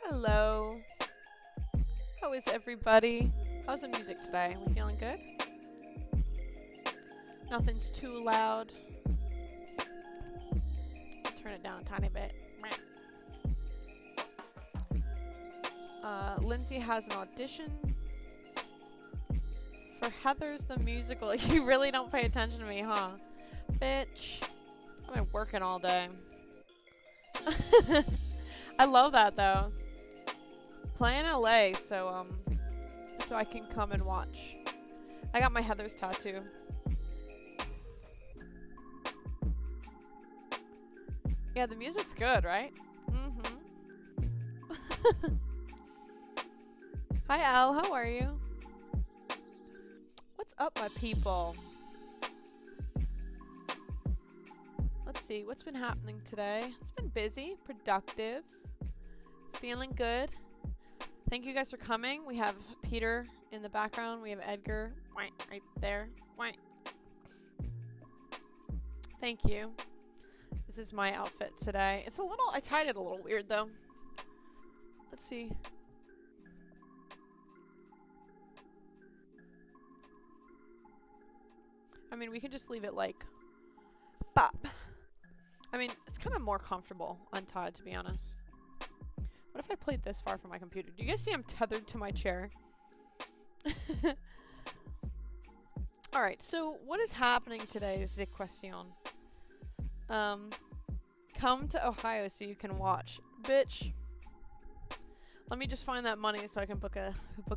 Hello. How is everybody? How's the music today? We feeling good? Nothing's too loud. Turn it down a tiny bit. Lindsay has an audition for Heather's the Musical. You really don't pay attention to me, huh? Bitch. I've been working all day. I love that though. Play in LA, so I can come and watch. I got my Heather's tattoo. Yeah, the music's good, right? Mm-hmm. Hi Al, how are you? What's up, my people? Let's see, what's been happening today? It's been busy, productive, feeling good. Thank you guys for coming. We have Peter in the background. We have Edgar right there. Thank you. This is my outfit today. It's a little, I tied it a little weird though. Let's see. I mean, we can just leave it like bop. I mean, it's kind of more comfortable untied, to be honest. What if I played this far from my computer? Do you guys see I'm tethered to my chair? Alright, so what is happening today is the question. Come to Ohio so you can watch. Bitch. Let me just find that money so I can book a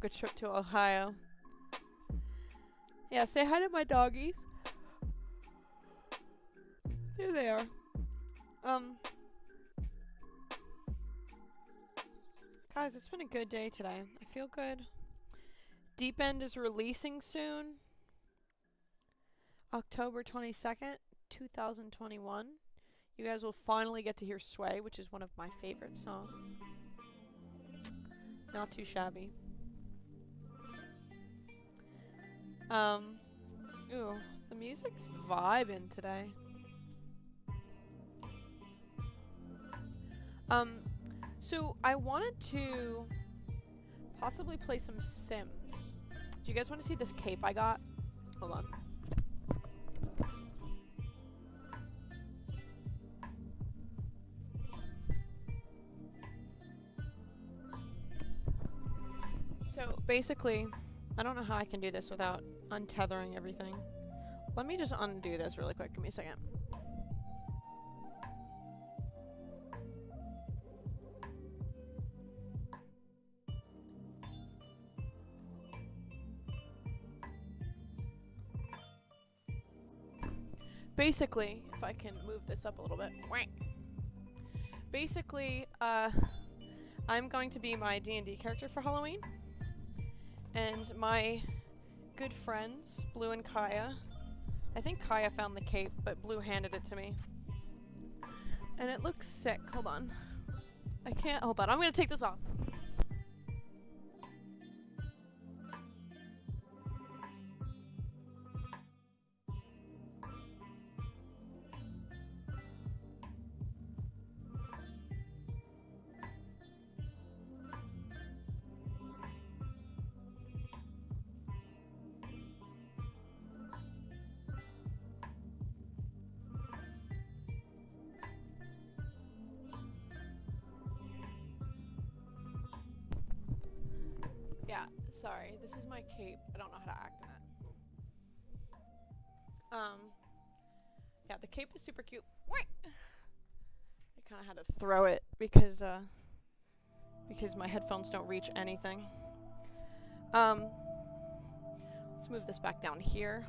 trip to Ohio. Yeah, say hi to my doggies. There they are. Guys, it's been a good day today. I feel good. Deep End is releasing soon. October 22nd, 2021. You guys will finally get to hear Sway, which is one of my favorite songs. Not too shabby. Ooh, the music's vibing today. So I wanted to possibly play some Sims. Do you guys want to see this cape I got? Hold on. So basically, I don't know how I can do this without untethering everything. Let me just undo this really quick. Give me a second. Basically, if I can move this up a little bit. Basically, I'm going to be my D&D character for Halloween. And my good friends, Blue and Kaya. I think Kaya found the cape, but Blue handed it to me. And it looks sick. Hold on. I can't. Hold on. I'm going to take this off. Yeah, sorry. This is my cape. I don't know how to act in it. Yeah, the cape is super cute. I kind of had to throw it because my headphones don't reach anything. Let's move this back down here.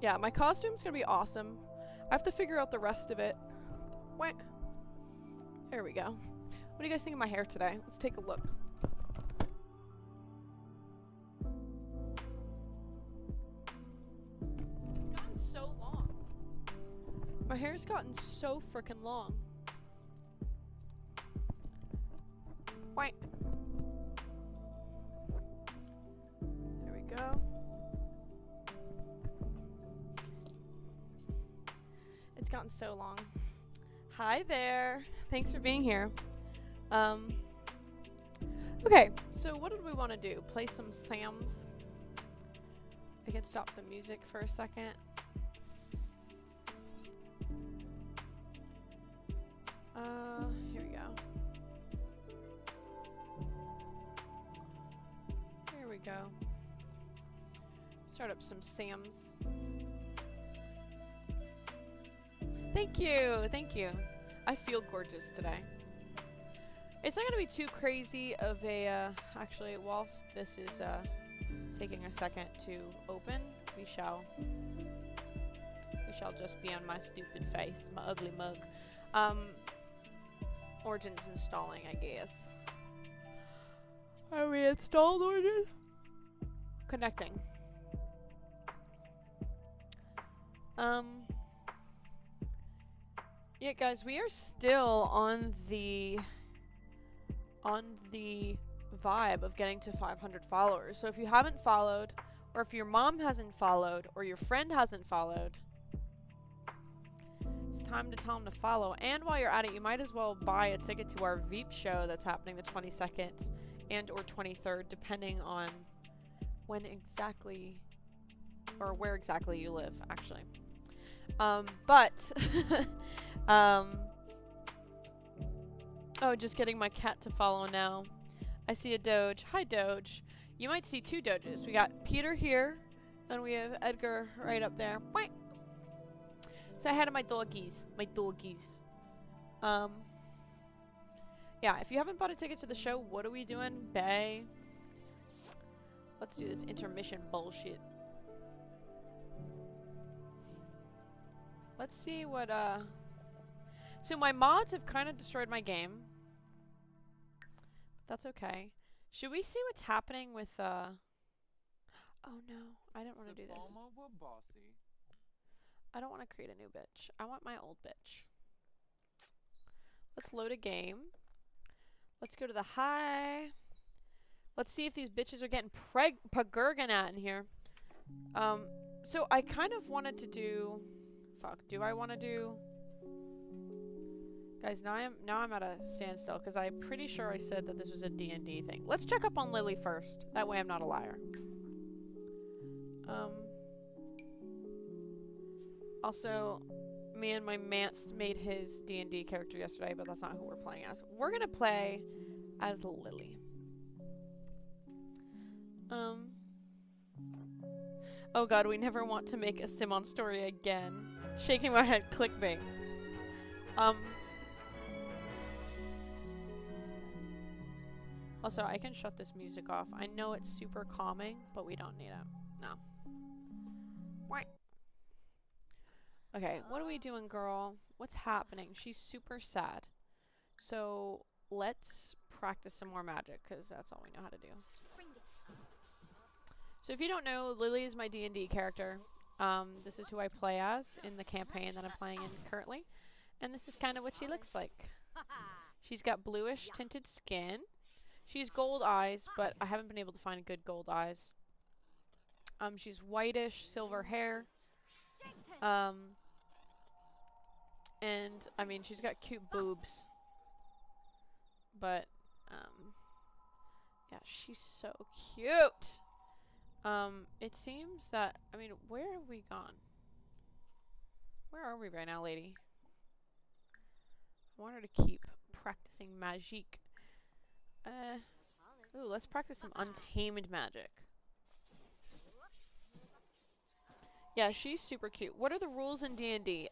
Yeah, my costume's gonna be awesome. I have to figure out the rest of it. There we go. What do you guys think of my hair today? Let's take a look. It's gotten so long. My hair's gotten so freaking long. There we go. gotten so long. Hi there. Thanks for being here. Okay, so what did we want to do? Play some Sims? I can stop the music for a second. Here we go. Here we go. Start up some Sims. Thank you, thank you. I feel gorgeous today. It's not going to be too crazy of a, actually, whilst this is taking a second to open, we shall just be on my stupid face, my ugly mug. Origin's installing, I guess. Are we installed, Origin? Connecting. Yeah, guys, we are still on the vibe of getting to 500 followers. So if you haven't followed, or if your mom hasn't followed, or your friend hasn't followed, it's time to tell them to follow. And while you're at it, you might as well buy a ticket to our Veep show that's happening the 22nd and or 23rd, depending on when exactly, or where exactly you live, actually. Oh, just getting my cat to follow now. I see a Doge. Hi, Doge. You might see two Doges. We got Peter here, and we have Edgar right up there. Bye. Say hi to my doggies. My doggies. Yeah, if you haven't bought a ticket to the show, what are we doing, bae? Let's do this intermission bullshit. Let's see what, So my mods have kind of destroyed my game. That's okay. Should we see what's happening with, Oh no, I didn't want to do this. I don't want to create a new bitch. I want my old bitch. Let's load a game. Let's go to the high. Let's see if these bitches are getting pagurganat in here. So I kind of wanted to do... Fuck, do I want to do... Guys, now I'm at a standstill because I'm pretty sure I said that this was a D&D thing. Let's check up on Lily first. That way I'm not a liar. Also, me and my Mance made his D&D character yesterday, but that's not who we're playing as. We're gonna play as Lily. Oh god, we never want to make a Simon story again. Shaking my head, clickbait. Also, I can shut this music off. I know it's super calming, but we don't need it. No. Why? Okay, what are we doing, girl? What's happening? She's super sad. So, let's practice some more magic, because that's all we know how to do. So if you don't know, Lily is my D&D character. This is who I play as in the campaign that I'm playing in currently. And this is kind of what she looks like. She's got bluish tinted skin. She's gold eyes, but I haven't been able to find good gold eyes. She's whitish, silver hair. And, I mean, she's got cute boobs. But, yeah, she's so cute. It seems that, I mean, where have we gone? Where are we right now, lady? I want her to keep practicing magique. Ooh, let's practice some untamed magic. Yeah, she's super cute. What are the rules in D&D?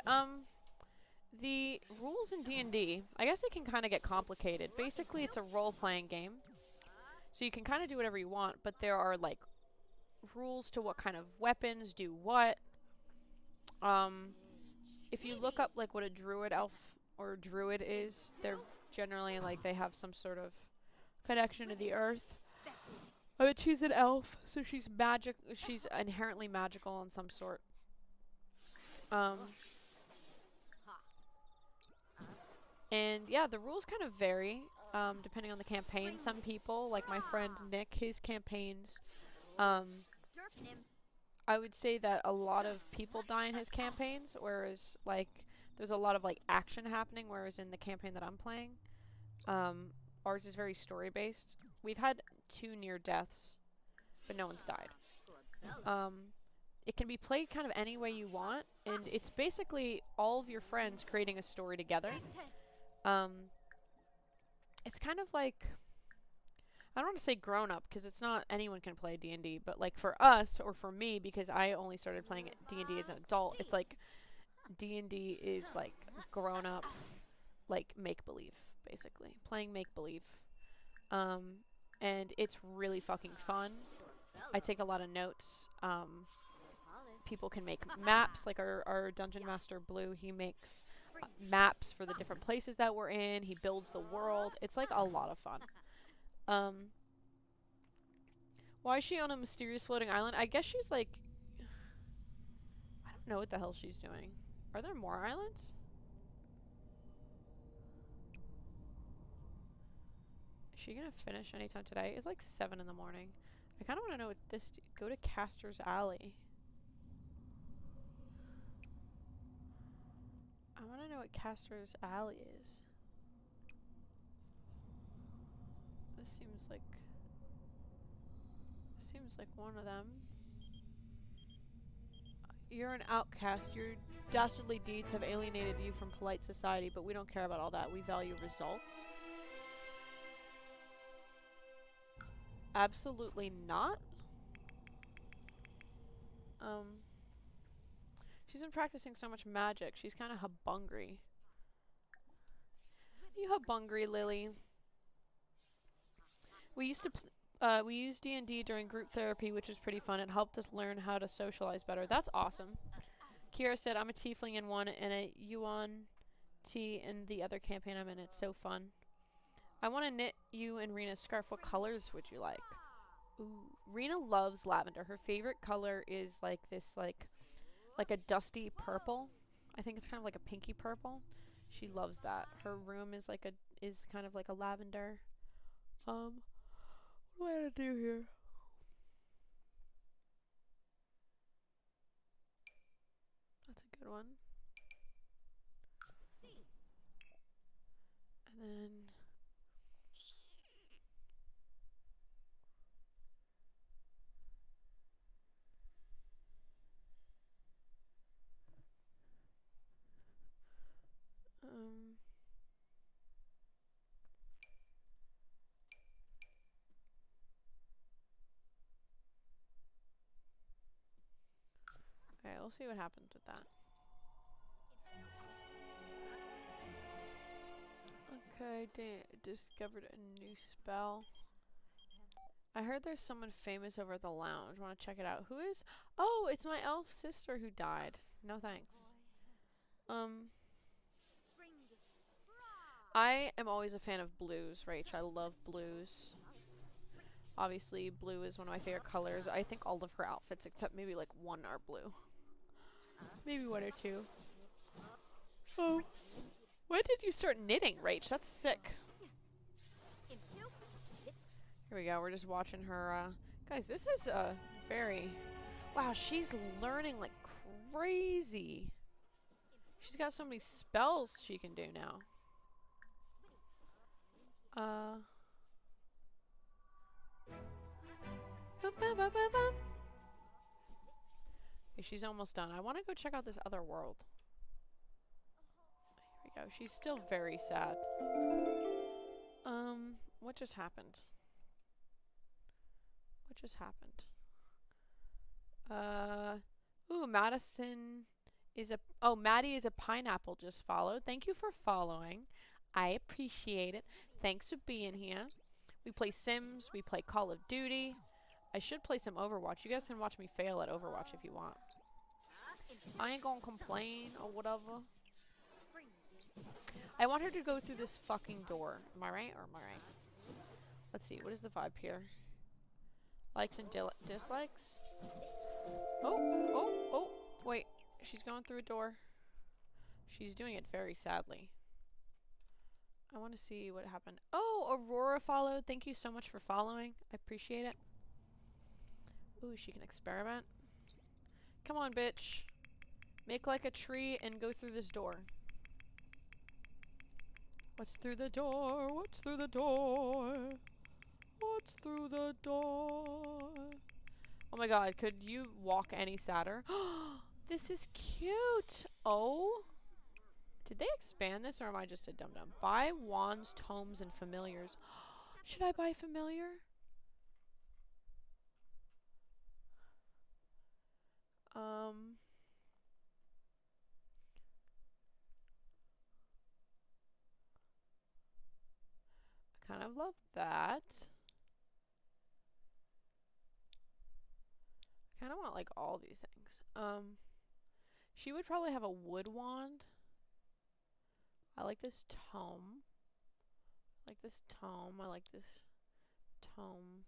The rules in D&D, I guess they can kind of get complicated. Basically, it's a role-playing game. So you can kind of do whatever you want, but there are, like, rules to what kind of weapons do what. If you look up, like, what a druid elf or druid is, they're generally, like, they have some sort of connection to the earth. But she's an elf, so she's she's inherently magical in some sort. And yeah, the rules kind of vary, depending on the campaign. Some people, like my friend Nick, his campaigns, I would say that a lot of people die in his campaigns, whereas, like, there's a lot of like action happening, whereas in the campaign that I'm playing, ours is very story based. We've had 2 near deaths, but no one's died. It can be played kind of any way you want, and it's basically all of your friends creating a story together. It's kind of like, I don't want to say grown up, because it's not anyone can play D&D, but like for us, or for me, because I only started playing D&D as an adult, it's like D&D is like grown up, like make-believe, basically. Playing make-believe. And it's really fucking fun. I take a lot of notes. People can make maps, like our Dungeon Master Blue, he makes maps for the different places that we're in. He builds the world. It's like a lot of fun. Why is she on a mysterious floating island? I guess she's like, I don't know what the hell she's doing. Are there more islands? Is she gonna finish anytime today? It's like 7 in the morning. I kind of want to know what this... Go to Caster's Alley. I want to know what Caster's Alley is. This seems like one of them. You're an outcast. Your dastardly deeds have alienated you from polite society, but we don't care about all that. We value results. Absolutely not. She's been practicing so much magic. She's kind of hubungry. You hubungry, Lily. We used D&D during group therapy, which was pretty fun. It helped us learn how to socialize better. That's awesome. Kira said, I'm a tiefling in one and a Yuan T in the other campaign I'm in. It's so fun. I want to knit you and Rena's scarf. What colors would you like? Ooh, Rena loves lavender. Her favorite color is like this, like a dusty purple. I think it's kind of like a pinky purple. She loves that. Her room is like is kind of like a lavender. What do I have to do here? That's a good one. And then okay, we'll see what happens with that. Okay, discovered a new spell. I heard there's someone famous over at the lounge. Want to check it out? Who is? Oh, it's my elf sister who died. No thanks. I am always a fan of blues, Rach. I love blues. Obviously, blue is one of my favorite colors. I think all of her outfits, except maybe like 1, are blue. Maybe 1 or 2. Oh. When did you start knitting, Rach? That's sick. Here we go. We're just watching her. Guys, this is very... Wow, she's learning like crazy. She's got so many spells she can do now. Okay, she's almost done. I want to go check out this other world. Here we go. She's still very sad. What just happened? What just happened? Ooh, Madison is a... Oh, Maddie is a pineapple just followed. Thank you for following. I appreciate it. Thanks for being here. We play Sims. We play Call of Duty. I should play some Overwatch. You guys can watch me fail at Overwatch if you want. I ain't gonna complain or whatever. I want her to go through this fucking door. Am I right or am I right? Let's see. What is the vibe here? Likes and dislikes? Oh. Wait. She's going through a door. She's doing it very sadly. I want to see what happened. Oh, Aurora followed. Thank you so much for following. I appreciate it. Ooh, she can experiment. Come on, bitch. Make like a tree and go through this door. What's through the door? What's through the door? What's through the door? Oh my god, could you walk any sadder? This is cute! Oh? Did they expand this or am I just a dum-dum? Buy wands, tomes, and familiars. Should I buy familiar? I kind of love that. I kind of want like all these things. She would probably have a wood wand. I like this tome. I like this tome. I like this tome.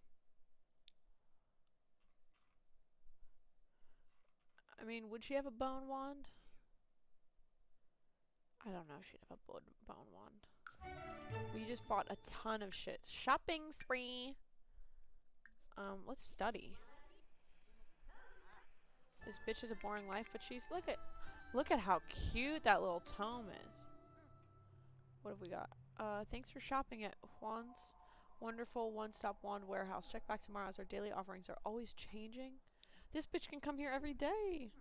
I mean, would she have a bone wand? I don't know if she'd have a bone wand. We just bought a ton of shit. Shopping spree! Let's study. This bitch is a boring life, but she's look at how cute that little tome is. What have we got? Thanks for shopping at Juan's wonderful one-stop wand warehouse. Check back tomorrow as our daily offerings are always changing. This bitch can come here every day.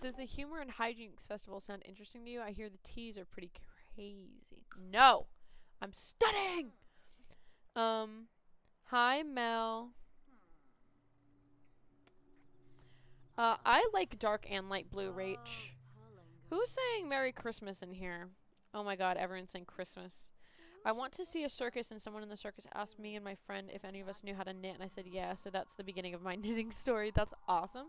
Does the Humor and Hijinks Festival sound interesting to you? I hear the teas are pretty crazy. No! I'm studying! Hi, Mel. I like dark and light blue, Rach. Who's saying Merry Christmas in here? Oh my god, everyone's saying Christmas. I want to see a circus, and someone in the circus asked me and my friend if any of us knew how to knit, and I said yeah, so that's the beginning of my knitting story. That's awesome.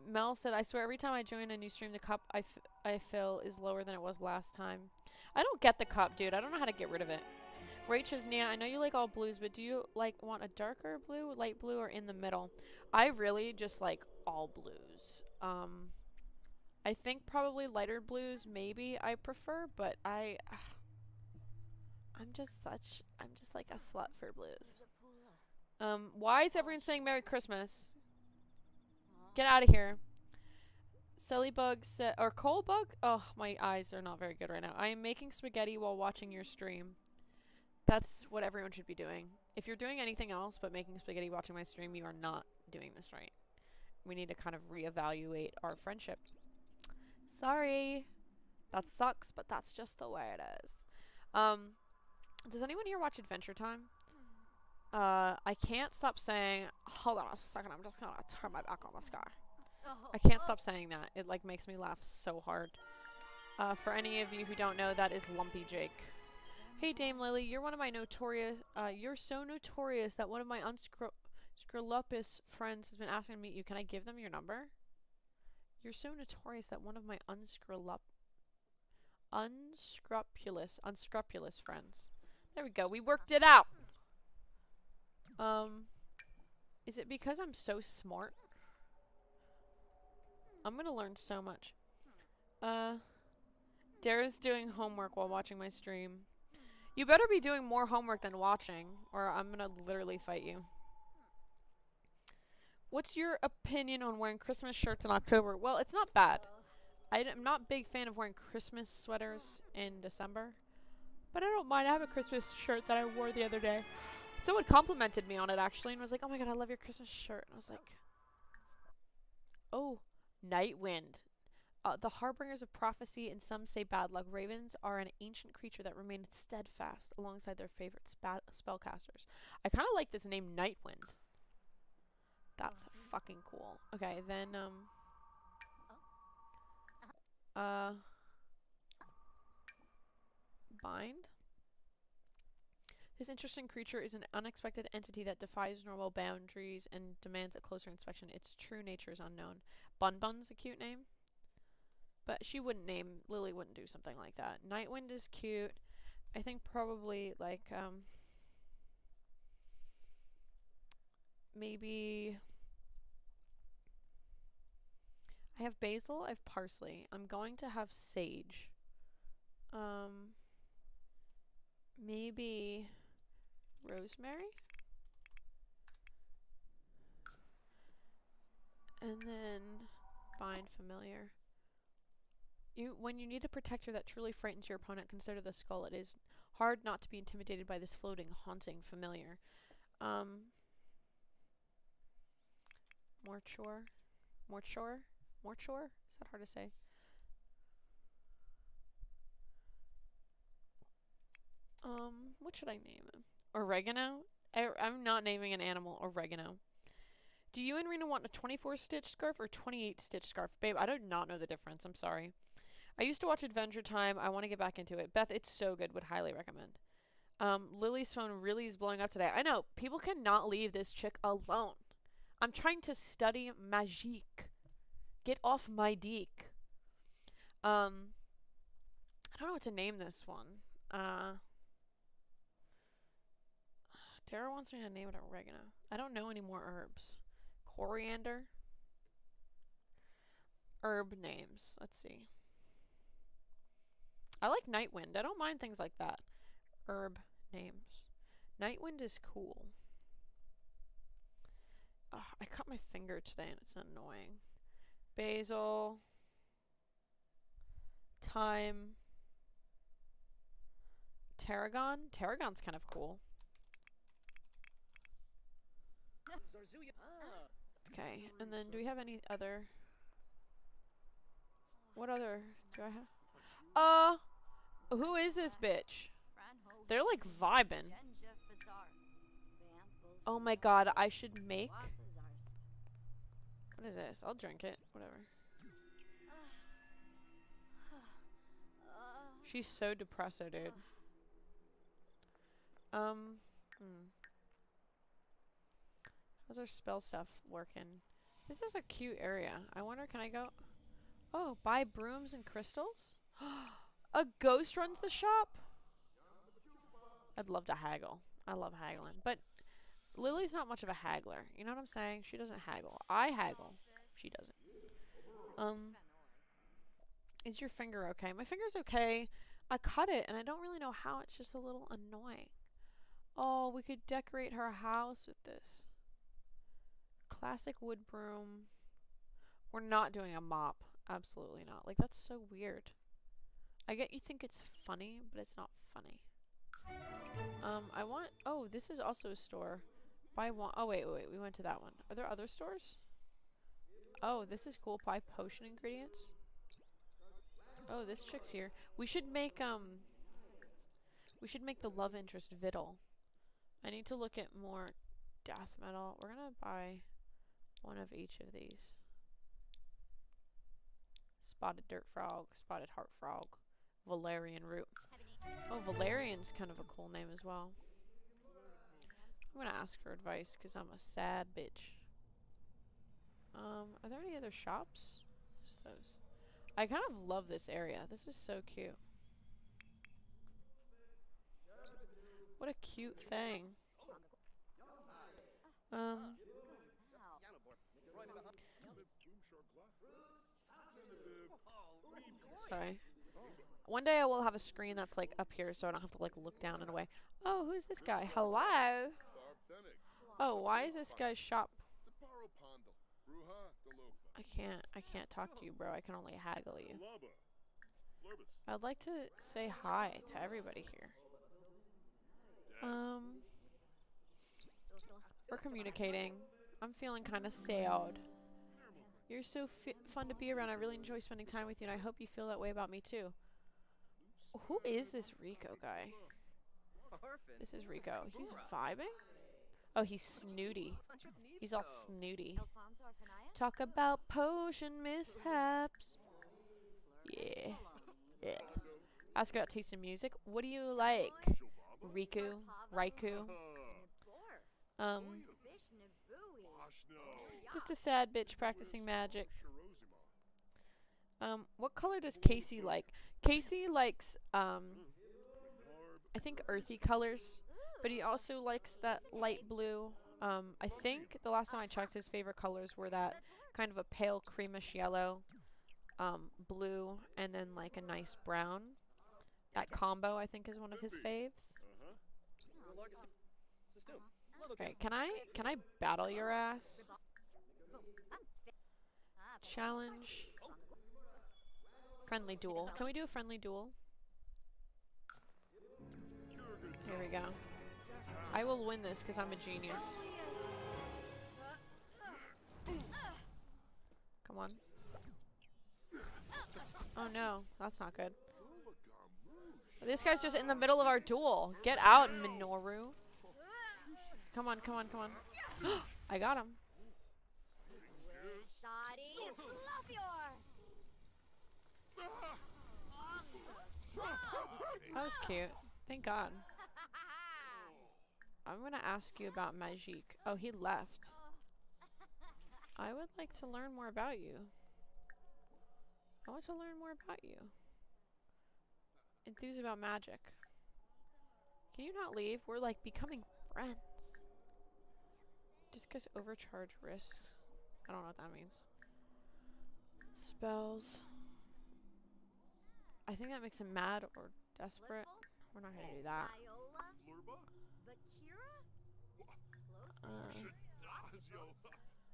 Mel said, I swear every time I join a new stream, the cup I fill is lower than it was last time. I don't get the cup, dude. I don't know how to get rid of it. Rach says, Nia, I know you like all blues, but do you want a darker blue, light blue, or in the middle? I really just like all blues. I think probably lighter blues maybe I prefer, but I'm just like a slut for blues. Why is everyone saying Merry Christmas? Get out of here. Sullybug said, or Coalbug? Oh, my eyes are not very good right now. I am making spaghetti while watching your stream. That's what everyone should be doing. If you're doing anything else but making spaghetti watching my stream, you are not doing this right. We need to kind of reevaluate our friendship. Sorry. That sucks, but that's just the way it is. Does anyone here watch Adventure Time? I can't stop saying, hold on a second, I'm just gonna turn my back on this guy. I can't stop saying that. It like makes me laugh so hard. For any of you who don't know, that is Lumpy Jake. Hey Dame Lily, you're one of my notorious, you're so notorious that one of my unscrupulous friends has been asking to meet you. Can I give them your number? You're so notorious that one of my unscrupulous friends. There we go. We worked it out. Is it because I'm so smart? I'm gonna learn so much. Dara's doing homework while watching my stream. You better be doing more homework than watching, or I'm gonna literally fight you. What's your opinion on wearing Christmas shirts in October? Well, it's not bad. I'm not a big fan of wearing Christmas sweaters in December, but I don't mind. I have a Christmas shirt that I wore the other day. Someone complimented me on it, actually, and was like, oh my god, I love your Christmas shirt. And I was like, oh, Night Wind. The harbingers of prophecy, and some say bad luck. Ravens are an ancient creature that remained steadfast alongside their favorite spellcasters. I kind of like this name, Night Wind. That's fucking cool. Okay, then, bind. This interesting creature is an unexpected entity that defies normal boundaries and demands a closer inspection. Its true nature is unknown. Bun Bun's a cute name. But she wouldn't Lily wouldn't do something like that. Nightwind is cute. I think probably, like, maybe... I have basil, I have parsley. I'm going to have sage. Maybe rosemary? And then bind familiar. When you need a protector that truly frightens your opponent, consider the skull. It is hard not to be intimidated by this floating, haunting familiar. Morture? Is that hard to say? What should I name him? Oregano? I'm not naming an animal oregano. Do you and Rena want a 24 stitch scarf or 28 stitch scarf? Babe, I do not know the difference. I'm sorry. I used to watch Adventure Time. I want to get back into it. Beth, it's so good. Would highly recommend. Lily's phone really is blowing up today. I know. People cannot leave this chick alone. I'm trying to study magique. Get off my deek. I don't know what to name this one. Tara wants me to name it oregano. I don't know any more herbs. Coriander. Herb names. Let's see. I like Nightwind. I don't mind things like that. Herb names. Nightwind is cool. Ugh, I cut my finger today and it's annoying. Basil. Thyme. Tarragon. Tarragon's kind of cool. Okay, and then do we have any other? What other do I have? Who is this bitch? They're like vibing. Oh my god, I should make. What is this? I'll drink it. Whatever. She's so depresso, dude. How's our spell stuff working? This is a cute area. I wonder, can I go? Oh, buy brooms and crystals? A ghost runs the shop? I'd love to haggle. I love haggling. But Lily's not much of a haggler. You know what I'm saying? She doesn't haggle. I haggle. She doesn't. Is your finger okay? My finger's okay. I cut it and I don't really know how. It's just a little annoying. Oh, we could decorate her house with this. Classic wood broom. We're not doing a mop. Absolutely not. Like, that's so weird. I get you think it's funny, but it's not funny. I want... Oh, this is also a store. Buy one... Oh, wait. We went to that one. Are there other stores? Oh, this is cool. Buy potion ingredients. Oh, this chick's here. We should make, we should make the love interest Viddle. I need to look at more death metal. We're gonna buy one of each of these. Spotted dirt frog, spotted heart frog, valerian root. Oh, valerian's kind of a cool name as well. I'm gonna ask for advice because I'm a sad bitch. Are there any other shops? Just those. I kind of love this area. This is so cute. What a cute thing. Sorry. One day I will have a screen that's like up here so I don't have to like look down and away. Oh, who's this guy? Hello? Oh, why is this guy's shop? I can't talk to you, bro. I can only haggle you. I'd like to say hi to everybody here. We're communicating. I'm feeling kind of sad. You're so fun to be around. I really enjoy spending time with you, and I hope you feel that way about me too. Who is this Rico guy? This is Rico. He's vibing? Oh, he's snooty. He's all snooty. Talk about potion mishaps. Yeah. Yeah. Ask about taste in music. What do you like? Raikou? Just a sad bitch practicing magic. What color does Casey like? Casey likes, I think earthy colors, but he also likes that light blue. I think the last time I checked, his favorite colors were that kind of a pale creamish yellow, blue, and then like a nice brown. That combo, I think, is one of his faves. Okay, can I battle your ass? Challenge. Friendly duel. Can we do a friendly duel? Here we go. I will win this because I'm a genius. Come on. Oh no, that's not good. This guy's just in the middle of our duel. Get out, Minoru. Come on, come on, come on. I got him. That was cute. Thank God. I'm gonna ask you about Magique. Oh, he left. I would like to learn more about you. I want to learn more about you. Enthused about magic. Can you not leave? We're like becoming friends. Discuss overcharge risks. I don't know what that means. Spells. I think that makes him mad or desperate. We're not gonna do that.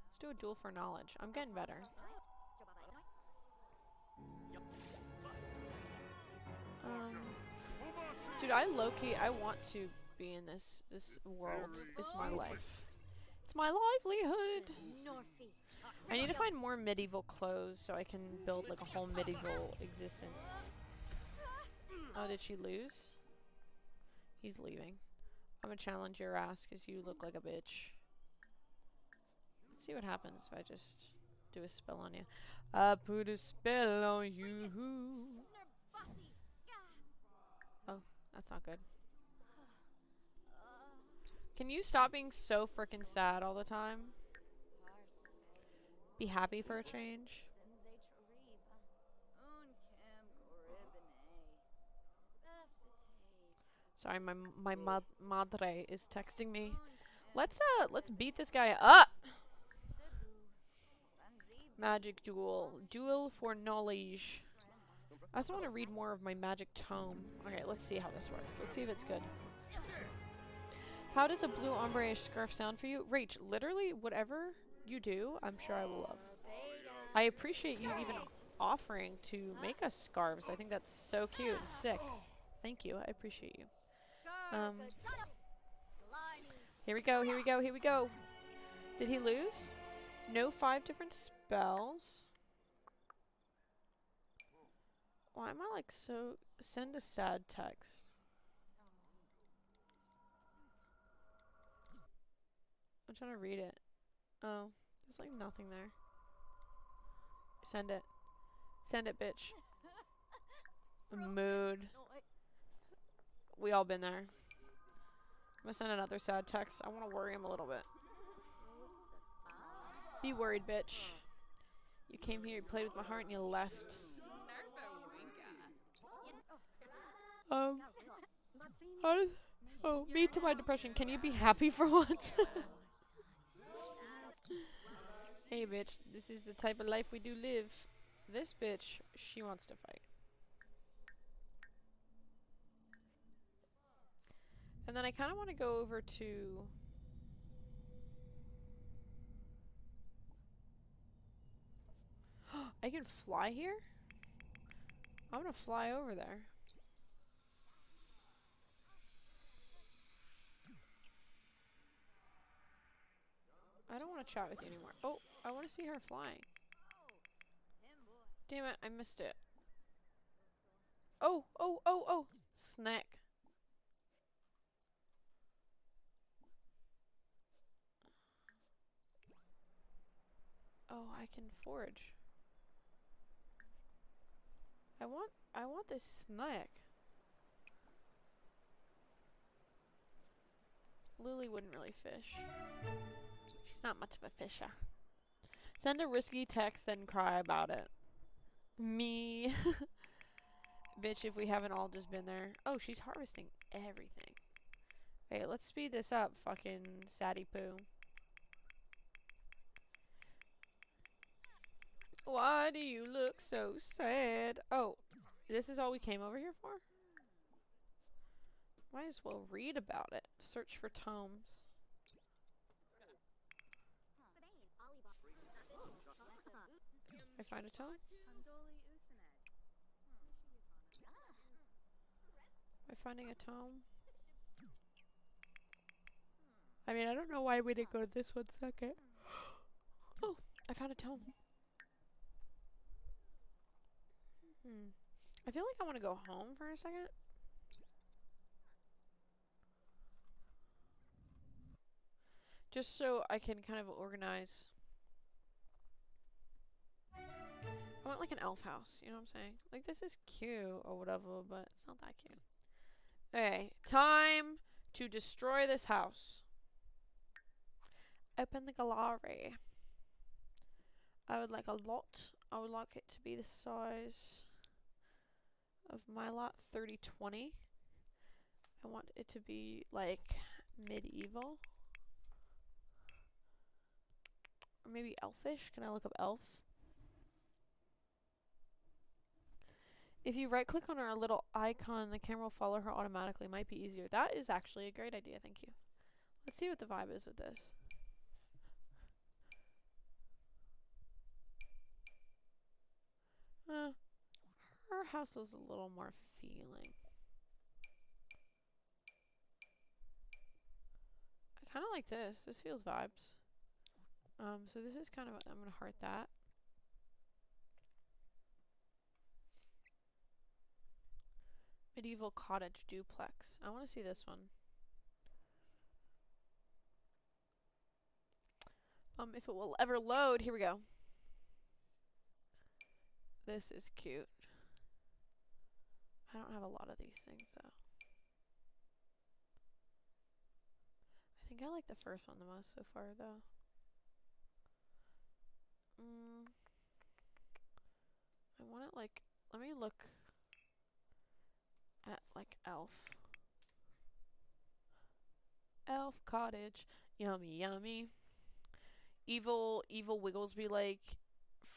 Let's do a duel for knowledge. I'm getting better. Dude, I low-key, I want to be in this world. It's my life. It's my livelihood! I need to find more medieval clothes so I can build like a whole medieval existence. Oh, did she lose? He's leaving. I'm gonna challenge your ass because you look like a bitch. Let's see what happens if I just do a spell on you. I put a spell on you. Oh, that's not good. Can you stop being so freaking sad all the time? Be happy for a change. Sorry, my madre is texting me. Let's beat this guy up. Magic duel. Duel for knowledge. I also want to read more of my magic tome. Okay, let's see how this works. Let's see if it's good. How does a blue ombre-ish scarf sound for you? Rach, literally whatever you do, I'm sure I will love. I appreciate you even offering to make us scarves. I think that's so cute and sick. Thank you. I appreciate you. Here we go, here we go, here we go. Did he lose? No 5 different spells. Why am I like so... Send a sad text. I'm trying to read it. Oh, there's like nothing there. Send it. Send it, bitch. Mood. We all been there. I'm gonna send another sad text. I want to worry him a little bit. Be worried, bitch. You came here, you played with my heart, and you left. Oh, me to my depression. Can you be happy for once? Hey, bitch. This is the type of life we do live. This bitch, she wants to fight. And then I kind of want to go over to... I can fly here? I'm gonna fly over there. I don't want to chat with you anymore. Oh, I want to see her flying. Damn it, I missed it. Oh, oh, oh, oh! Snack. Oh, I can forage. I want this snack. Lily wouldn't really fish. She's not much of a fisher. Send a risky text, then cry about it. Me. Bitch, if we haven't all just been there. Oh, she's harvesting everything. Hey, let's speed this up, fucking Sadie Poo. Why do you look so sad? Oh, this is all we came over here for? Might as well read about it. Search for tomes. I find a tome? Am I finding a tome? I mean, I don't know why we didn't go to this one second. Oh, I found a tome. I feel like I want to go home for a second. Just so I can kind of organize. I want like an elf house, you know what I'm saying? Like, this is cute or whatever, but it's not that cute. Okay, time to destroy this house. Open the gallery. I would like a lot. I would like it to be the size of my lot, 3020. I want it to be like medieval. Or maybe elfish. Can I look up elf? If you right click on our little icon, the camera will follow her automatically. Might be easier. That is actually a great idea. Thank you. Let's see what the vibe is with this. Her house is a little more feeling. I kind of like this. This feels vibes. So this is kind of, I'm gonna heart that. Medieval cottage duplex. I want to see this one. If it will ever load, here we go. This is cute. I don't have a lot of these things though. I think I like the first one the most so far though. I want it like, let me look at like elf. Elf cottage. Yummy, yummy. Evil Wiggles be like,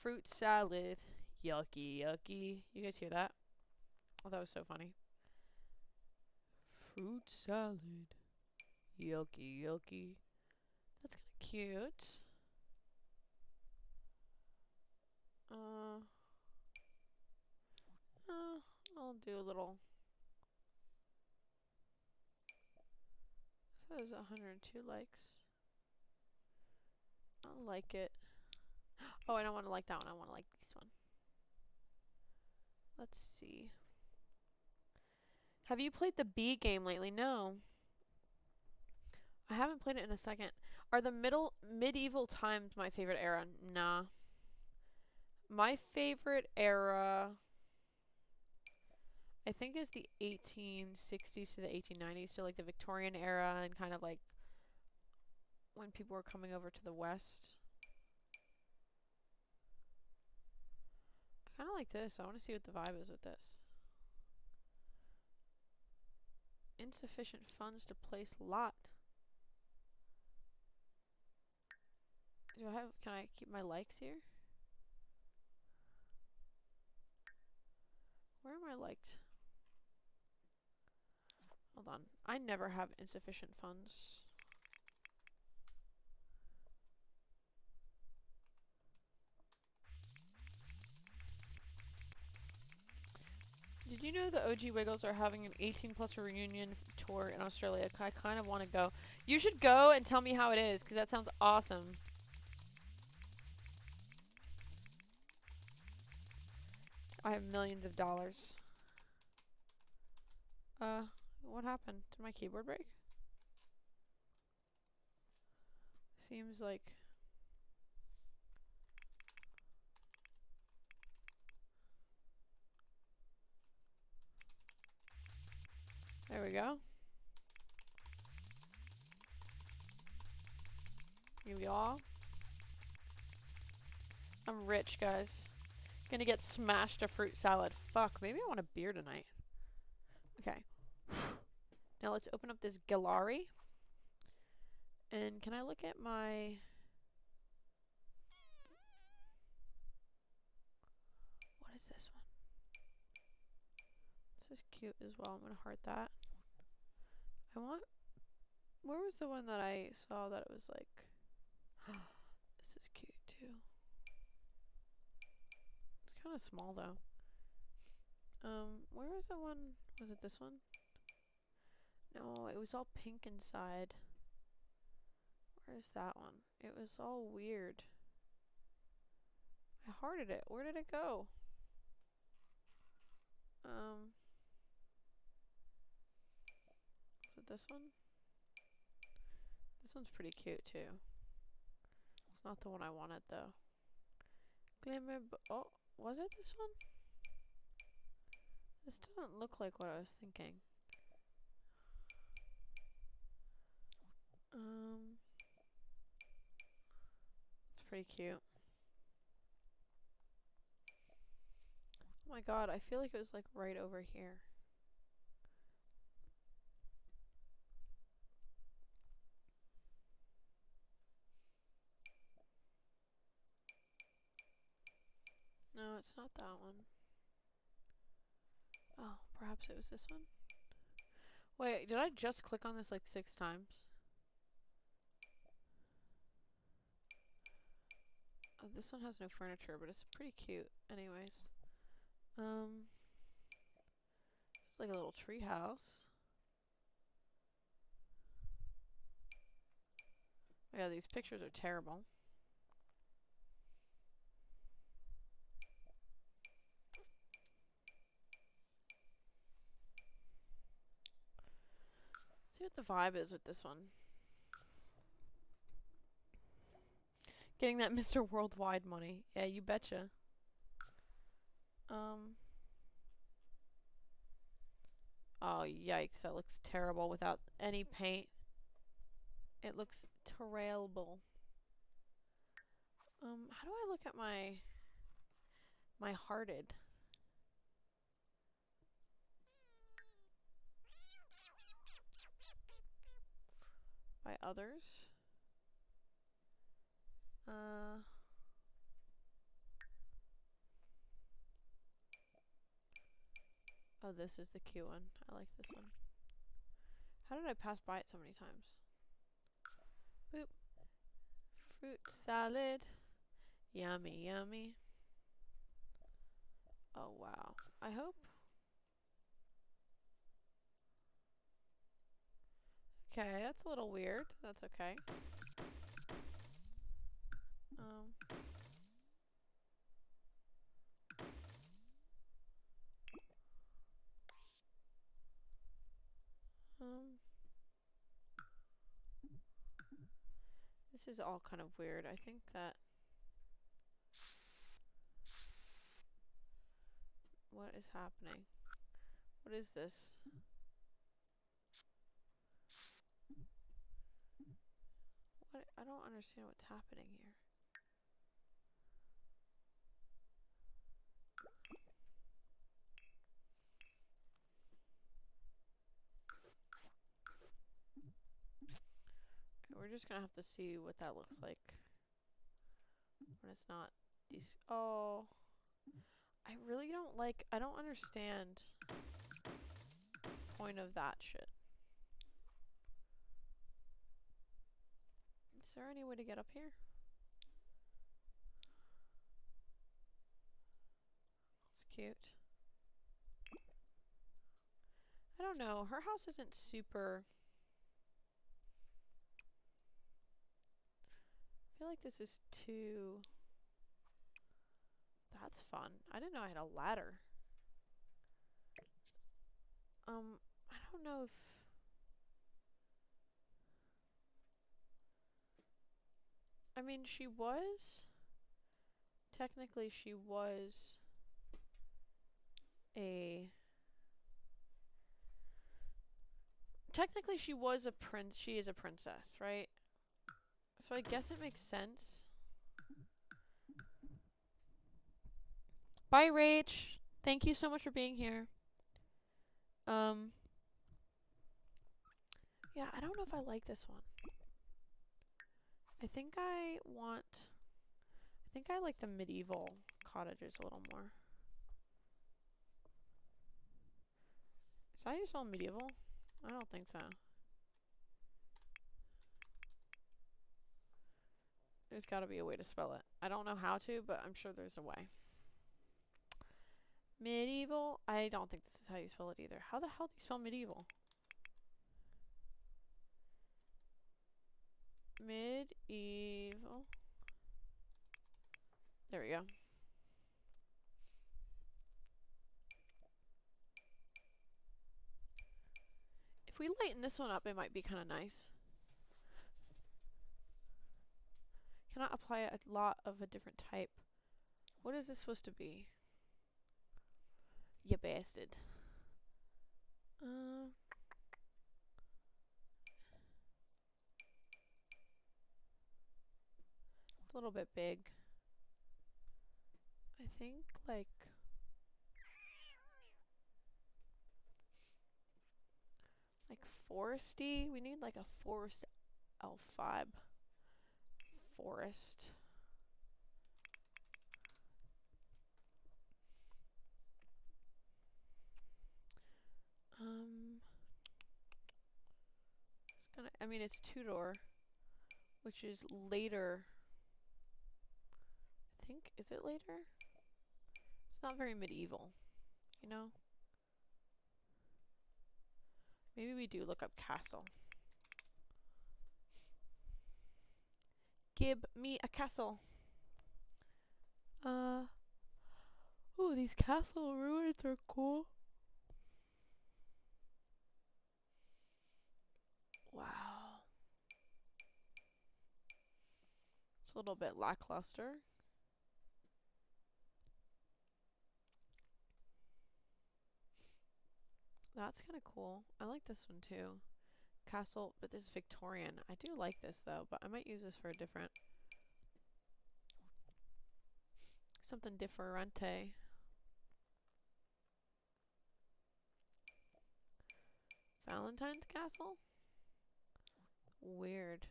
fruit salad. Yucky, yucky. You guys hear that? Oh, that was so funny. Fruit salad. Yucky, yucky. That's kind of cute. I'll do a little. Says 102 likes. I'll like it. Oh, I don't want to like that one. I want to like this one. Let's see. Have you played the Bee game lately? No. I haven't played it in a second. Are the medieval times my favorite era? Nah. My favorite era, I think, is the 1860s to the 1890s. So like the Victorian era and kind of like when people were coming over to the West. I kind of like this. I want to see what the vibe is with this. Insufficient funds to place lot. Can I keep my likes here? Where am I liked? Hold on. I never have insufficient funds. Did you know the OG Wiggles are having an 18+ reunion tour in Australia? I kind of want to go. You should go and tell me how it is, because that sounds awesome. I have millions of dollars. What happened? Did my keyboard break? Seems like... There we go. Here we are. I'm rich, guys. Gonna get smashed a fruit salad. Fuck, maybe I want a beer tonight. Okay. Now let's open up this gallery. And can I look at my... What is this one? This is cute as well. I'm gonna heart that. I want... Where was the one that I saw that it was like... This is cute too. kind of small though. Where was the one? Was it this one? No, it was all pink inside. Where's that one? It was all weird. I hearted it. Where did it go? Is it this one? This one's pretty cute too. It's not the one I wanted though. Glimmer. Oh, was it this one? This doesn't look like what I was thinking. It's pretty cute. Oh my god, I feel like it was like right over here. No, it's not that one. Oh, perhaps it was this one? Wait, did I just click on this like 6 times? Oh, this one has no furniture, but it's pretty cute anyways. It's like a little tree house. Yeah, these pictures are terrible. See what the vibe is with this one. Getting that Mr. Worldwide money. Yeah, you betcha. Oh, yikes. That looks terrible without any paint. It looks terrible. How do I look at my hearted? By others? Oh, this is the cute one. I like this one. How did I pass by it so many times? Boop. Fruit salad. Yummy, yummy. Oh, wow. I hope. Okay, that's a little weird. That's okay. This is all kind of weird. I think that... What is happening? What is this? What? I don't understand what's happening here. We're just gonna have to see what that looks like when it's not these. Oh, I really don't like. I don't understand the point of that shit. Is there any way to get up here? It's cute. I don't know. Her house isn't super. I feel like this is too... That's fun. I didn't know I had a ladder. I don't know if... I mean, she was... Technically, she was a... Technically, she was a prince. She is a princess, right? So I guess it makes sense. Bye, Rach. Thank you so much for being here. Yeah, I don't know if I like this one. I think I like the medieval cottages a little more. Is that how you spell medieval? I don't think so. There's gotta be a way to spell it. I don't know how to, but I'm sure there's a way. Medieval? I don't think this is how you spell it either. How the hell do you spell medieval? Medieval. There we go. If we lighten this one up, it might be kind of nice. Cannot apply a lot of a different type. What is this supposed to be? You bastard. It's a little bit big. I think like foresty. We need like a forest elf vibe. Forest. It's gonna. I mean, it's two-door, which is later. I think, is it later? It's not very medieval, you know? Maybe we do look up castle. Give me a castle. Oh, these castle ruins are cool. Wow. It's a little bit lackluster. That's kind of cool. I like this one too. Castle, but this is Victorian. I do like this though, but I might use this for a different... something differente. Valentine's Castle? Weird.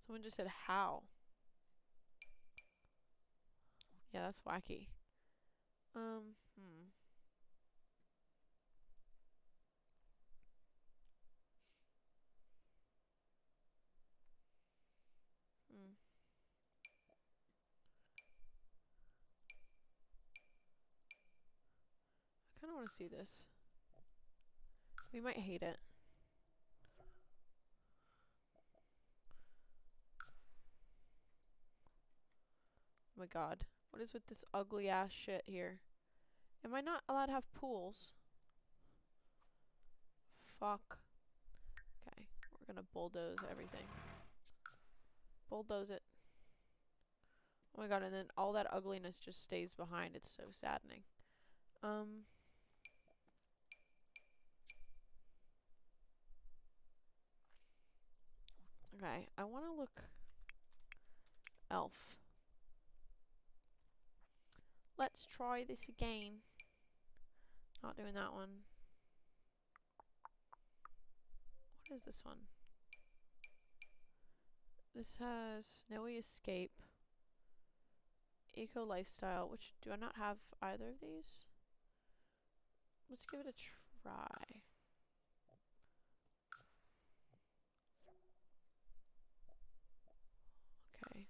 Someone just said how. Yeah, that's wacky. I kind of want to see this. We might hate it. Oh my god. What is with this ugly ass shit here? Am I not allowed to have pools? Fuck. Okay, we're gonna bulldoze everything. Bulldoze it. Oh my god, and then all that ugliness just stays behind. It's so saddening. Okay, I want to look elf. Let's try this again. Not doing that one. What is this one? This has Snowy Escape, Eco Lifestyle, which do I not have either of these? Let's give it a try. Okay.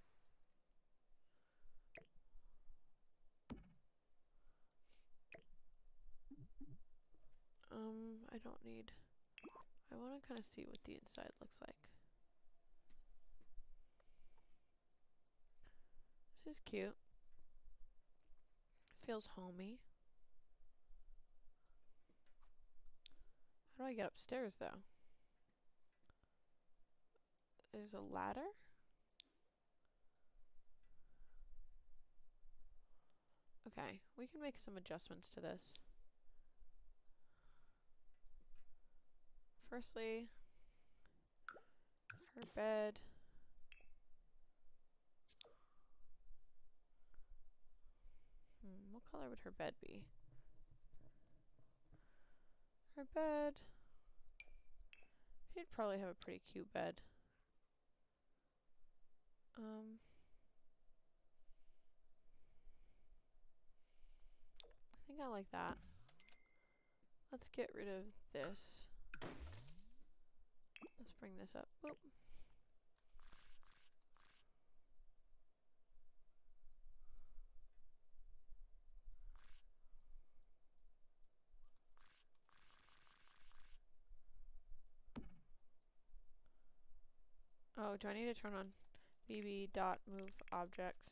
I don't need... I want to kind of see what the inside looks like. This is cute. Feels homey. How do I get upstairs though? There's a ladder? Okay, we can make some adjustments to this. Firstly, her bed. What color would her bed be? Her bed. She'd probably have a pretty cute bed. I think I like that. Let's get rid of this. Let's bring this up. Whoop. Oh, do I need to turn on bb dot move objects?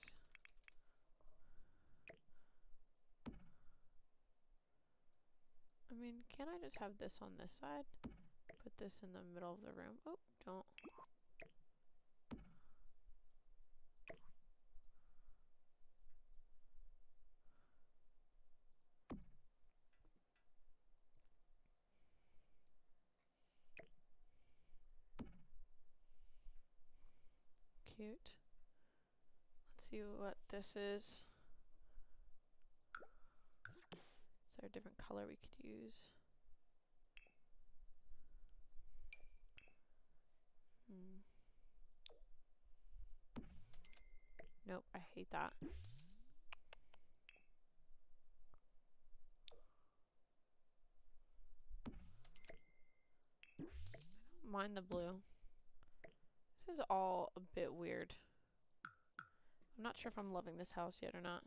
I mean, can't I just have this on this side? Put this in the middle of the room. Oh, don't. Cute. Let's see what this is. Is there a different color we could use? Nope, I hate that. I don't mind the blue. This is all a bit weird. I'm not sure if I'm loving this house yet or not.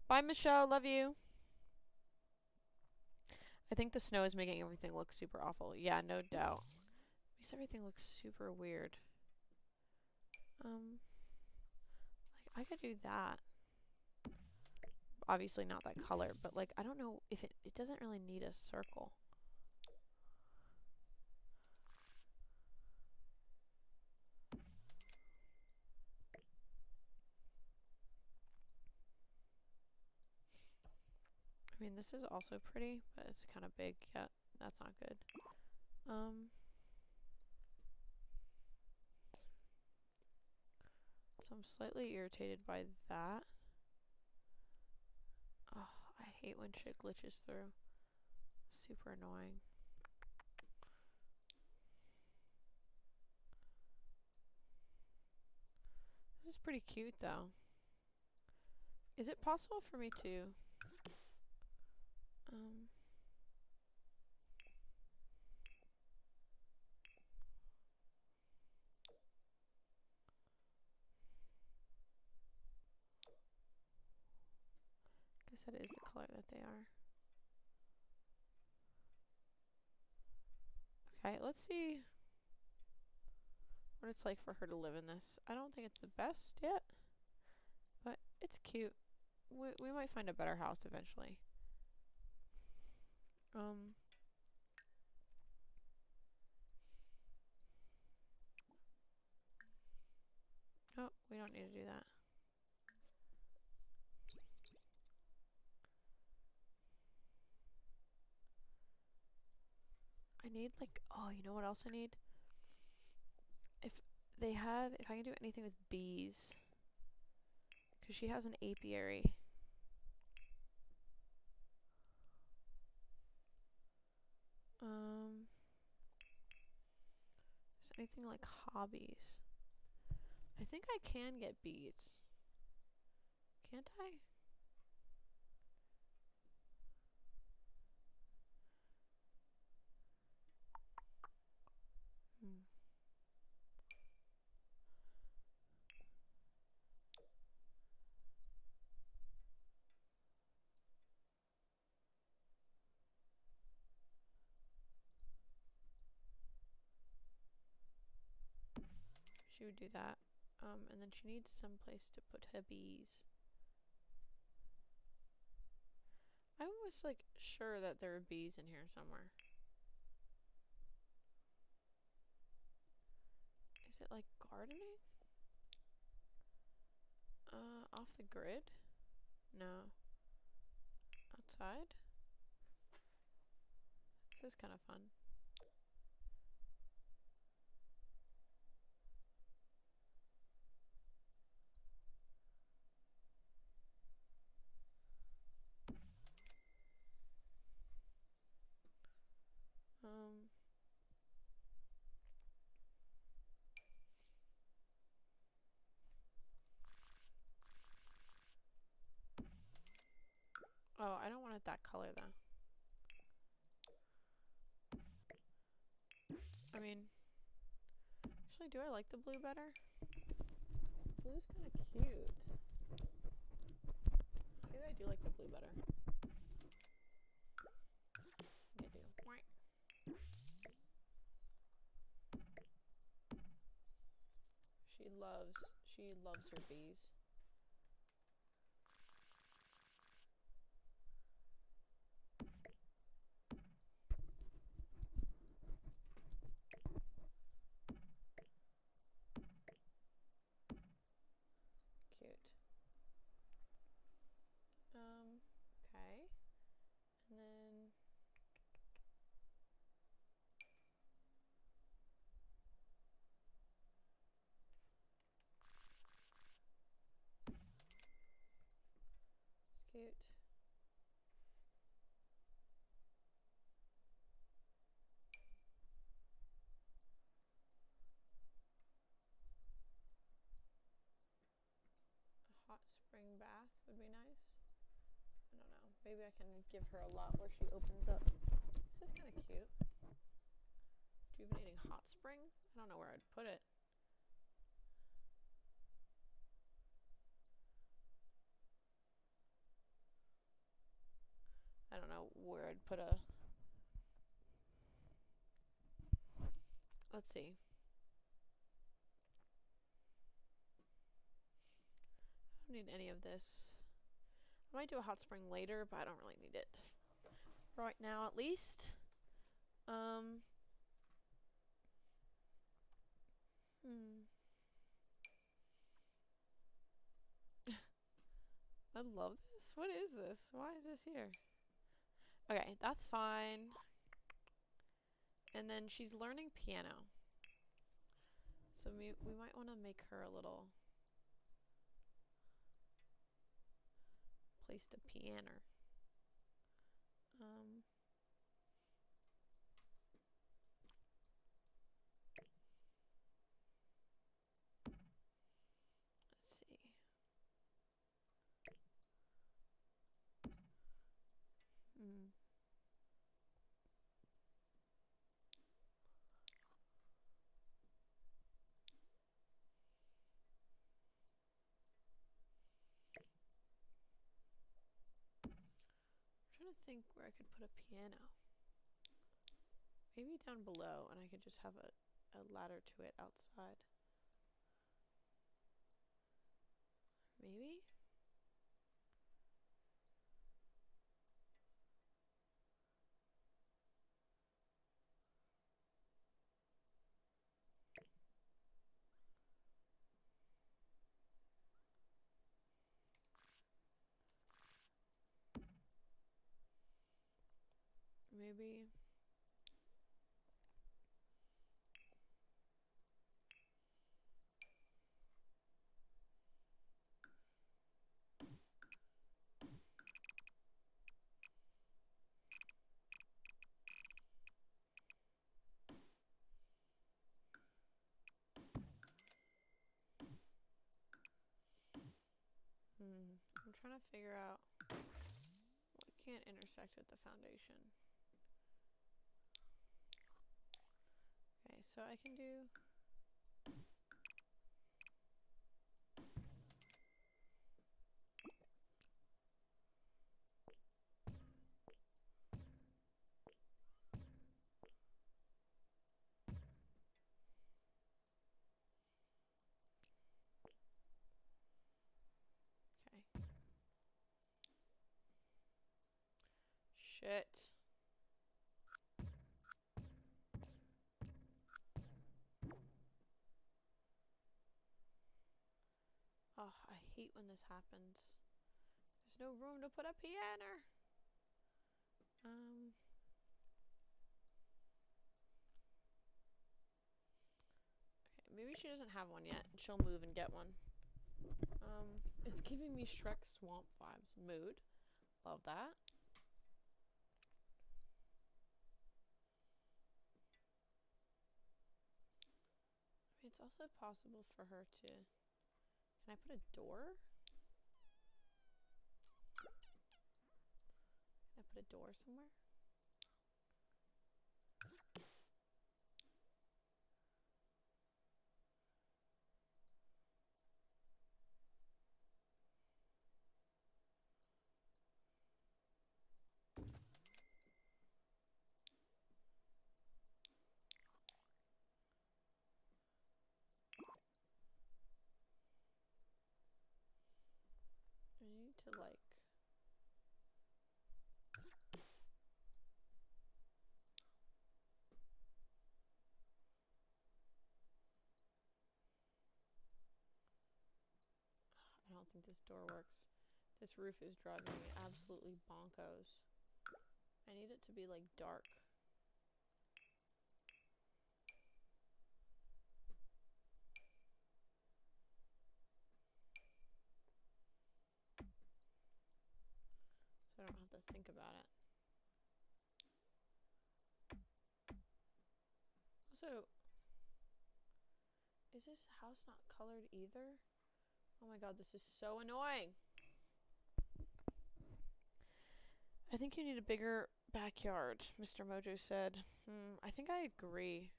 Bye, Michelle. Love you. I think the snow is making everything look super awful. Yeah, no doubt. Makes everything look super weird. Like, I could do that. Obviously not that color, but like, I don't know if it doesn't really need a circle. I mean, this is also pretty, but it's kind of big. Yeah, that's not good. So I'm slightly irritated by that. Oh, I hate when shit glitches through. Super annoying. This is pretty cute, though. Is it possible for me to... I guess that is the color that they are. Okay, let's see what it's like for her to live in this. I don't think it's the best yet, but it's cute. We might find a better house eventually. Oh, we don't need to do that. I need like, oh, you know what else I need? If I can do anything with bees. Because she has an apiary. Is there anything like hobbies? I think I can get bees. Can't I? She would do that. And then she needs some place to put her bees. I was like sure that there were bees in here somewhere. Is it like gardening? Off the grid? No. Outside? This is kind of fun. Oh, I don't want it that color though. I mean, actually, do I like the blue better? Blue's kind of cute. Maybe I do like the blue better. I do. She loves her bees. Cute. Okay. And then it's cute. A hot spring bath would be nice. I don't know. Maybe I can give her a lot where she opens up. This is kind of cute. Rejuvenating hot spring? I don't know where I'd put it. I don't know where I'd put a... Let's see. I don't need any of this. I might do a hot spring later, but I don't really need it. Right now, at least. I love this. What is this? Why is this here? Okay, that's fine. And then she's learning piano. So we might want to make her a little place to piano. Let's see. I'm trying to think where I could put a piano. Maybe down below, and I could just have a ladder to it outside. Maybe? Maybe. I'm trying to figure out what can't intersect with the foundation. Okay, so I can do... Okay. Shit. Oh, I hate when this happens. There's no room to put a piano. Okay, maybe she doesn't have one yet, and she'll move and get one. It's giving me Shrek Swamp vibes. Mood. Love that. I mean, it's also possible for her to... Can I put a door? Can I put a door somewhere? to like... I don't think this door works. This roof is driving me absolutely bonkos. I need it to be like dark. So I don't have to think about it. Also, is this house not colored either? Oh my god, this is so annoying. I think you need a bigger backyard, Mr. Mojo said. I think I agree.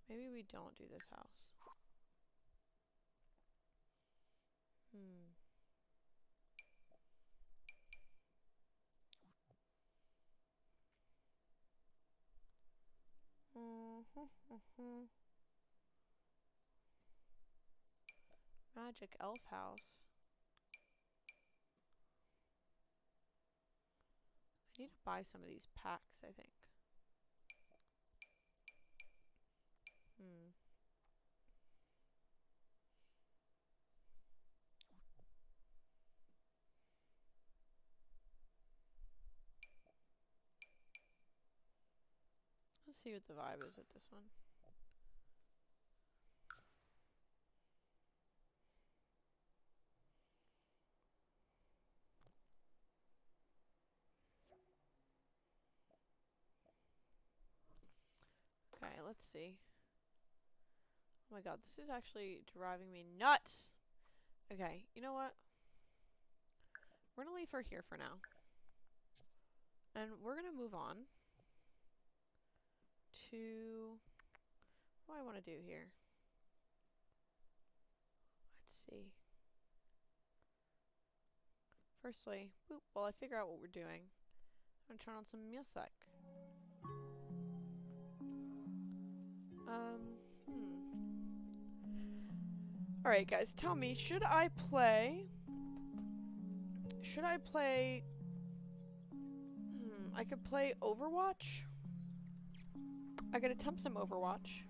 Maybe we don't do this house. Magic elf house. I need to buy some of these packs, I think. Let's see what the vibe is with this one. Okay, let's see. Oh my god, this is actually driving me nuts! Okay, you know what? We're gonna leave her here for now. And we're gonna move on to... what do I want to do here? Let's see. Firstly, while I figure out what we're doing, I'm gonna turn on some music. Alright guys, tell me, should I play... I could play Overwatch? I could attempt some Overwatch.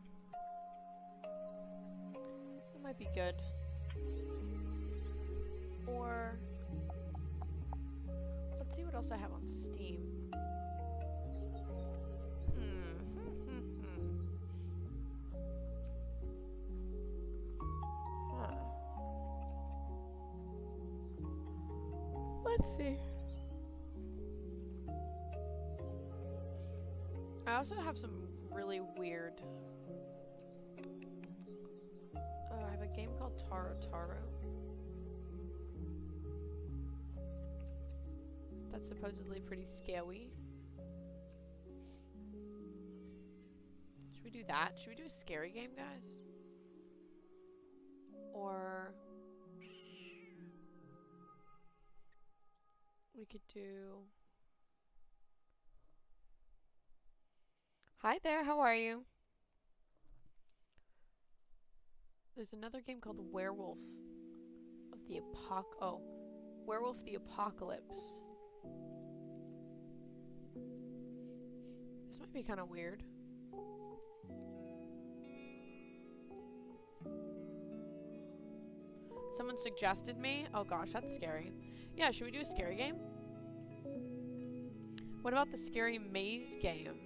That might be good. Or... let's see what else I have on Steam. Let's see. I also have some really weird... I have a game called Taro Taro. That's supposedly pretty scary. Should we do that? Should we do a scary game, guys? Or... we could do... Hi there, how are you? There's another game called Werewolf of the Werewolf the Apocalypse. This might be kind of weird. Someone suggested me? Oh gosh, that's scary. Yeah, should we do a scary game? What about the scary maze game?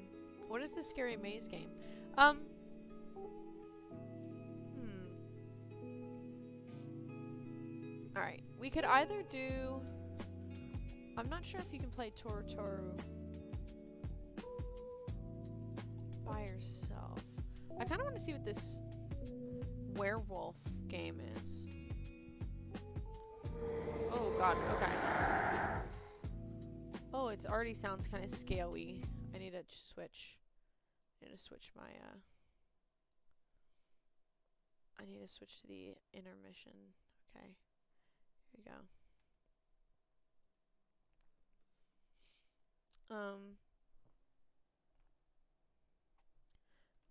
What is the scary maze game? Alright, we could either do... I'm not sure if you can play Toru Toru by yourself. I kind of want to see what this werewolf game is. Oh god, okay. Oh, it already sounds kind of scary. I need to switch. I need to switch my, I need to switch to the intermission. Okay. Here we go.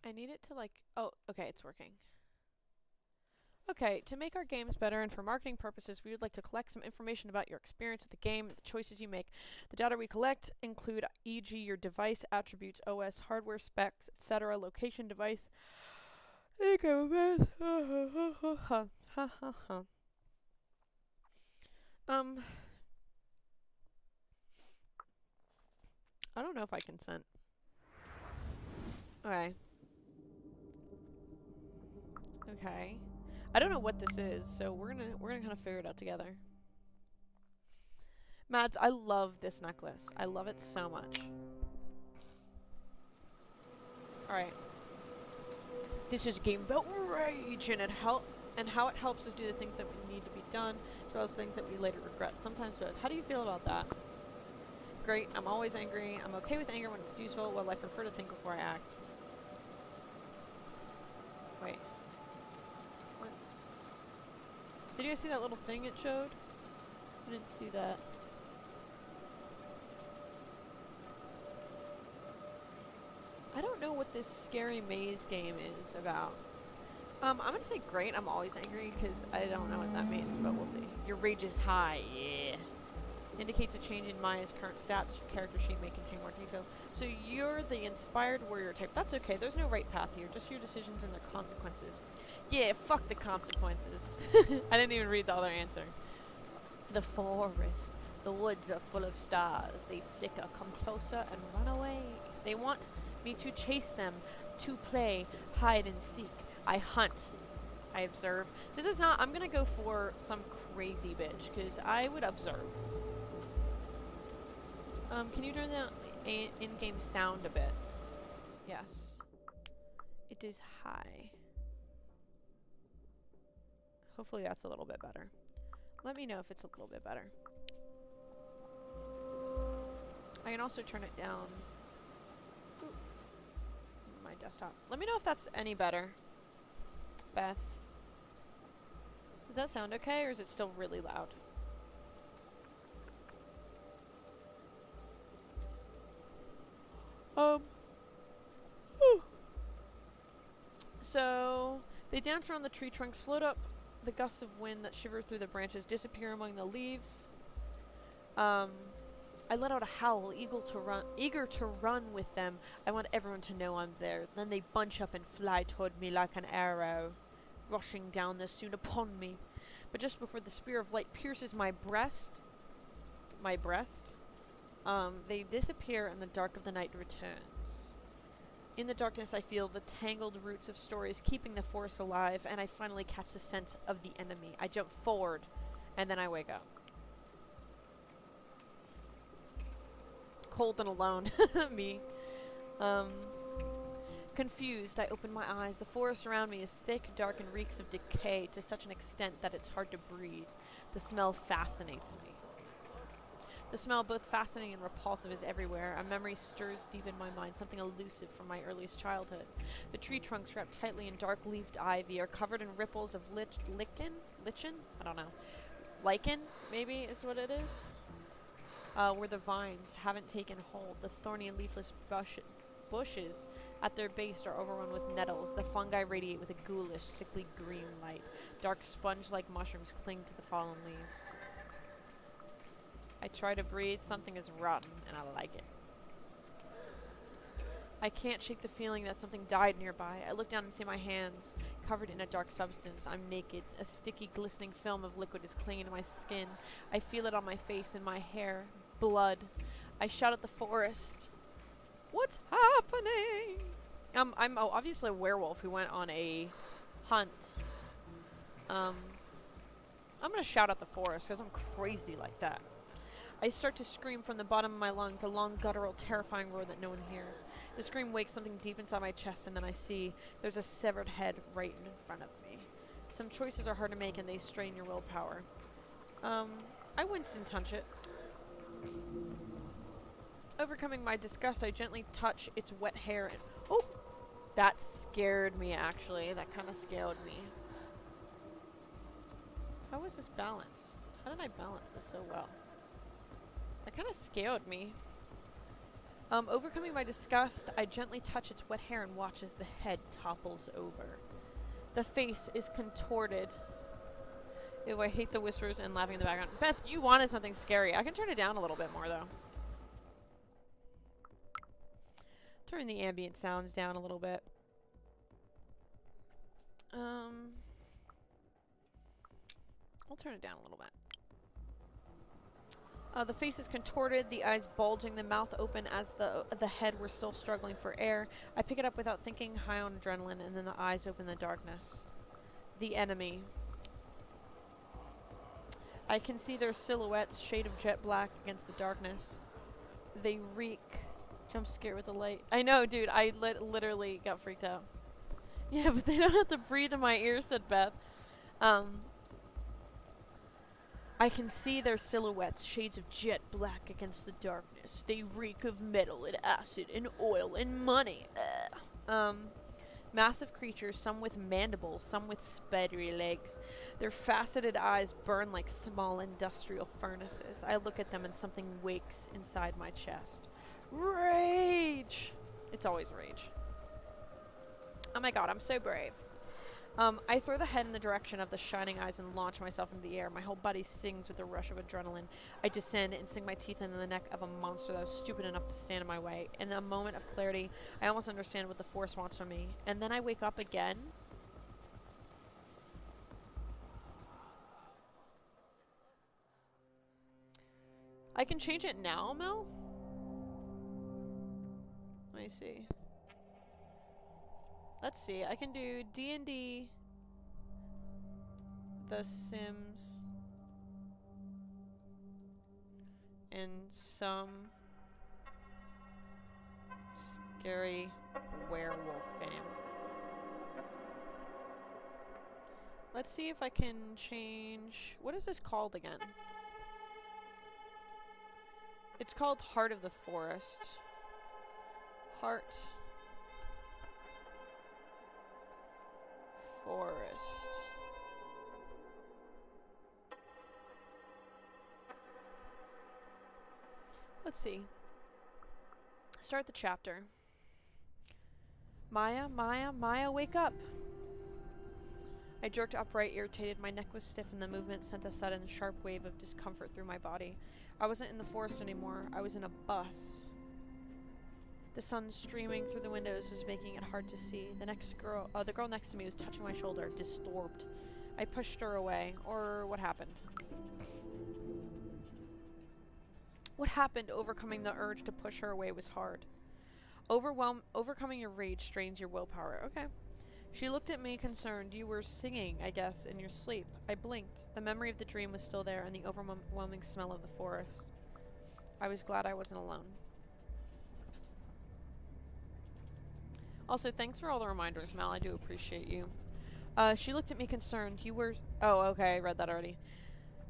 I need it to like... oh, okay, it's working. Okay, to make our games better and for marketing purposes, we would like to collect some information about your experience with the game and the choices you make. The data we collect include e.g. your device attributes, OS, hardware specs, etc., location, device, income, I don't know if I consent. Okay. Okay. I don't know what this is, so we're gonna kind of figure it out together. Mads, I love this necklace. I love it so much. Alright. This is a game about rage and how it helps us do the things that we need to be done, as well as things that we later regret. Sometimes both. How do you feel about that? Great. I'm always angry. I'm okay with anger when it's useful, while I prefer to think before I act. Wait. What? Did you guys see that little thing it showed? I didn't see that. I don't know what this scary maze game is about. I'm gonna say great. I'm always angry because I don't know what that means, but we'll see. Your rage is high. Yeah. Indicates a change in Maya's current stats. Your character sheet may contain more detail. So you're the inspired warrior type. That's okay. There's no right path here. Just your decisions and their consequences. Yeah, fuck the consequences. I didn't even read the other answer. The forest. The woods are full of stars. They flicker. Come closer and run away. They want me to chase them, to play hide and seek. I hunt. I observe. This is not. I'm gonna go for some crazy bitch because I would observe. Can you turn the in-game sound a bit? Yes. It is high. Hopefully that's a little bit better. Let me know if it's a little bit better. I can also turn it down. Ooh. My desktop. Let me know if that's any better. Beth. Does that sound okay, or is it still really loud? So, they dance around the tree trunks, float up the gusts of wind that shiver through the branches, disappear among the leaves. I let out a howl, eager to run with them. I want everyone to know I'm there. Then they bunch up and fly toward me like an arrow, rushing down there soon upon me. But just before the spear of light pierces my breast, they disappear and the dark of the night returns. In the darkness, I feel the tangled roots of stories keeping the forest alive, and I finally catch the scent of the enemy. I jump forward, and then I wake up. Cold and alone. Me. Confused, I open my eyes. The forest around me is thick, dark, and reeks of decay to such an extent that it's hard to breathe. The smell fascinates me. The smell, both fascinating and repulsive, is everywhere. A memory stirs deep in my mind, something elusive from my earliest childhood. The tree trunks, wrapped tightly in dark-leaved ivy, are covered in ripples of lichen? I don't know. Lichen, maybe, is what it is? Where the vines haven't taken hold. The thorny and leafless bushes at their base are overrun with nettles. The fungi radiate with a ghoulish, sickly green light. Dark sponge-like mushrooms cling to the fallen leaves. I try to breathe. Something is rotten, and I like it. I can't shake the feeling that something died nearby. I look down and see my hands covered in a dark substance. I'm naked. A sticky, glistening film of liquid is clinging to my skin. I feel it on my face and my hair. Blood. I shout at the forest. What's happening? I'm obviously a werewolf who went on a hunt. I'm gonna shout at the forest because I'm crazy like that. I start to scream from the bottom of my lungs, a long, guttural, terrifying roar that no one hears. The scream wakes something deep inside my chest, and then I see there's a severed head right in front of me. Some choices are hard to make, and they strain your willpower. I wince and touch it. Overcoming my disgust, I gently touch its wet hair. And oh! That scared me, actually. That kind of scared me. How was this balance? How did I balance this so well? That kind of scared me. Overcoming my disgust, I gently touch its wet hair and watch as the head topples over. The face is contorted. Ew, I hate the whispers and laughing in the background. Beth, you wanted something scary. I can turn it down a little bit more, though. Turn the ambient sounds down a little bit. I'll turn it down a little bit. The face is contorted, the eyes bulging, the mouth open as the head were still struggling for air. I pick it up without thinking, high on adrenaline, and then the eyes open in the darkness. The enemy. I can see their silhouettes, shade of jet black against the darkness. They reek. Jump scare with the light. I know, dude. I literally got freaked out. Yeah, but they don't have to breathe in my ear, said Beth. I can see their silhouettes, shades of jet black against the darkness. They reek of metal and acid and oil and money. Massive creatures, some with mandibles, some with spidery legs. Their faceted eyes burn like small industrial furnaces. I look at them and something wakes inside my chest. Rage! It's always rage. Oh my god, I'm so brave. I throw the head in the direction of the shining eyes and launch myself into the air. My whole body sings with a rush of adrenaline. I descend and sink my teeth into the neck of a monster that was stupid enough to stand in my way. In a moment of clarity, I almost understand what the Force wants from me. And then I wake up again. I can change it now, Mel? Let me see. Let's see, I can do D&D, The Sims, and some scary werewolf game. Let's see if I can change... What is this called again? It's called Heart of the Forest. Heart... Forest. Let's see. Start the chapter. Maya, Maya, Maya, wake up! I jerked upright, irritated. My neck was stiff and the movement sent a sudden, sharp wave of discomfort through my body. I wasn't in the forest anymore. I was in a bus. The sun streaming through the windows was making it hard to see. The girl next to me was touching my shoulder, disturbed. I pushed her away. Or what happened? What happened? Overcoming the urge to push her away was hard. Overcoming your rage strains your willpower. Okay. She looked at me concerned. You were singing, I guess, in your sleep. I blinked. The memory of the dream was still there and the overwhelming smell of the forest. I was glad I wasn't alone. Also, thanks for all the reminders, Mel. I do appreciate you. She looked at me concerned. You were... Oh, okay. I read that already.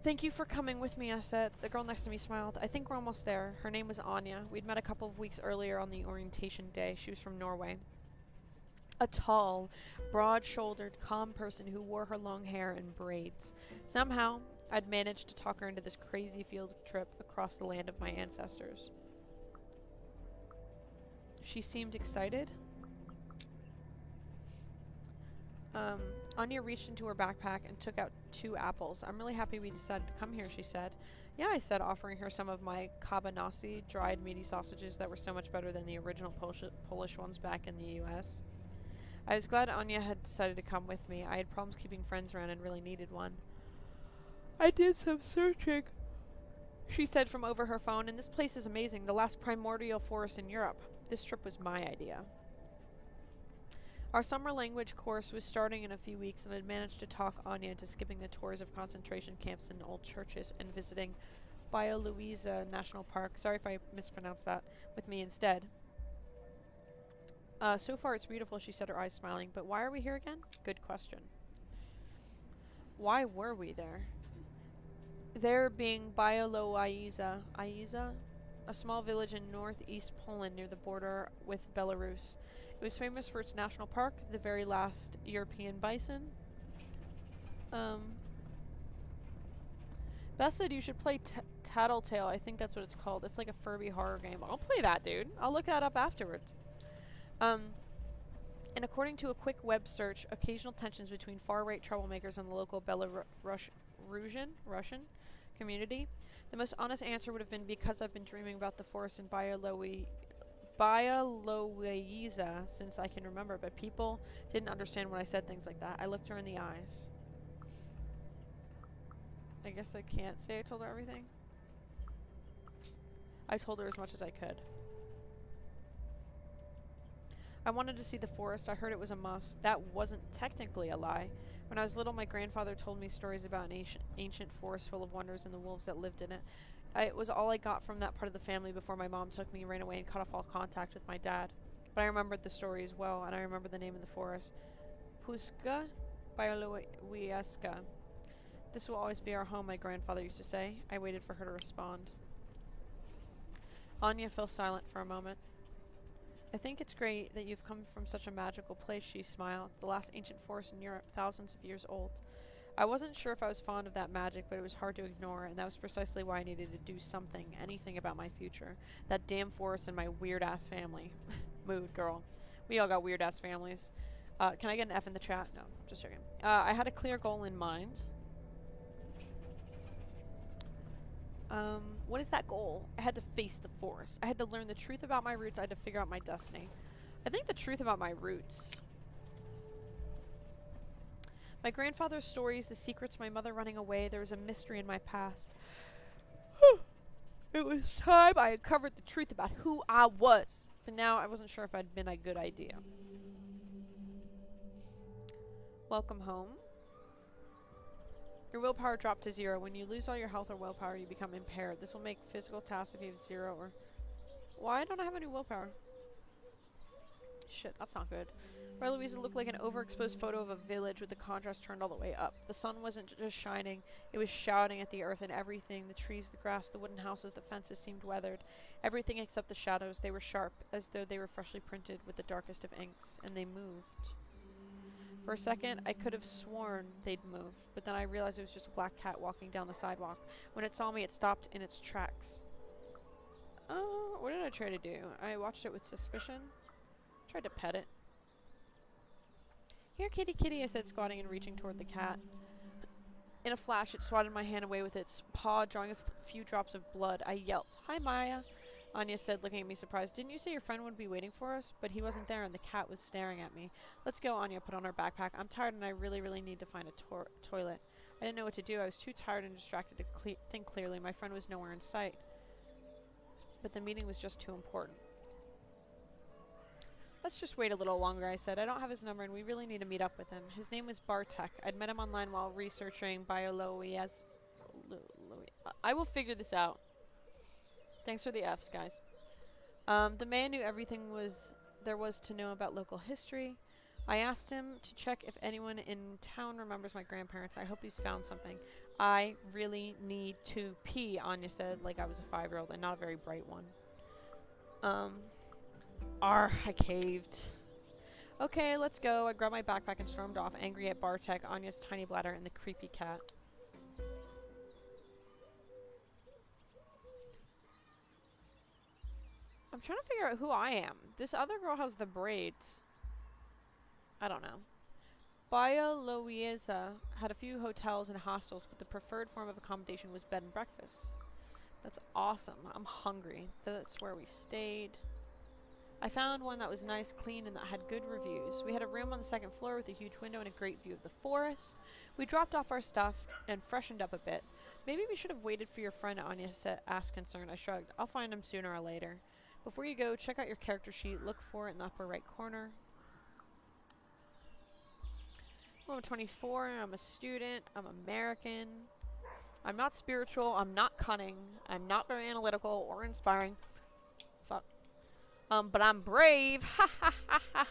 Thank you for coming with me, I said. The girl next to me smiled. I think we're almost there. Her name was Anya. We'd met a couple of weeks earlier on the orientation day. She was from Norway. A tall, broad-shouldered, calm person who wore her long hair in braids. Somehow, I'd managed to talk her into this crazy field trip across the land of my ancestors. She seemed excited. Anya reached into her backpack and took out 2 apples. I'm really happy we decided to come here, she said. Yeah, I said, offering her some of my kabanasi, dried meaty sausages that were so much better than the original Polish ones back in the US. I was glad Anya had decided to come with me. I had problems keeping friends around and really needed one. I did some searching, she said from over her phone, and this place is amazing, the last primordial forest in Europe. This trip was my idea. Our summer language course was starting in a few weeks, and I'd managed to talk Anya into skipping the tours of concentration camps and old churches and visiting Bialowieza National Park, sorry if I mispronounced that, with me instead. So far it's beautiful, she said, her eyes smiling, but why are we here again? Good question. Why were we there? There being Bialowieza, a small village in northeast Poland near the border with Belarus. It was famous for its national park, the very last European bison. Beth said you should play Tattletale. I think that's what it's called. It's like a Furby horror game. I'll play that, dude. I'll look that up afterwards. And according to a quick web search, occasional tensions between far-right troublemakers and the local Belarusian community. The most honest answer would have been because I've been dreaming about the forest in Bialowieza since I can remember, but people didn't understand when I said things like that. I looked her in the eyes. I guess I can't say I told her everything. I told her as much as I could. I wanted to see the forest. I heard it was a must. That wasn't technically a lie. When I was little, my grandfather told me stories about an ancient forest full of wonders and the wolves that lived in it. It was all I got from that part of the family before my mom took me, ran away, and cut off all contact with my dad. But I remembered the story as well, and I remember the name of the forest. Puska Bialowieza. This will always be our home, my grandfather used to say. I waited for her to respond. Anya fell silent for a moment. I think it's great that you've come from such a magical place, she smiled. The last ancient forest in Europe, thousands of years old. I wasn't sure if I was fond of that magic, but it was hard to ignore, and that was precisely why I needed to do something, anything about my future. That damn forest and my weird-ass family. Mood, girl. We all got weird-ass families. Can I get an F in the chat? No, just joking. I had a clear goal in mind. What is that goal? I had to face the forest. I had to learn the truth about my roots. I had to figure out my destiny. I think the truth about my roots. My grandfather's stories, the secrets, my mother running away, there was a mystery in my past. It was time I uncovered the truth about who I was. But now I wasn't sure if I'd been a good idea. Welcome home. Your willpower dropped to 0. When you lose all your health or willpower, you become impaired. This will make physical tasks if you have 0 or... Why don't I have any willpower? Shit, that's not good. Louisa looked like an overexposed photo of a village with the contrast turned all the way up. The sun wasn't just shining, it was shouting at the earth and everything. The trees, the grass, the wooden houses, the fences seemed weathered. Everything except the shadows. They were sharp, as though they were freshly printed with the darkest of inks, and they moved. For a second, I could have sworn they'd moved, but then I realized it was just a black cat walking down the sidewalk. When it saw me, it stopped in its tracks. What did I try to do? I watched it with suspicion. Tried to pet it. Here, kitty, kitty, I said, squatting and reaching toward the cat. In a flash, it swatted my hand away with its paw, drawing a few drops of blood. I yelped. Hi, Maya, Anya said, looking at me surprised. Didn't you say your friend would be waiting for us? But he wasn't there, and the cat was staring at me. Let's go, Anya put on her backpack. I'm tired, and I really, really need to find a toilet. I didn't know what to do. I was too tired and distracted to think clearly. My friend was nowhere in sight. But the meeting was just too important. Let's just wait a little longer, I said. I don't have his number, and we really need to meet up with him. His name was Bartek. I'd met him online while researching Bialowieza. I will figure this out. Thanks for the Fs, guys. The man knew everything there was to know about local history. I asked him to check if anyone in town remembers my grandparents. I hope he's found something. I really need to pee, Anya said, like I was a 5-year-old and not a very bright one. I caved. Okay, let's go. I grabbed my backpack and stormed off, angry at Bartek, Anya's tiny bladder, and the creepy cat. I'm trying to figure out who I am. This other girl has the braids. I don't know. Bialowieza had a few hotels and hostels, but the preferred form of accommodation was bed and breakfast. That's awesome. I'm hungry. That's where we stayed. I found one that was nice, clean, and that had good reviews. We had a room on the second floor with a huge window and a great view of the forest. We dropped off our stuff and freshened up a bit. Maybe we should have waited for your friend, Anya asked concerned. I shrugged. I'll find him sooner or later. Before you go, check out your character sheet. Look for it in the upper right corner. I'm 24. I'm a student. I'm American. I'm not spiritual. I'm not cunning. I'm not very analytical or inspiring. Fuck. But I'm brave. Ha ha ha ha.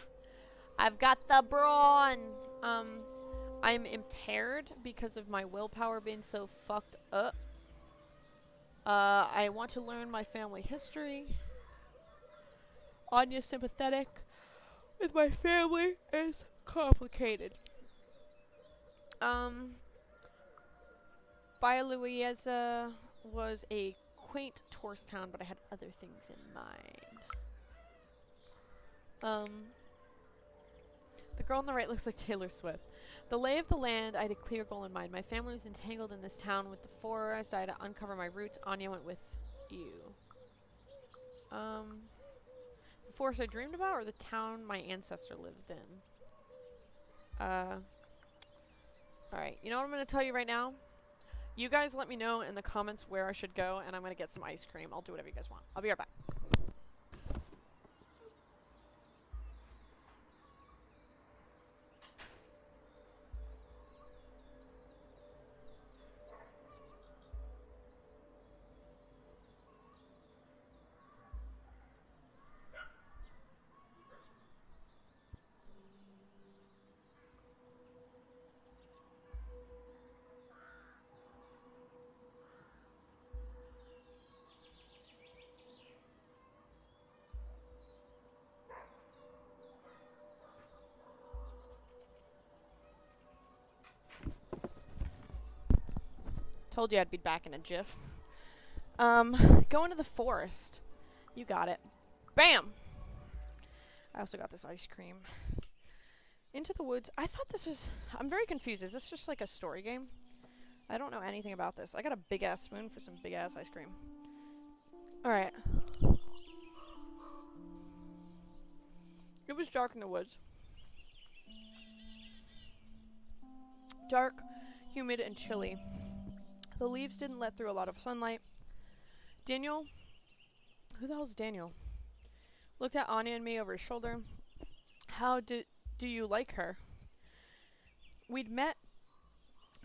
I've got the brawn. I'm impaired because of my willpower being so fucked up. I want to learn my family history. Anya's sympathetic with my family is complicated. Bialowieza was a quaint tourist town, but I had other things in mind. The girl on the right looks like Taylor Swift. The lay of the land, I had a clear goal in mind. My family was entangled in this town with the forest. I had to uncover my roots. Anya went with you. The forest I dreamed about, or the town my ancestor lived in? Alright, you know what I'm going to tell you right now? You guys let me know in the comments where I should go, and I'm going to get some ice cream. I'll do whatever you guys want. I'll be right back. Told you I'd be back in a jiff. Go into the forest. You got it. Bam! I also got this ice cream. Into the woods. I thought this was... I'm very confused. Is this just like a story game? I don't know anything about this. I got a big-ass spoon for some big-ass ice cream. Alright. It was dark in the woods. Dark, humid, and chilly. The leaves didn't let through a lot of sunlight. Daniel? Who the hell's Daniel? Looked at Anya and me over his shoulder. How do you like her? We'd met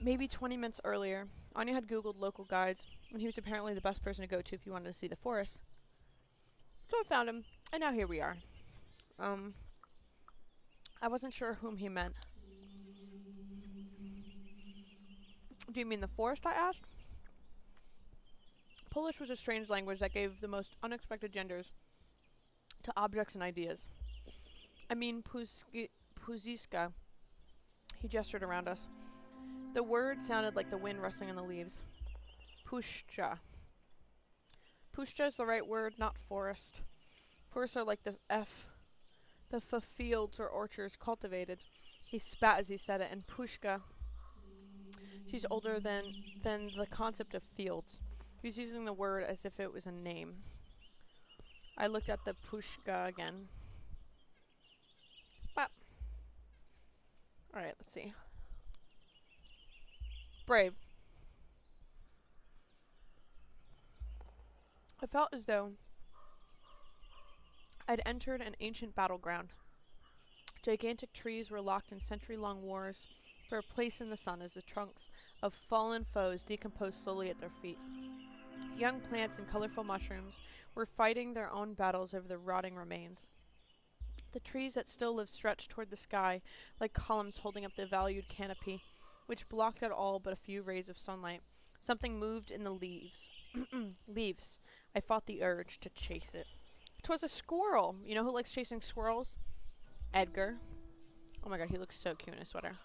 maybe 20 minutes earlier. Anya had Googled local guides, and he was apparently the best person to go to if you wanted to see the forest. So I found him, and now here we are. I wasn't sure whom he meant. Do you mean the forest? I asked. Polish was a strange language that gave the most unexpected genders to objects and ideas. I mean puziska. He gestured around us. The word sounded like the wind rustling in the leaves. Puszcza. Puszcza is the right word, not forest. Forests are like the fields or orchards cultivated. He spat as he said it, and puszka. She's older than the concept of fields. He was using the word as if it was a name. I looked at the puszka again. Bop. Alright, let's see. Brave. I felt as though I'd entered an ancient battleground. Gigantic trees were locked in century-long wars for a place in the sun as the trunks of fallen foes decomposed slowly at their feet. Young plants and colorful mushrooms were fighting their own battles over the rotting remains. The trees that still lived stretched toward the sky like columns holding up the valued canopy, which blocked out all but a few rays of sunlight. Something moved in the leaves. Leaves. I fought the urge to chase it. 'Twas a squirrel. You know who likes chasing squirrels? Edgar. Oh my god, he looks so cute in a sweater.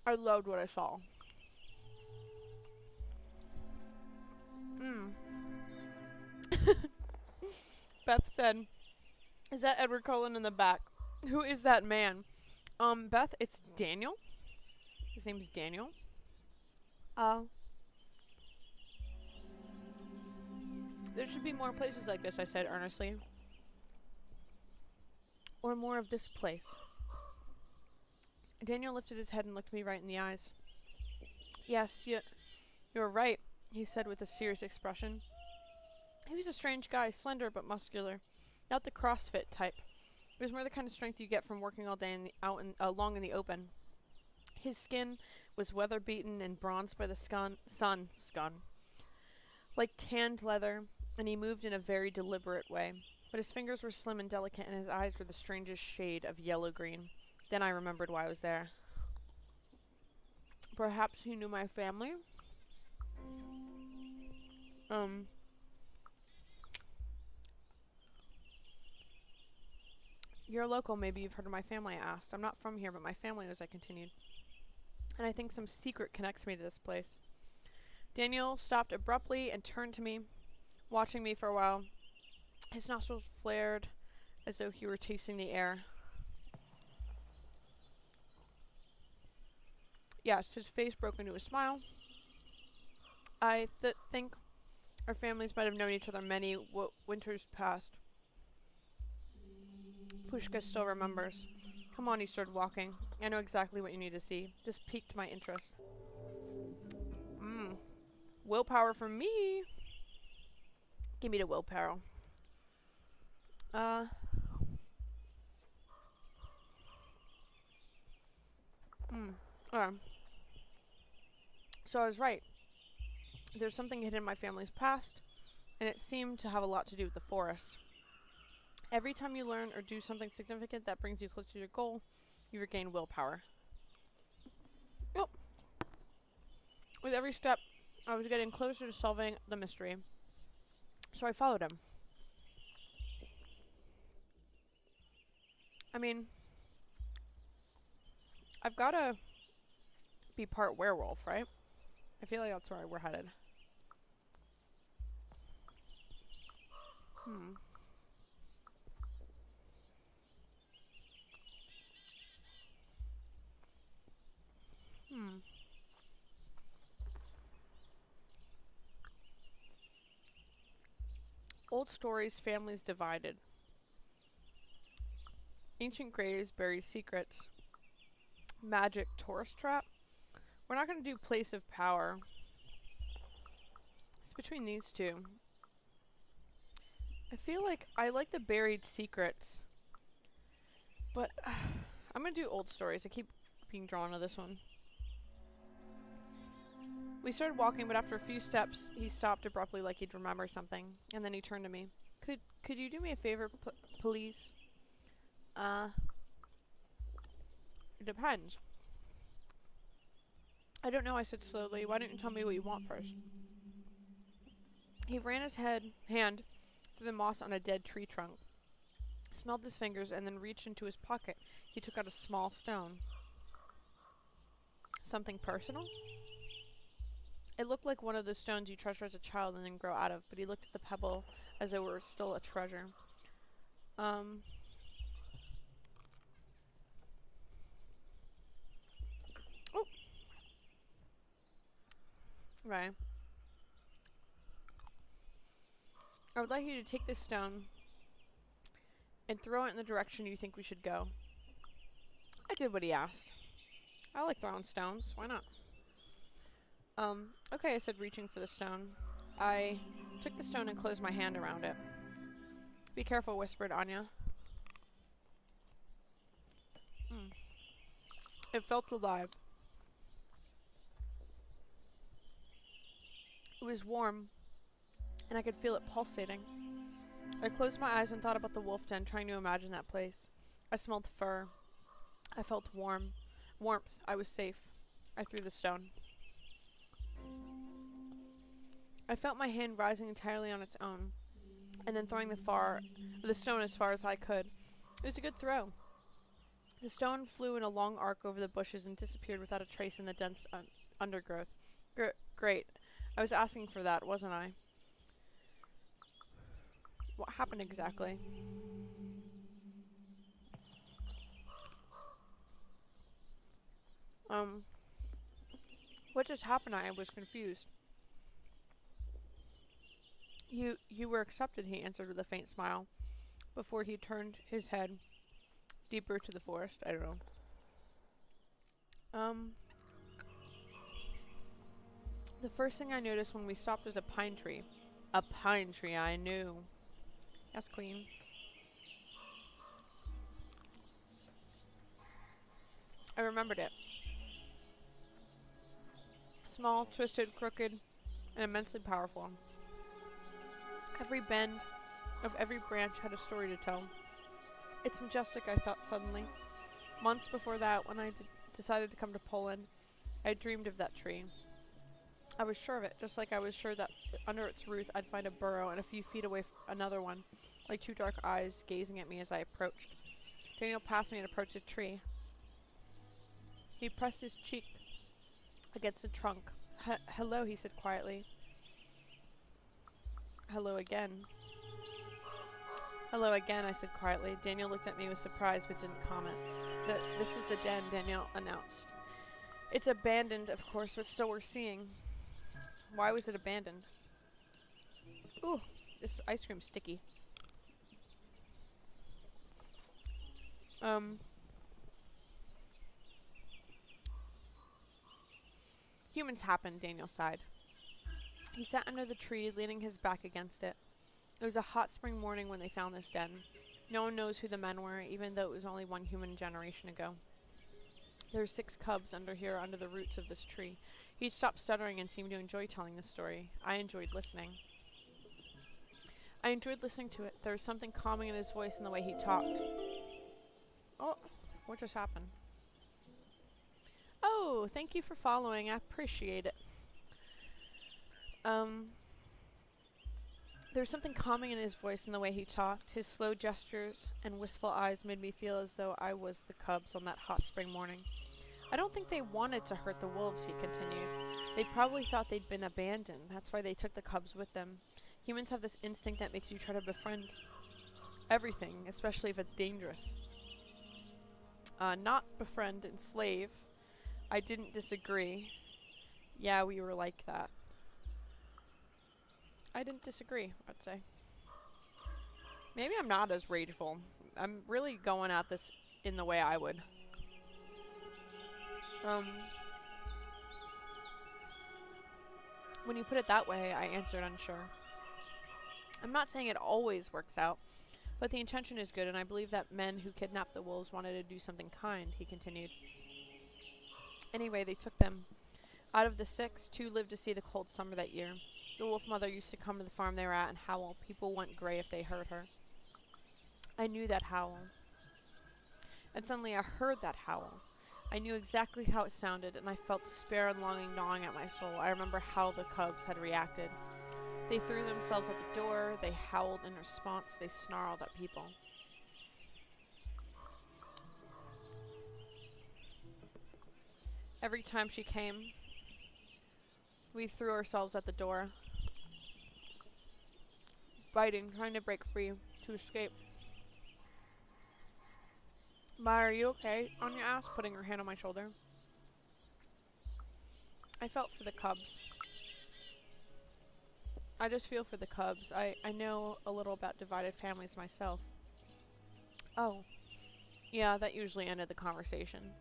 I loved what I saw. Beth said, "Is that Edward Cullen in the back? Who is that man?" Beth, it's Daniel. His name's Daniel. There should be more places like this, I said earnestly. Or more of this place. Daniel lifted his head and looked me right in the eyes. Yes, you're right, he said with a serious expression. He was a strange guy, slender but muscular. Not the CrossFit type. It was more the kind of strength you get from working all day long in the open. His skin was weather-beaten and bronzed by the sun, like tanned leather, and he moved in a very deliberate way. But his fingers were slim and delicate, and his eyes were the strangest shade of yellow-green. Then I remembered why I was there. Perhaps he knew my family? You're local, maybe you've heard of my family, I asked. I'm not from here, but my family was, I continued. And I think some secret connects me to this place. Daniel stopped abruptly and turned to me, watching me for a while. His nostrils flared as though he were tasting the air. Yes, his face broke into a smile. I think our families might have known each other many winters past. Pushka still remembers. Come on, he started walking. I know exactly what you need to see. This piqued my interest. Willpower for me. Give me the willpower. Okay. So I was right. There's something hidden in my family's past, and it seemed to have a lot to do with the forest. Every time you learn or do something significant that brings you closer to your goal, you regain willpower. Yep. With every step, I was getting closer to solving the mystery. So I followed him. I mean, I've gotta be part werewolf, right? I feel like that's where we're headed. Old stories, families divided. Ancient graves bury secrets. Magic tourist trap. We're not going to do place of power. It's between these two. I feel like I like the buried secrets. But I'm going to do old stories. I keep being drawn to this one. We started walking, but after a few steps, he stopped abruptly like he'd remember something. And then he turned to me. Could you do me a favor, please? It depends. I don't know, I said slowly. Why don't you tell me what you want first? He ran his hand through the moss on a dead tree trunk, smelled his fingers, and then reached into his pocket. He took out a small stone. Something personal? It looked like one of the stones you treasure as a child and then grow out of, but he looked at the pebble as though it were still a treasure. Right. I would like you to take this stone and throw it in the direction you think we should go. I did what he asked. I like throwing stones. Why not? Okay, I said, reaching for the stone. I took the stone and closed my hand around it. Be careful, whispered Anya. It felt alive. It was warm, and I could feel it pulsating. I closed my eyes and thought about the wolf den, trying to imagine that place. I smelled fur. I felt warmth. I was safe. I threw the stone. I felt my hand rising entirely on its own, and then throwing the stone as far as I could. It was a good throw. The stone flew in a long arc over the bushes and disappeared without a trace in the dense undergrowth. Great. I was asking for that, wasn't I? What happened exactly? What just happened? I was confused. You were accepted, he answered with a faint smile, before he turned his head deeper to the forest. I don't know. The first thing I noticed when we stopped was a pine tree. A pine tree, I knew. Yes, queen. I remembered it. Small, twisted, crooked, and immensely powerful. Every bend of every branch had a story to tell. It's majestic, I thought suddenly. Months before that, when I decided to come to Poland, I dreamed of that tree. I was sure of it, just like I was sure that under its roots I'd find a burrow and a few feet away another one, like two dark eyes gazing at me as I approached. Daniel passed me and approached the tree. He pressed his cheek against the trunk. Hello, he said quietly. Hello again. Hello again, I said quietly. Daniel looked at me with surprise but didn't comment. This is the den, Daniel announced. It's abandoned, of course, but still we're seeing. Why was it abandoned? Ooh, this ice cream's sticky. Humans happened, Daniel sighed. He sat under the tree, leaning his back against it. It was a hot spring morning when they found this den. No one knows who the men were, even though it was only one human generation ago. There were 6 cubs under the roots of this tree. He stopped stuttering and seemed to enjoy telling the story. I enjoyed listening. I enjoyed listening to it. There was something calming in his voice and the way he talked. Oh, what just happened? Oh, thank you for following. I appreciate it. There was something calming in his voice and the way he talked. His slow gestures and wistful eyes made me feel as though I was the cubs on that hot spring morning. I don't think they wanted to hurt the wolves, he continued. They probably thought they'd been abandoned. That's why they took the cubs with them. Humans have this instinct that makes you try to befriend everything, especially if it's dangerous. Not befriend, enslave. I didn't disagree. Yeah, we were like that. I didn't disagree, I'd say. Maybe I'm not as rageful. I'm really going at this in the way I would. When you put it that way, I answered unsure. I'm not saying it always works out, but the intention is good, and I believe that men who kidnapped the wolves wanted to do something kind, he continued. Anyway, they took them. Out of the 6, 2 lived to see the cold summer that year. The wolf mother used to come to the farm they were at and howl. People went gray if they heard her. I knew that howl. And suddenly I heard that howl. I knew exactly how it sounded, and I felt despair and longing gnawing at my soul. I remember how the cubs had reacted. They threw themselves at the door. They howled in response. They snarled at people. Every time she came, we threw ourselves at the door, biting, trying to break free, to escape. Maya, are you okay on your ass? Putting her hand on my shoulder. I felt for the cubs. I just feel for the cubs. I know a little about divided families myself. Oh. Yeah, that usually ended the conversation.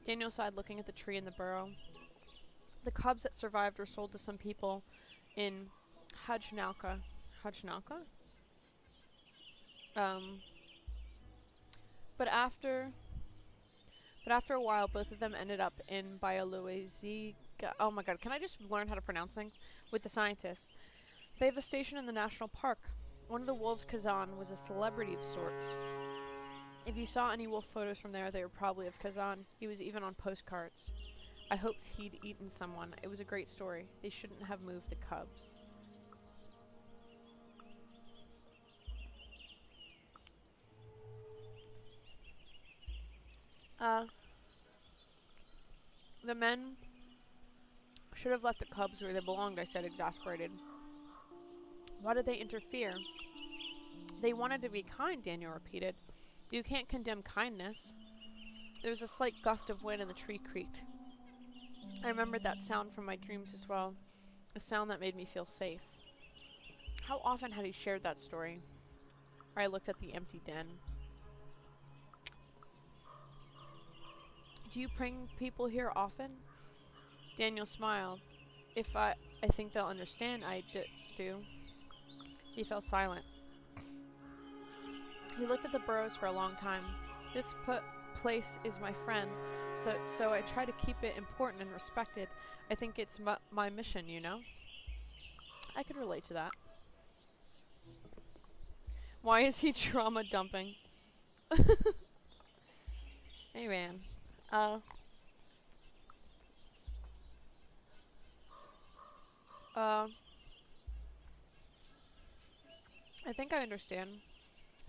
Daniel sighed, looking at the tree in the burrow. The cubs that survived were sold to some people in Hajnalka. Hajnalka? But after a while, both of them ended up in Biologica. Oh my god, can I just learn how to pronounce things? With the scientists. They have a station in the national park. One of the wolves, Kazan, was a celebrity of sorts. If you saw any wolf photos from there, they were probably of Kazan. He was even on postcards. I hoped he'd eaten someone. It was a great story. They shouldn't have moved the cubs. The men should have left the cubs where they belonged, I said, exasperated. Why did they interfere? They wanted to be kind, Daniel repeated. You can't condemn kindness. There was a slight gust of wind and the tree creaked. I remembered that sound from my dreams as well, a sound that made me feel safe. How often had he shared that story? I looked at the empty den. Do you bring people here often? Daniel smiled. If I think they'll understand, I do. He fell silent. He looked at the burrows for a long time. This place is my friend, so I try to keep it important and respected. I think it's my mission, you know? I could relate to that. Why is he trauma dumping? Hey man. I think I understand.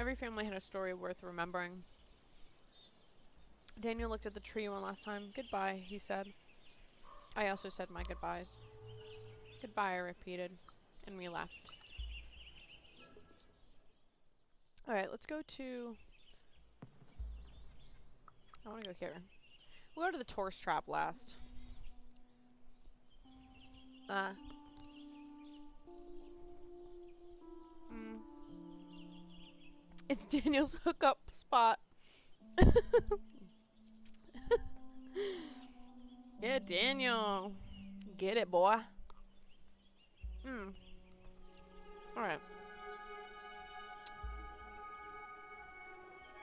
Every family had a story worth remembering. Daniel looked at the tree one last time. Goodbye, he said. I also said my goodbyes. Goodbye, I repeated, and we left. Alright, let's go to... I want to go here. We'll go to the tourist trap last. It's Daniel's hookup spot. Yeah, Daniel. Get it, boy. Alright.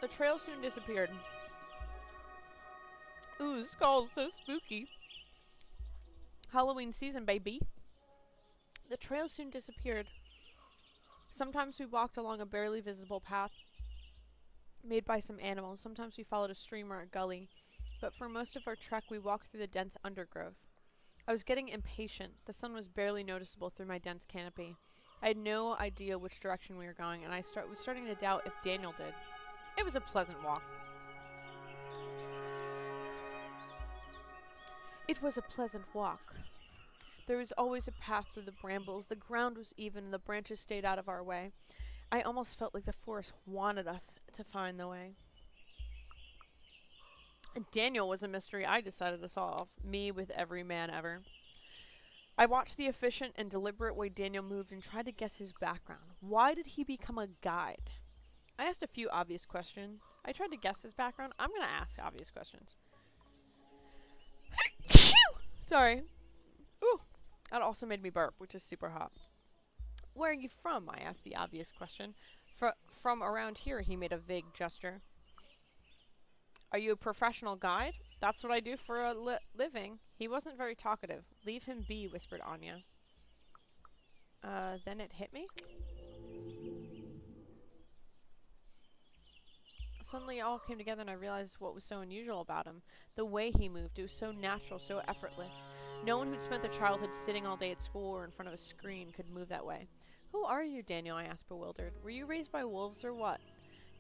The trail soon disappeared. Ooh, this skull's so spooky. Halloween season, baby. The trail soon disappeared. Sometimes we walked along a barely visible path made by some animals. Sometimes we followed a stream or a gully. But for most of our trek, we walked through the dense undergrowth. I was getting impatient. The sun was barely noticeable through my dense canopy. I had no idea which direction we were going, and I was starting to doubt if Daniel did. It was a pleasant walk. It was a pleasant walk. There was always a path through the brambles. The ground was even, and the branches stayed out of our way. I almost felt like the forest wanted us to find the way. And Daniel was a mystery I decided to solve, me with every man ever. I watched the efficient and deliberate way Daniel moved and tried to guess his background. Why did he become a guide? I asked a few obvious questions. I tried to guess his background. I'm going to ask obvious questions. Sorry. Ooh, that also made me burp, which is super hot. Where are you from? I asked the obvious question. From around here, he made a vague gesture. Are you a professional guide? That's what I do for a living. He wasn't very talkative. Leave him be, whispered Anya. Then it hit me. Suddenly it all came together and I realized what was so unusual about him. The way he moved. It was so natural, so effortless. No one who'd spent their childhood sitting all day at school or in front of a screen could move that way. Who are you, Daniel? I asked, bewildered. Were you raised by wolves or what?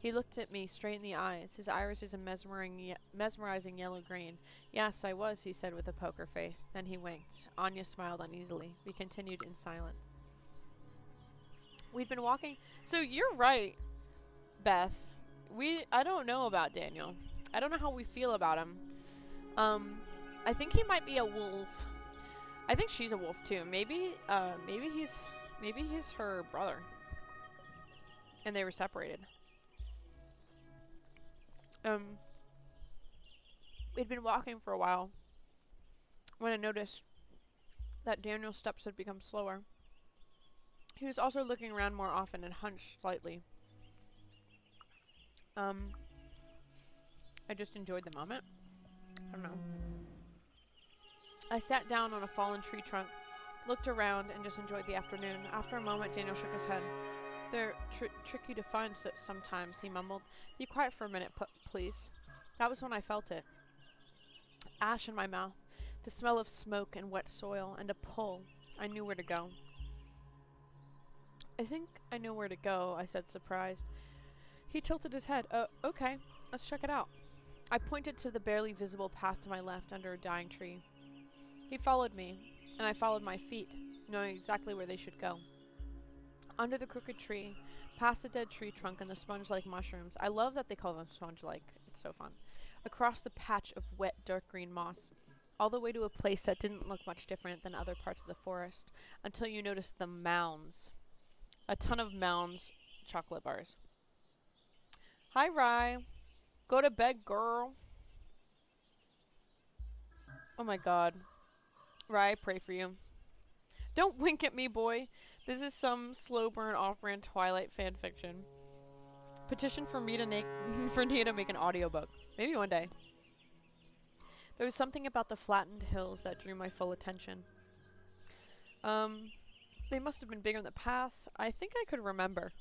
He looked at me straight in the eyes. His iris is a mesmerizing yellow-green. Yes, I was, he said with a poker face. Then he winked. Anya smiled uneasily. We continued in silence. We'd been walking... So you're right, Beth. I don't know about Daniel. I don't know how we feel about him. I think he might be a wolf. I think she's a wolf too. Maybe he's her brother. And they were separated. We'd been walking for a while when I noticed that Daniel's steps had become slower. He was also looking around more often and hunched slightly. I just enjoyed the moment. I don't know. I sat down on a fallen tree trunk, looked around, and just enjoyed the afternoon. After a moment, Daniel shook his head. They're tricky to find sometimes, he mumbled. Be quiet for a minute, please. That was when I felt it. Ash in my mouth, the smell of smoke and wet soil, and a pull. I knew where to go. I think I know where to go, I said, surprised. He tilted his head. Okay, let's check it out. I pointed to the barely visible path to my left under a dying tree. He followed me, and I followed my feet, knowing exactly where they should go. Under the crooked tree, past the dead tree trunk and the sponge-like mushrooms. I love that they call them sponge-like. It's so fun. Across the patch of wet, dark green moss, all the way to a place that didn't look much different than other parts of the forest, until you noticed the mounds. A ton of mounds, chocolate bars. Hi, Rye. Go to bed, girl. Oh my god. Rye, I pray for you. Don't wink at me, boy. This is some slow burn off-brand Twilight fanfiction. Petition for me to make an audiobook. Maybe one day. There was something about the flattened hills that drew my full attention. They must have been bigger in the past. I think I could remember.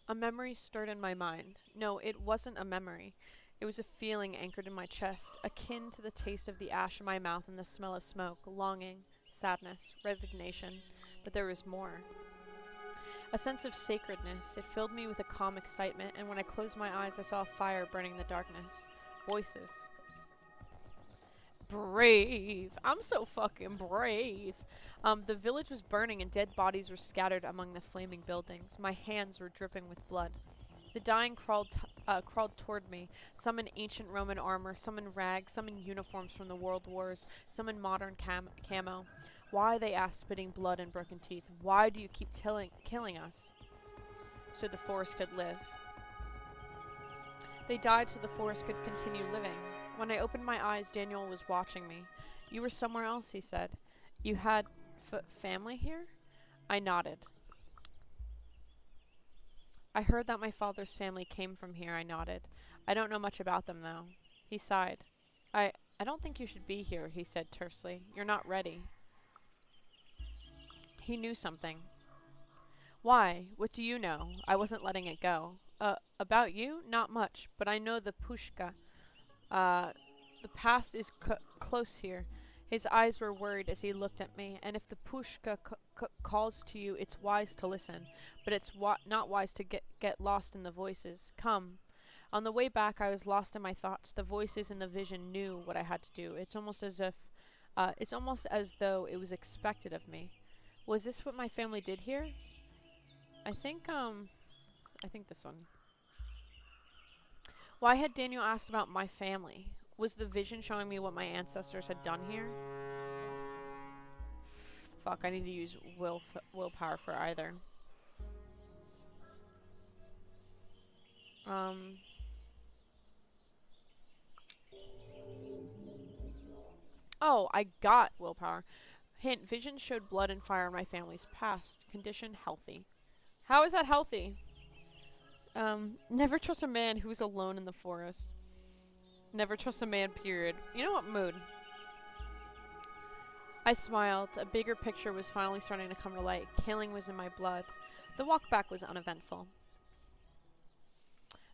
A memory stirred in my mind. No, it wasn't a memory. It was a feeling anchored in my chest, akin to the taste of the ash in my mouth and the smell of smoke, longing, sadness, resignation. But there was more. A sense of sacredness. It filled me with a calm excitement, and when I closed my eyes, I saw a fire burning in the darkness. Voices. Brave. I'm so fucking brave. The village was burning and dead bodies were scattered among the flaming buildings. My hands were dripping with blood. The dying crawled toward me, some in ancient Roman armor, some in rags, some in uniforms from the World Wars, some in modern camo. Why, they asked, spitting blood and broken teeth. Why do you keep killing us? So the forest could live. They died so the forest could continue living. When I opened my eyes, Daniel was watching me. You were somewhere else, he said. You had family here? I nodded. I heard that my father's family came from here, I nodded. I don't know much about them, though. He sighed. I don't think you should be here, he said tersely. You're not ready. He knew something. Why? What do you know? I wasn't letting it go. About you? Not much, but I know the Pushka. The past is close here. His eyes were worried as he looked at me, and if the Pushka calls to you, it's wise to listen, but it's not wise to get lost in the voices. Come. On the way back, I was lost in my thoughts. The voices in the vision knew what I had to do. It's almost as though it was expected of me. Was this what my family did here? I think this one. Why had Daniel asked about my family? Was the vision showing me what my ancestors had done here? Fuck, I need to use willpower for either. Oh, I got willpower. Hint, vision showed blood and fire in my family's past. Condition, healthy. How is that healthy? Never trust a man who's alone in the forest. Never trust a man, period. You know what? Mood. I smiled. A bigger picture was finally starting to come to light. Killing was in my blood. The walk back was uneventful.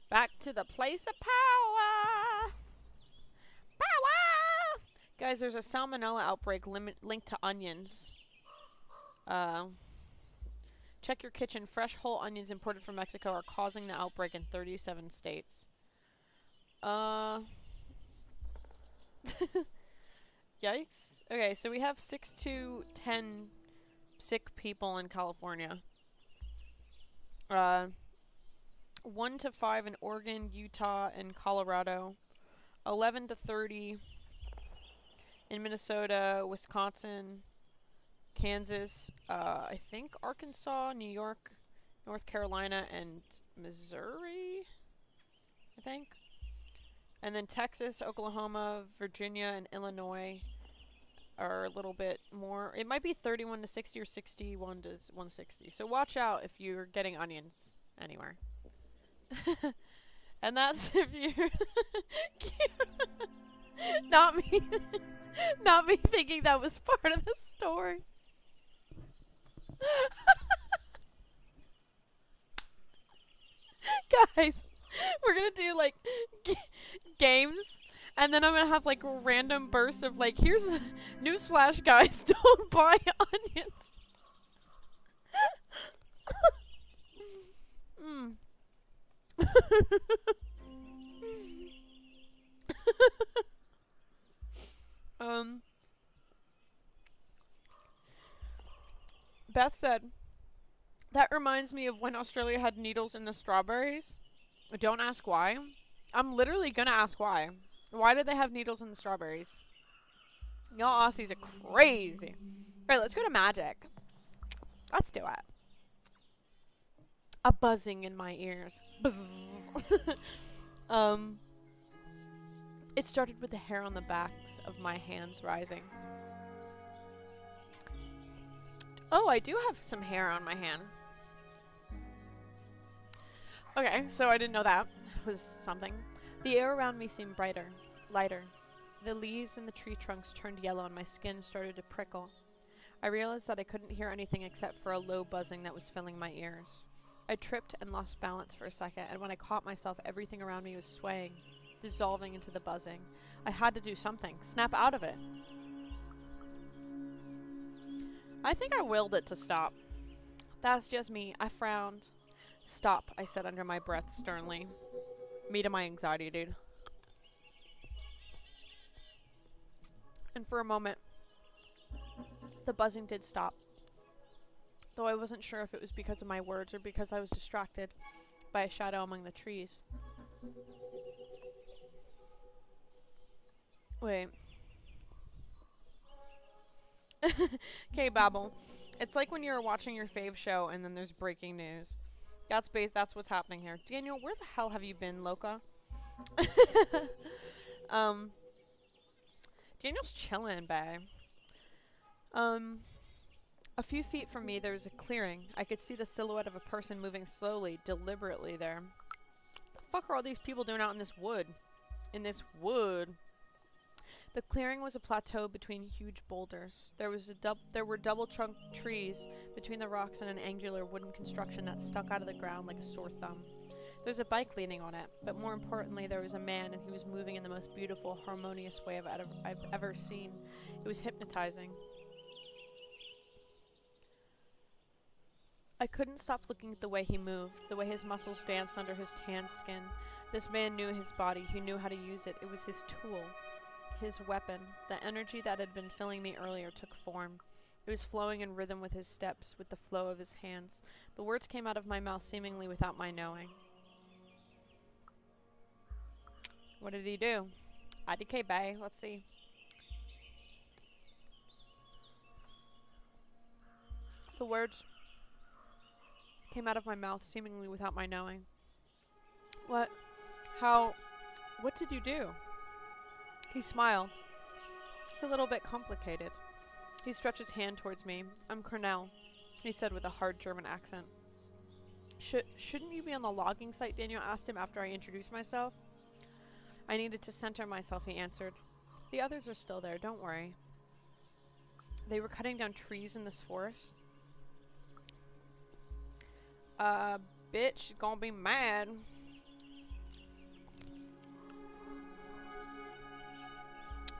Back to the place of power! Power! Guys, there's a Salmonella outbreak linked to onions. Check your kitchen. Fresh whole onions imported from Mexico are causing the outbreak in 37 states. Yikes. Okay, so we have 6 to 10 sick people in California. 1 to 5 in Oregon, Utah, and Colorado. 11 to 30 in Minnesota, Wisconsin, Kansas, I think Arkansas, New York, North Carolina, and Missouri, I think. And then Texas, Oklahoma, Virginia, and Illinois are a little bit more. It might be 31 to 60 or 61 to 160. So watch out if you're getting onions anywhere. And that's if you're not me not me thinking that was part of the story. Guys, we're gonna do like games, and then I'm gonna have like random bursts of like, here's a newsflash, guys, don't buy onions. Beth said, that reminds me of when Australia had needles in the strawberries. Don't ask why. I'm literally gonna ask why. Why did they have needles in the strawberries? Y'all Aussies are crazy. Alright, let's go to magic. Let's do it. A buzzing in my ears. Buzz. It started with the hair on the backs of my hands rising. Oh, I do have some hair on my hand. Okay, so I didn't know that was something. The air around me seemed brighter, lighter. The leaves in the tree trunks turned yellow and my skin started to prickle. I realized that I couldn't hear anything except for a low buzzing that was filling my ears. I tripped and lost balance for a second, and when I caught myself, everything around me was swaying, dissolving into the buzzing. I had to do something. Snap out of it. I think I willed it to stop. That's just me. I frowned. Stop, I said under my breath sternly. Me to my anxiety, dude. And for a moment, the buzzing did stop. Though I wasn't sure if it was because of my words or because I was distracted by a shadow among the trees. Wait. Okay, Babel. It's like when you're watching your fave show and then there's breaking news. That's what's happening here. Daniel, where the hell have you been, Loca? Daniel's chilling, babe. A few feet from me, there's a clearing. I could see the silhouette of a person moving slowly, deliberately there. What the fuck are all these people doing out in this wood? The clearing was a plateau between huge boulders. There were double-trunked trees between the rocks and an angular wooden construction that stuck out of the ground like a sore thumb. There's a bike leaning on it, but more importantly, there was a man, and he was moving in the most beautiful, harmonious way I've ever seen. It was hypnotizing. I couldn't stop looking at the way he moved, the way his muscles danced under his tan skin. This man knew his body. He knew how to use it. It was his tool. His weapon. The energy that had been filling me earlier took form. It was flowing in rhythm with his steps, with the flow of his hands. The words came out of my mouth seemingly without my knowing. What did he do? IDK Bay. Let's see. The words came out of my mouth seemingly without my knowing. What? How? What did you do? He smiled. It's a little bit complicated. He stretched his hand towards me. I'm Cornell, he said with a hard German accent. Shouldn't you be on the logging site? Daniel asked him after I introduced myself. I needed to center myself, he answered. The others are still there, don't worry. They were cutting down trees in this forest. Bitch, gonna be mad.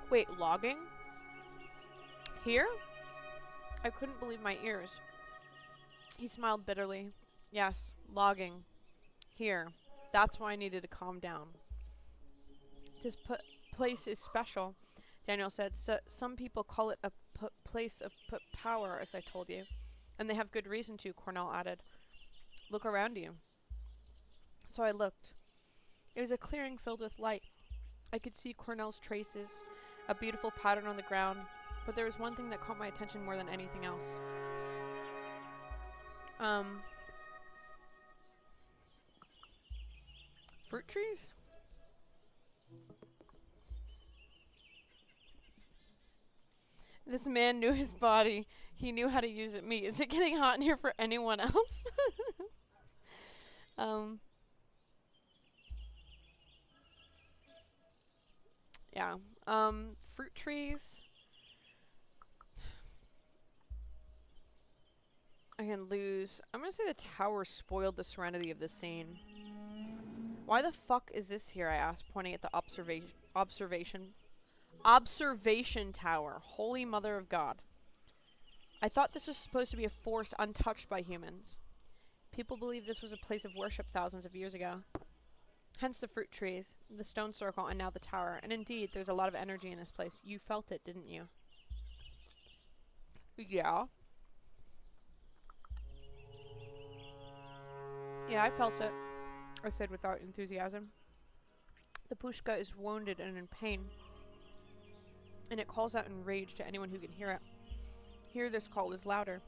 Wait, logging? Here? I couldn't believe my ears. He smiled bitterly. Yes, logging. Here. That's why I needed to calm down. This place is special, Daniel said. Some people call it a place of power, as I told you. And they have good reason to, Cornell added. Look around you. So I looked. It was a clearing filled with light. I could see Cornell's traces, a beautiful pattern on the ground, but there was one thing that caught my attention more than anything else. Fruit trees? This man knew his body. He knew how to use it. Me. Is it getting hot in here for anyone else? Yeah. Fruit trees. I can lose. I'm gonna say the tower spoiled the serenity of the scene. Why the fuck is this here? I asked, pointing at the observation tower. Holy Mother of God. I thought this was supposed to be a forest untouched by humans. People believed this was a place of worship thousands of years ago. Hence the fruit trees, the stone circle, and now the tower. And indeed, there's a lot of energy in this place. You felt it, didn't you? Yeah. Yeah, I felt it, I said without enthusiasm. The pushka is wounded and in pain, and it calls out in rage to anyone who can hear it. Here this call is louder.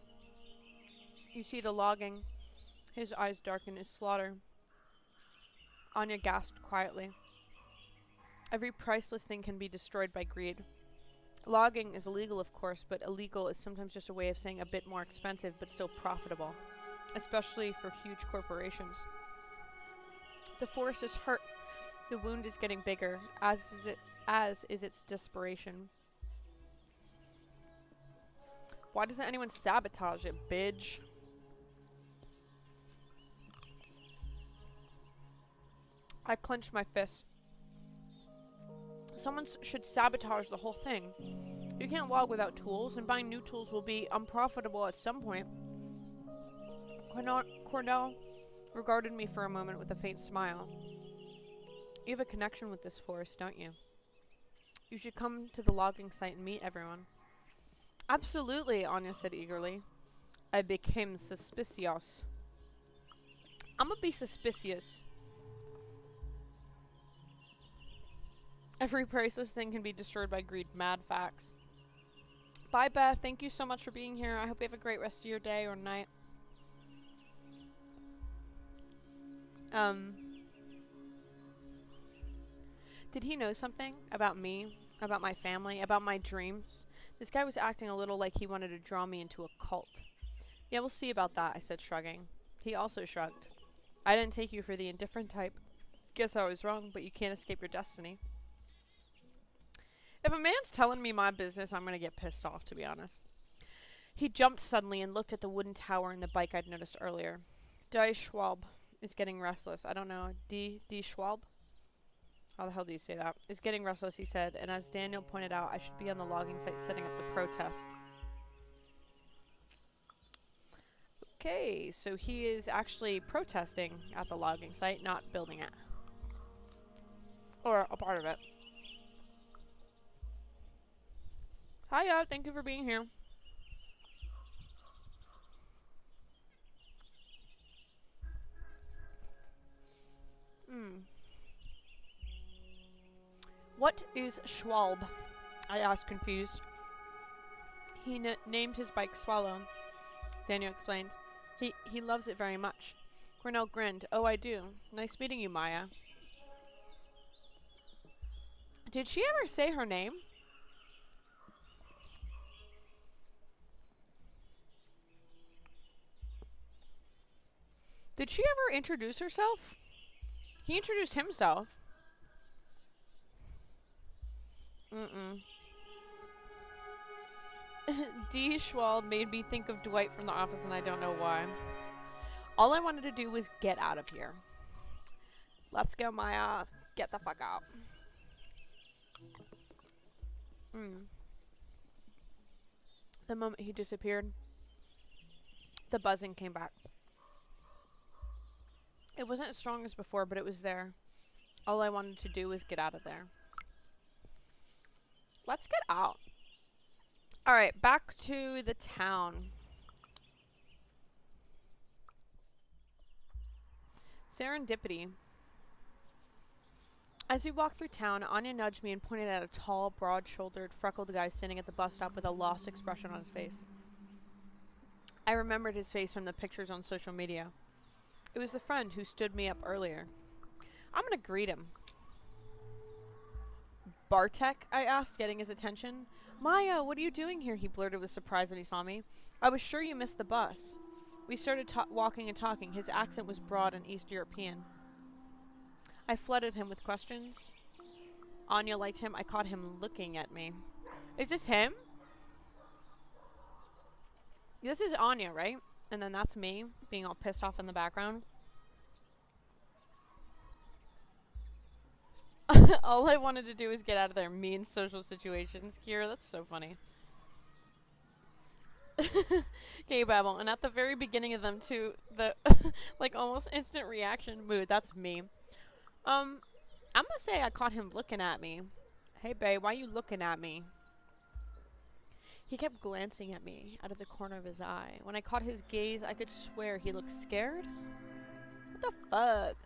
You see the logging. His eyes darken. His slaughter. Anya gasped quietly. Every priceless thing can be destroyed by greed. Logging is illegal, of course, but illegal is sometimes just a way of saying a bit more expensive but still profitable, especially for huge corporations. The forest is hurt. The wound is getting bigger, as is its desperation. Why doesn't anyone sabotage it, bitch? I clenched my fist. Someone should sabotage the whole thing. You can't log without tools, and buying new tools will be unprofitable at some point. Cornell regarded me for a moment with a faint smile. You have a connection with this forest, don't you? You should come to the logging site and meet everyone. Absolutely, Anya said eagerly. I became suspicious. I'm gonna be suspicious. Every priceless thing can be destroyed by greed. Mad facts. Bye, Beth. Thank you so much for being here. I hope you have a great rest of your day or night. Did he know something about me, about my family, about my dreams? This guy was acting a little like he wanted to draw me into a cult. Yeah, we'll see about that, I said, shrugging. He also shrugged. I didn't take you for the indifferent type. Guess I was wrong, but you can't escape your destiny. If a man's telling me my business, I'm gonna get pissed off, to be honest. He jumped suddenly and looked at the wooden tower and the bike I'd noticed earlier. Die Schwab is getting restless. I don't know. D Schwab? How the hell do you say that? Is getting restless, he said, and as Daniel pointed out, I should be on the logging site setting up the protest. Okay, so he is actually protesting at the logging site, not building it. Or a part of it. Hiya, thank you for being here. What is Schwalb? I asked, confused. He named his bike Swallow, Daniel explained. He loves it very much. Cornell grinned. Oh, I do. Nice meeting you, Maya. Did she ever say her name? Did she ever introduce herself? He introduced himself. D. Schwab made me think of Dwight from The Office, and I don't know why. All I wanted to do was get out of here. Let's go, Maya. Get the fuck out. The moment he disappeared, the buzzing came back. It wasn't as strong as before, but it was there. All I wanted to do was get out of there. Let's get out. Alright, back to the town. Serendipity. As we walked through town, Anya nudged me and pointed at a tall, broad-shouldered, freckled guy standing at the bus stop with a lost expression on his face. I remembered his face from the pictures on social media. It was the friend who stood me up earlier. I'm gonna greet him. Bartek? I asked, getting his attention. Maya, what are you doing here? He blurted with surprise when he saw me. I was sure you missed the bus. We started walking and talking. His accent was broad and East European. I flooded him with questions. Anya liked him. I caught him looking at me. Is this him? This is Anya, right? And then that's me, being all pissed off in the background. All I wanted to do was get out of there. Me in social situations. Kira, that's so funny. Okay, Babel. And at the very beginning of them, too, the like almost instant reaction mood. That's me. I'm gonna say I caught him looking at me. Hey, babe, why you looking at me? He kept glancing at me out of the corner of his eye. When I caught his gaze, I could swear he looked scared. What the fuck?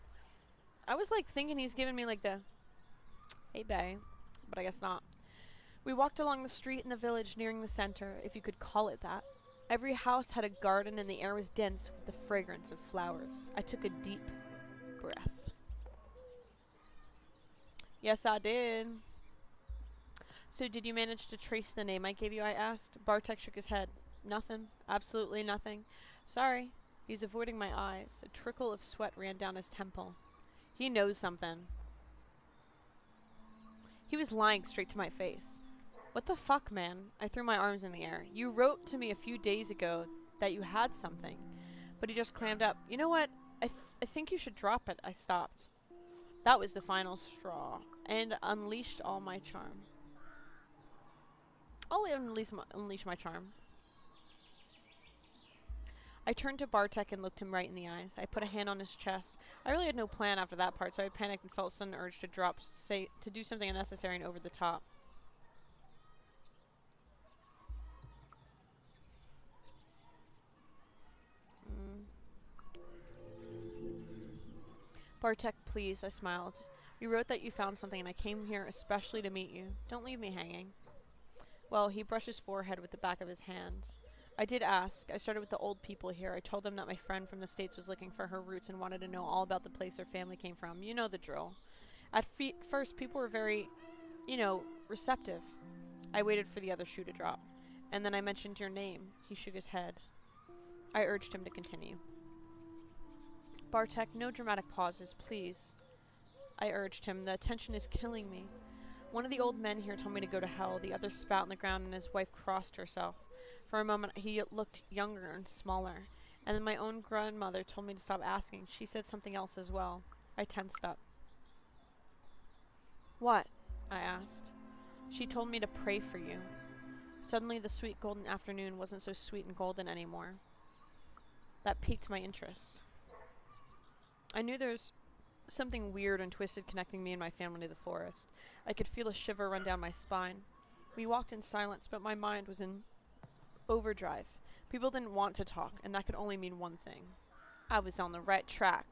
I was like thinking he's giving me like the hey, bae, but I guess not. We walked along the street in the village nearing the center, if you could call it that. Every house had a garden and the air was dense with the fragrance of flowers. I took a deep breath. Yes, I did. So did you manage to trace the name I gave you, I asked. Bartek shook his head. Nothing. Absolutely nothing. Sorry. He's avoiding my eyes. A trickle of sweat ran down his temple. He knows something. He was lying straight to my face. What the fuck, man? I threw my arms in the air. You wrote to me a few days ago that you had something. But he just clammed up. You know what? I think you should drop it. I stopped. That was the final straw. And unleashed all my charm. I'll unleash my charm. I turned to Bartek and looked him right in the eyes. I put a hand on his chest. I really had no plan after that part, so I panicked and felt a sudden urge to to do something unnecessary and over the top. Bartek, please, I smiled. You wrote that you found something and I came here especially to meet you. Don't leave me hanging. Well, he brushed his forehead with the back of his hand. I did ask. I started with the old people here. I told them that my friend from the States was looking for her roots and wanted to know all about the place her family came from. You know the drill. At first, people were very, receptive. I waited for the other shoe to drop. And then I mentioned your name. He shook his head. I urged him to continue. Bartek, no dramatic pauses, please. I urged him. The tension is killing me. One of the old men here told me to go to hell. The other spat on the ground and his wife crossed herself. For a moment, he looked younger and smaller. And then my own grandmother told me to stop asking. She said something else as well. I tensed up. What? I asked. She told me to pray for you. Suddenly, the sweet golden afternoon wasn't so sweet and golden anymore. That piqued my interest. I knew there was something weird and twisted connecting me and my family to the forest. I could feel a shiver run down my spine. We walked in silence, but my mind was in overdrive. People didn't want to talk, and that could only mean one thing. I was on the right track.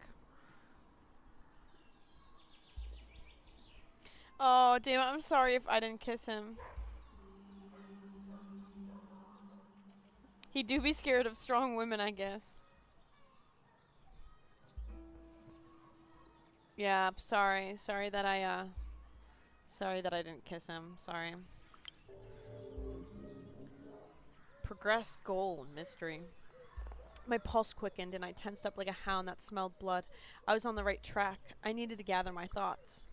Oh, damn it, I'm sorry if I didn't kiss him. He do be scared of strong women, I guess. Yeah, sorry. Sorry that I didn't kiss him. Sorry. Progressed goal mystery. My pulse quickened and I tensed up like a hound that smelled blood. I was on the right track. I needed to gather my thoughts.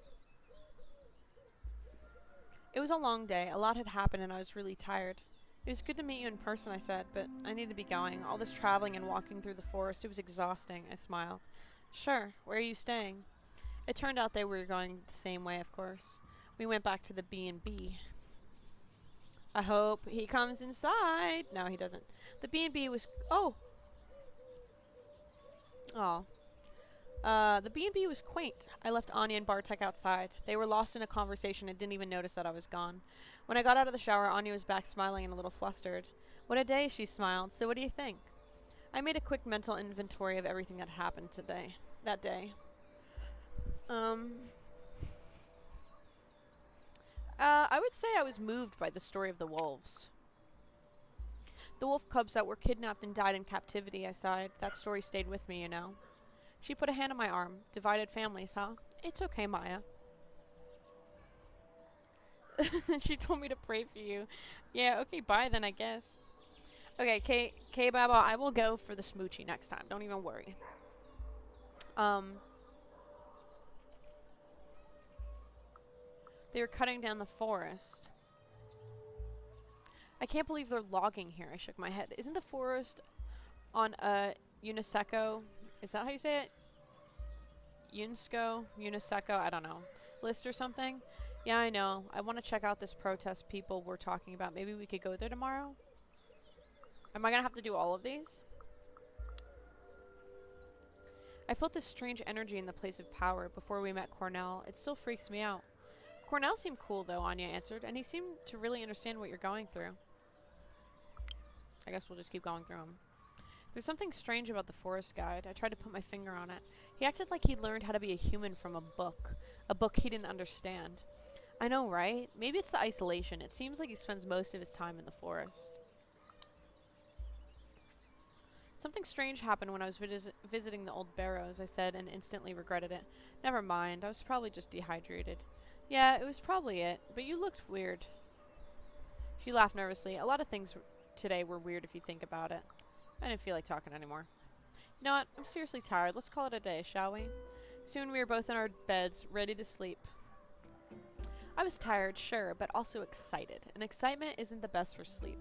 It was a long day. A lot had happened and I was really tired. It was good to meet you in person, I said, but I need to be going. All this traveling and walking through the forest, it was exhausting. I smiled. Sure. Where are you staying? It turned out they were going the same way, of course. We went back to the B&B. I hope he comes inside. No, he doesn't. The B&B was... Oh! The B&B was quaint. I left Anya and Bartek outside. They were lost in a conversation and didn't even notice that I was gone. When I got out of the shower, Anya was back smiling and a little flustered. What a day, she smiled. So what do you think? I made a quick mental inventory of everything that happened that day. I would say I was moved by the story of the wolves. The wolf cubs that were kidnapped and died in captivity, I sighed. That story stayed with me, you know. She put a hand on my arm. Divided families, huh? It's okay, Maya. She told me to pray for you. Yeah, okay, bye then, I guess. Okay, K Baba, I will go for the smoochie next time. Don't even worry. They were cutting down the forest. I can't believe they're logging here. I shook my head. Isn't the forest on a UNESCO? Is that how you say it? UNESCO, I don't know. List or something? Yeah, I know. I want to check out this protest people were talking about. Maybe we could go there tomorrow? Am I going to have to do all of these? I felt this strange energy in the place of power before we met Cornell. It still freaks me out. Cornell seemed cool, though, Anya answered, and he seemed to really understand what you're going through. I guess we'll just keep going through them. There's something strange about the forest guide. I tried to put my finger on it. He acted like he learned how to be a human from a book he didn't understand. I know, right? Maybe it's the isolation. It seems like he spends most of his time in the forest. Something strange happened when I was visiting the old barrows, I said, and instantly regretted it. Never mind, I was probably just dehydrated. Yeah, it was probably it, but you looked weird. She laughed nervously. A lot of things today were weird if you think about it. I didn't feel like talking anymore. You know what? I'm seriously tired. Let's call it a day, shall we? Soon we were both in our beds, ready to sleep. I was tired, sure, but also excited. And excitement isn't the best for sleep.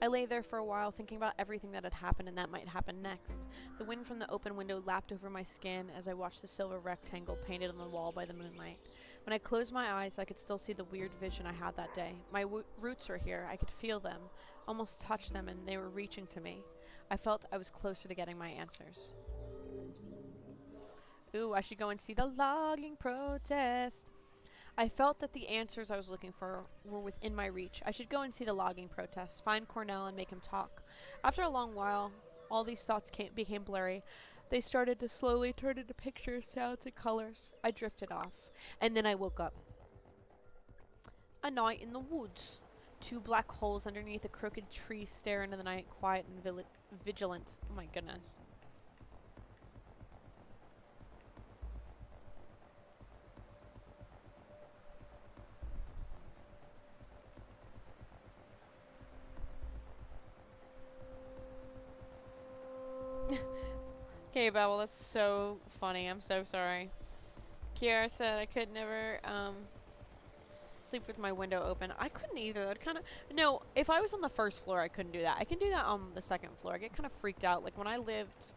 I lay there for a while thinking about everything that had happened and that might happen next. The wind from the open window lapped over my skin as I watched the silver rectangle painted on the wall by the moonlight. When I closed my eyes, I could still see the weird vision I had that day. My roots were here. I could feel them, almost touch them, and they were reaching to me. I felt I was closer to getting my answers. Ooh, I should go and see the logging protest. I felt that the answers I was looking for were within my reach. I should go and see the logging protest, find Cornell and make him talk. After a long while, all these thoughts became blurry. They started to slowly turn into pictures, sounds, and colors. I drifted off. And then I woke up. A night in the woods. Two black holes underneath a crooked tree stare into the night, quiet and vigilant. Oh my goodness. Okay, Babel, that's so funny. I'm so sorry. Kiara said I could never, sleep with my window open. I couldn't either. That'd kind of... No, if I was on the first floor, I couldn't do that. I can do that on the second floor. I get kind of freaked out. Like, when I lived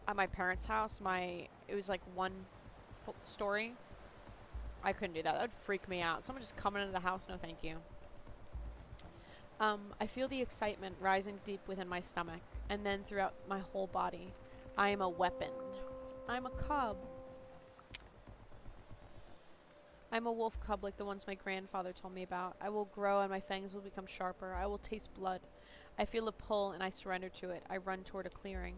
at my parents' house, it was like one story. I couldn't do that. That would freak me out. Someone just coming into the house, no thank you. I feel the excitement rising deep within my stomach, and then throughout my whole body. I am a weapon. I'm a cub. I'm a wolf cub like the ones my grandfather told me about. I will grow and my fangs will become sharper. I will taste blood. I feel a pull and I surrender to it. I run toward a clearing.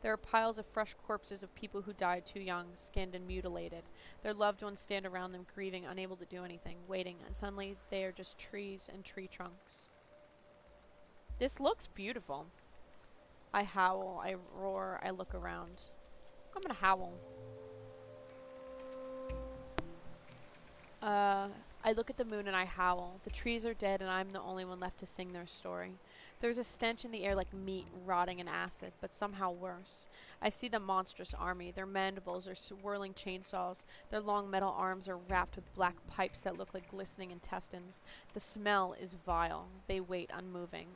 There are piles of fresh corpses of people who died too young, skinned and mutilated. Their loved ones stand around them, grieving, unable to do anything, waiting, and suddenly they are just trees and tree trunks. This looks beautiful. I howl, I roar, I look around. I'm gonna howl. I look at the moon and I howl. The trees are dead and I'm the only one left to sing their story. There's a stench in the air like meat rotting in acid, but somehow worse. I see the monstrous army. Their mandibles are swirling chainsaws. Their long metal arms are wrapped with black pipes that look like glistening intestines. The smell is vile. They wait unmoving.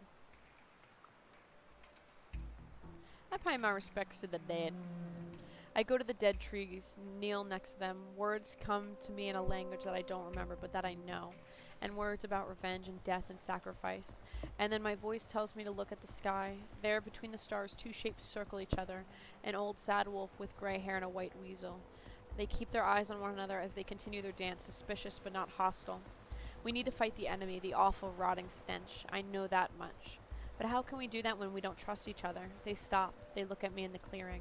I pay my respects to the dead. I go to the dead trees, kneel next to them. Words come to me in a language that I don't remember, but that I know. And words about revenge and death and sacrifice. And then my voice tells me to look at the sky. There, between the stars, two shapes circle each other. An old sad wolf with gray hair and a white weasel. They keep their eyes on one another as they continue their dance, suspicious but not hostile. We need to fight the enemy, the awful, rotting stench. I know that much. But how can we do that when we don't trust each other? They stop. They look at me in the clearing.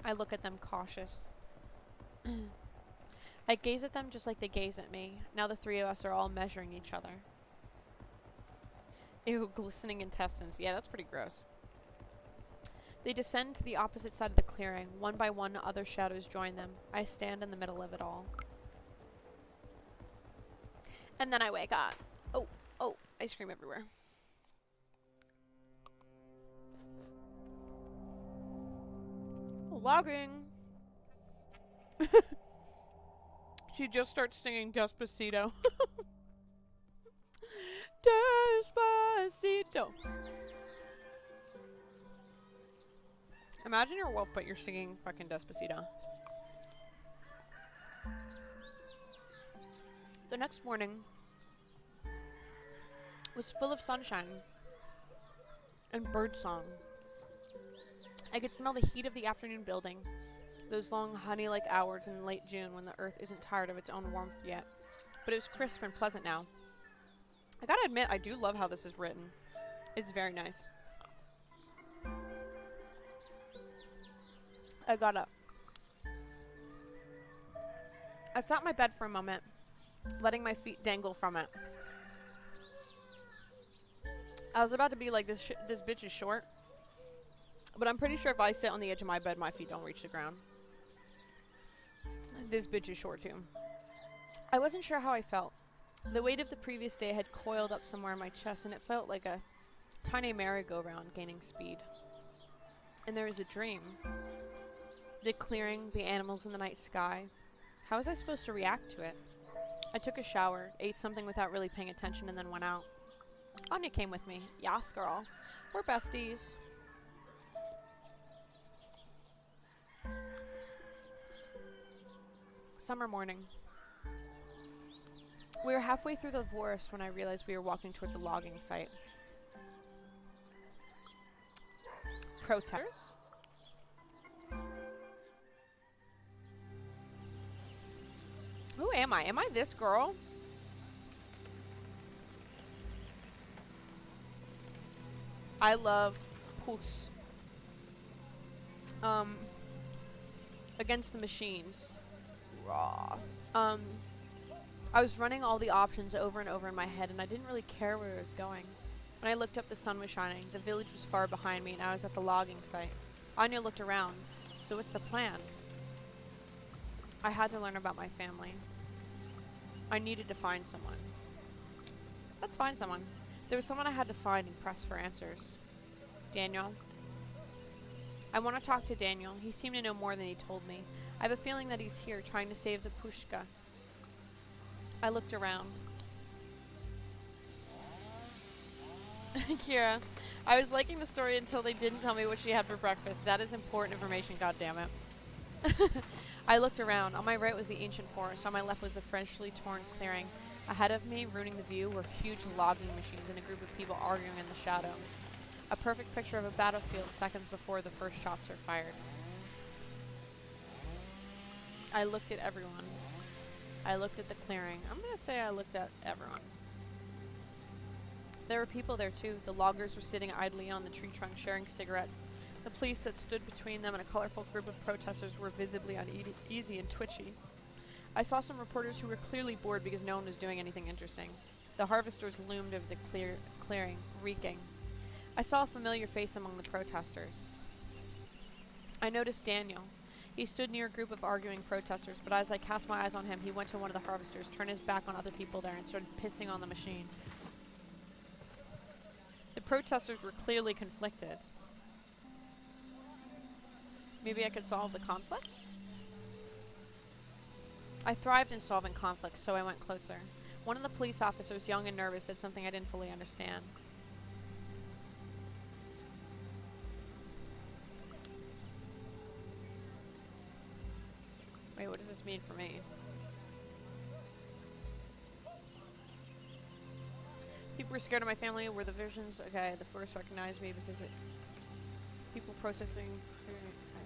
I look at them cautious. I gaze at them just like they gaze at me. Now the three of us are all measuring each other. Ew, glistening intestines. Yeah, that's pretty gross. They descend to the opposite side of the clearing. One by one, other shadows join them. I stand in the middle of it all. And then I wake up. Oh, ice cream everywhere. Logging. She just starts singing Despacito. Despacito. Imagine you're a wolf, but you're singing fucking Despacito. The next morning was full of sunshine and birdsong. I could smell the heat of the afternoon building, those long honey-like hours in late June when the earth isn't tired of its own warmth yet. But it was crisp and pleasant now. I gotta admit, I do love how this is written. It's very nice. I got up. I sat in my bed for a moment, letting my feet dangle from it. I was about to be like, this bitch is short. But I'm pretty sure if I sit on the edge of my bed, my feet don't reach the ground. This bitch is short too. I wasn't sure how I felt. The weight of the previous day had coiled up somewhere in my chest, and it felt like a tiny merry-go-round gaining speed. And there was a dream. The clearing, the animals in the night sky. How was I supposed to react to it? I took a shower, ate something without really paying attention, and then went out. Anya came with me. Yas, girl. We're besties. Summer morning. We were halfway through the forest when I realized we were walking toward the logging site. Protesters? Who am I? Am I this girl? I love puss. against the machines. Raw. I was running all the options over and over in my head, and I didn't really care where I was going. When I looked up, the sun was shining. The village was far behind me, and I was at the logging site. Anya looked around. So what's the plan? I had to learn about my family. I needed to find someone. Let's find someone. There was someone I had to find and press for answers. Daniel. I want to talk to Daniel. He seemed to know more than he told me. I have a feeling that he's here trying to save the Pushka. I looked around. Kira, I was liking the story until they didn't tell me what she had for breakfast. That is important information, goddammit. I looked around. On my right was the ancient forest. On my left was the freshly torn clearing. Ahead of me, ruining the view, were huge logging machines and a group of people arguing in the shadow. A perfect picture of a battlefield seconds before the first shots are fired. I looked at everyone. I looked at the clearing. I'm gonna say I looked at everyone. There were people there too. The loggers were sitting idly on the tree trunk sharing cigarettes. The police that stood between them and a colorful group of protesters were visibly uneasy and twitchy. I saw some reporters who were clearly bored because no one was doing anything interesting. The harvesters loomed over the clearing, reeking. I saw a familiar face among the protesters. I noticed Daniel. He stood near a group of arguing protesters, but as I cast my eyes on him, he went to one of the harvesters, turned his back on other people there, and started pissing on the machine. The protesters were clearly conflicted. Maybe I could solve the conflict? I thrived in solving conflicts, so I went closer. One of the police officers, young and nervous, said something I didn't fully understand. Wait, what does this mean for me? People were scared of my family. Were the visions? Okay, the forest recognized me because it... People protesting... I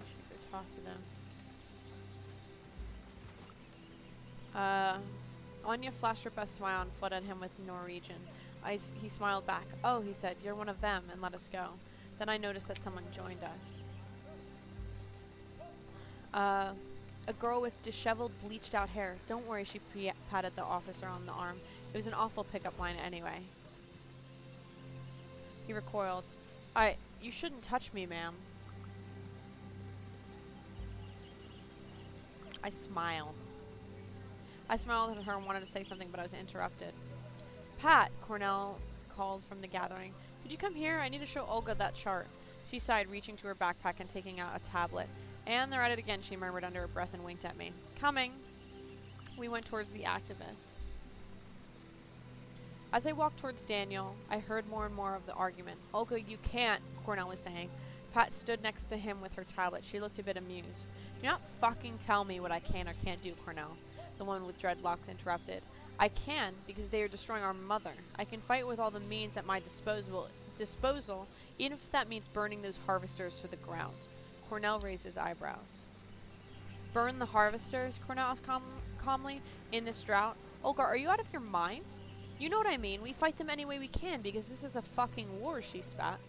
should go talk to them. Anya flashed her best smile and flooded him with Norwegian. He smiled back. Oh, he said, you're one of them, and let us go. Then I noticed that someone joined us. A girl with disheveled, bleached out hair. Don't worry, she patted the officer on the arm. It was an awful pickup line anyway. He recoiled. You shouldn't touch me, ma'am. I smiled. I smiled at her and wanted to say something, but I was interrupted. Pat, Cornell called from the gathering. Could you come here? I need to show Olga that chart. She sighed, reaching to her backpack and taking out a tablet. And they're at it again, she murmured under her breath and winked at me. Coming. We went towards the activists. As I walked towards Daniel, I heard more and more of the argument. Olga, you can't, Cornell was saying. Pat stood next to him with her tablet. She looked a bit amused. Do not fucking tell me what I can or can't do, Cornell. The woman with dreadlocks interrupted. I can, because they are destroying our mother. I can fight with all the means at my disposal, even if that means burning those harvesters to the ground. Cornell raised his eyebrows. Burn the harvesters? Cornell asked calmly. In this drought? Olga, are you out of your mind? You know what I mean. We fight them any way we can because this is a fucking war, she spat.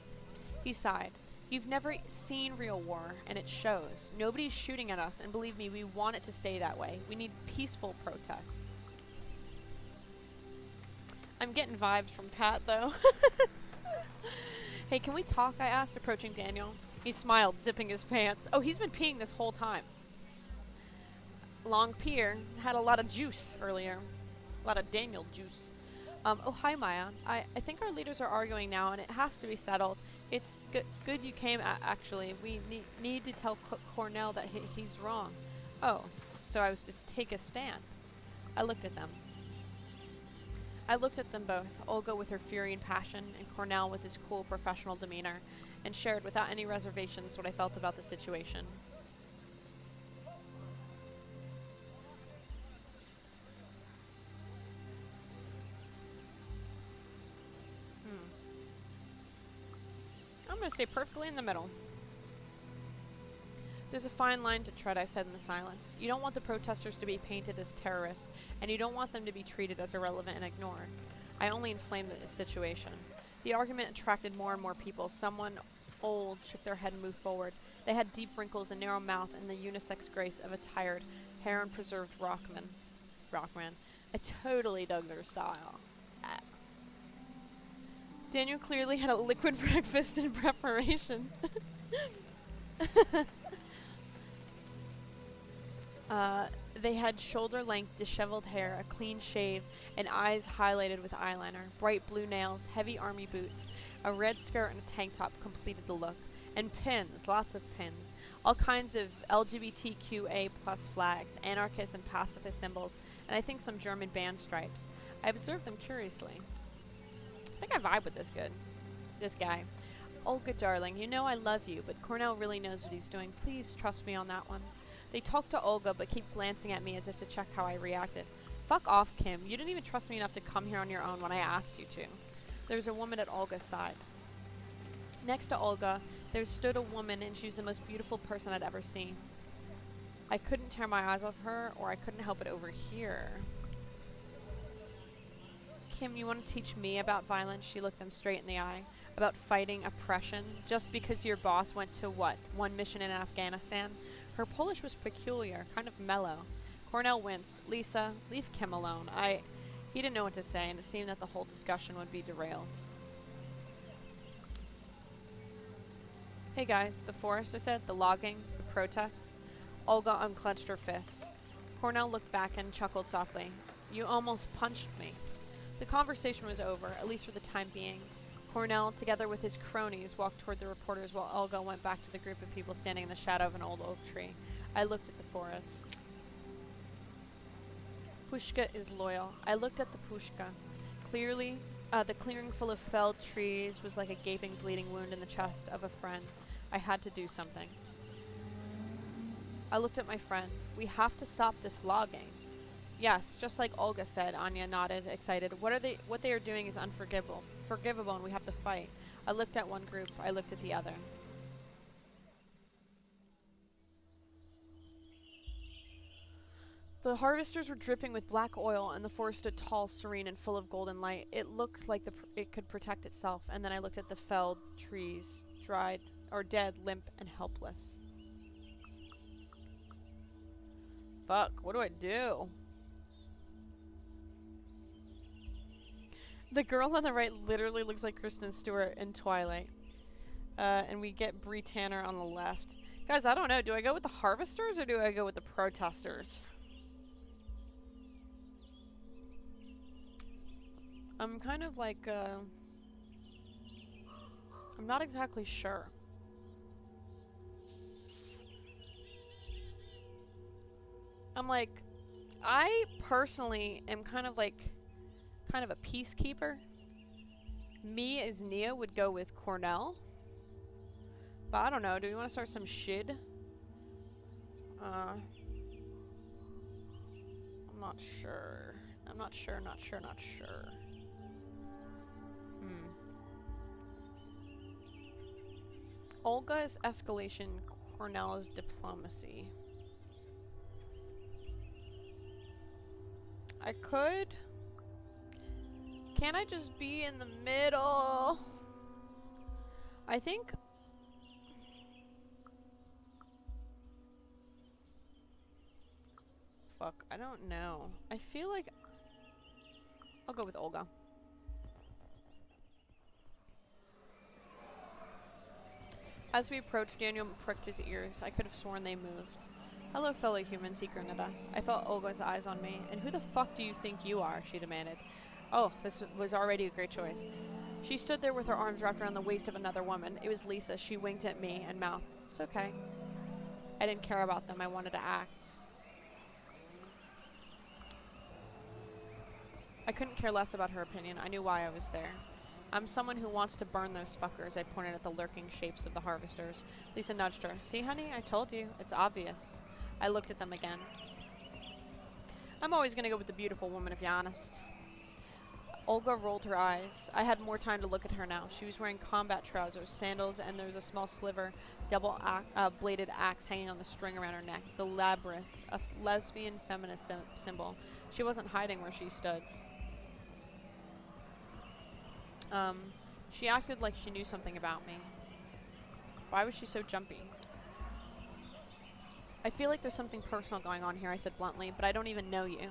He sighed. You've never seen real war, and it shows. Nobody's shooting at us, and believe me, we want it to stay that way. We need peaceful protest. I'm getting vibes from Pat, though. Hey, can we talk? I asked, approaching Daniel. He smiled, zipping his pants. Oh, he's been peeing this whole time. Long Pier had a lot of juice earlier. A lot of Daniel juice. Oh, hi, Maya. I think our leaders are arguing now, and it has to be settled. It's good you came, actually. We need to tell Cornell that he's wrong. Oh, so I was to take a stand. I looked at them. I looked at them both, Olga with her fury and passion, and Cornell with his cool professional demeanor, and shared without any reservations what I felt about the situation. I'm going to stay perfectly in the middle. There's a fine line to tread, I said in the silence. You don't want the protesters to be painted as terrorists, and you don't want them to be treated as irrelevant and ignored. I only inflamed the situation. The argument attracted more and more people. Someone old shook their head and moved forward. They had deep wrinkles, a narrow mouth, and the unisex grace of a tired, hair-and-preserved rockman. I totally dug their style. Daniel clearly had a liquid breakfast in preparation. They had shoulder-length, disheveled hair, a clean shave, and eyes highlighted with eyeliner. Bright blue nails, heavy army boots, a red skirt, and a tank top completed the look. And pins, lots of pins. All kinds of LGBTQA+ flags, anarchist and pacifist symbols, and I think some German band stripes. I observed them curiously. I think I vibe with this guy. Olga, darling, you know I love you, but Cornell really knows what he's doing. Please trust me on that one. They talk to Olga, but keep glancing at me as if to check how I reacted. Fuck off, Kim. You didn't even trust me enough to come here on your own when I asked you to. There was a woman at Olga's side. Next to Olga, there stood a woman, and she was the most beautiful person I'd ever seen. I couldn't tear my eyes off her, or I couldn't help but overhear. Kim, you want to teach me about violence? She looked them straight in the eye. About fighting oppression, just because your boss went to, what, one mission in Afghanistan? Her Polish was peculiar, kind of mellow. Cornell winced. Lisa, leave Kim alone. He didn't know what to say, and it seemed that the whole discussion would be derailed. Hey guys, the forest, I said, the logging, the protest. Olga unclenched her fists. Cornell looked back and chuckled softly. You almost punched me. The conversation was over, at least for the time being. Cornell, together with his cronies, walked toward the reporters while Olga went back to the group of people standing in the shadow of an old oak tree. I looked at the forest. Pushka is loyal. I looked at the pushka. Clearly, the clearing full of felled trees was like a gaping, bleeding wound in the chest of a friend. I had to do something. I looked at my friend. We have to stop this logging. Yes, just like Olga said, Anya nodded, excited. What they are doing is unforgivable. Forgivable, and we have to fight. I looked at one group. I looked at the other. The harvesters were dripping with black oil, and the forest stood tall, serene, and full of golden light. It looked like it could protect itself, and then I looked at the felled trees, dried, or dead, limp, and helpless. Fuck, what do I do? The girl on the right literally looks like Kristen Stewart in Twilight. And we get Bree Tanner on the left. Guys, I don't know. Do I go with the harvesters or do I go with the protesters? I'm kind of like, I'm not exactly sure. I'm like, I personally am kind of a peacekeeper. Me as Nia would go with Cornell. But I don't know, do we want to start some shit? I'm not sure. Not sure. Olga's escalation, Cornell's diplomacy. I could... Can't I just be in the middle? I think... Fuck, I don't know. I feel like... I'll go with Olga. As we approached, Daniel pricked his ears. I could have sworn they moved. Hello, fellow humans, he grinned at us. I felt Olga's eyes on me. And who the fuck do you think you are? She demanded. Oh, this was already a great choice. She stood there with her arms wrapped around the waist of another woman. It was Lisa. She winked at me and mouthed, "It's okay." I didn't care about them. I wanted to act. I couldn't care less about her opinion. I knew why I was there. I'm someone who wants to burn those fuckers. I pointed at the lurking shapes of the harvesters. Lisa nudged her. See, honey? I told you. It's obvious. I looked at them again. I'm always going to go with the beautiful woman, if you're honest. Olga rolled her eyes. I had more time to look at her now. She was wearing combat trousers, sandals, and there was a small sliver, double-bladed axe hanging on the string around her neck. The labrys, a lesbian feminist symbol. She wasn't hiding where she stood. She acted like she knew something about me. Why was she so jumpy? I feel like there's something personal going on here, I said bluntly, but I don't even know you.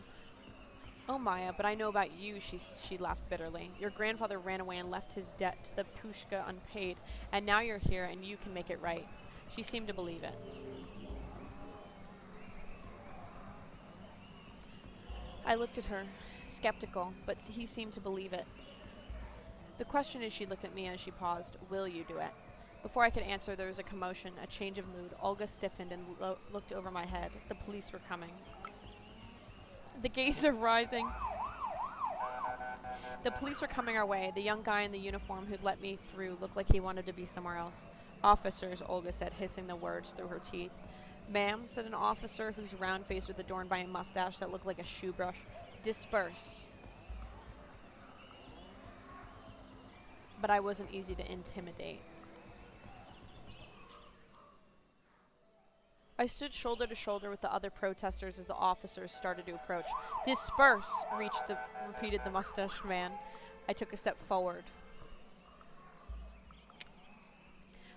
Oh, Maya, but I know about you, she laughed bitterly. Your grandfather ran away and left his debt to the Pushka unpaid, and now you're here and you can make it right. She seemed to believe it. I looked at her, skeptical, but he seemed to believe it. The question is, she looked at me as she paused, will you do it? Before I could answer, there was a commotion, a change of mood. Olga stiffened and looked over my head. The police were coming. The gates are rising. The police were coming our way. The young guy in the uniform who'd let me through looked like he wanted to be somewhere else. Officers, Olga said, hissing the words through her teeth. Ma'am, said an officer whose round face was adorned by a mustache that looked like a shoe brush. Disperse. But I wasn't easy to intimidate. I stood shoulder to shoulder with the other protesters as the officers started to approach. Disperse, repeated the mustached man. I took a step forward.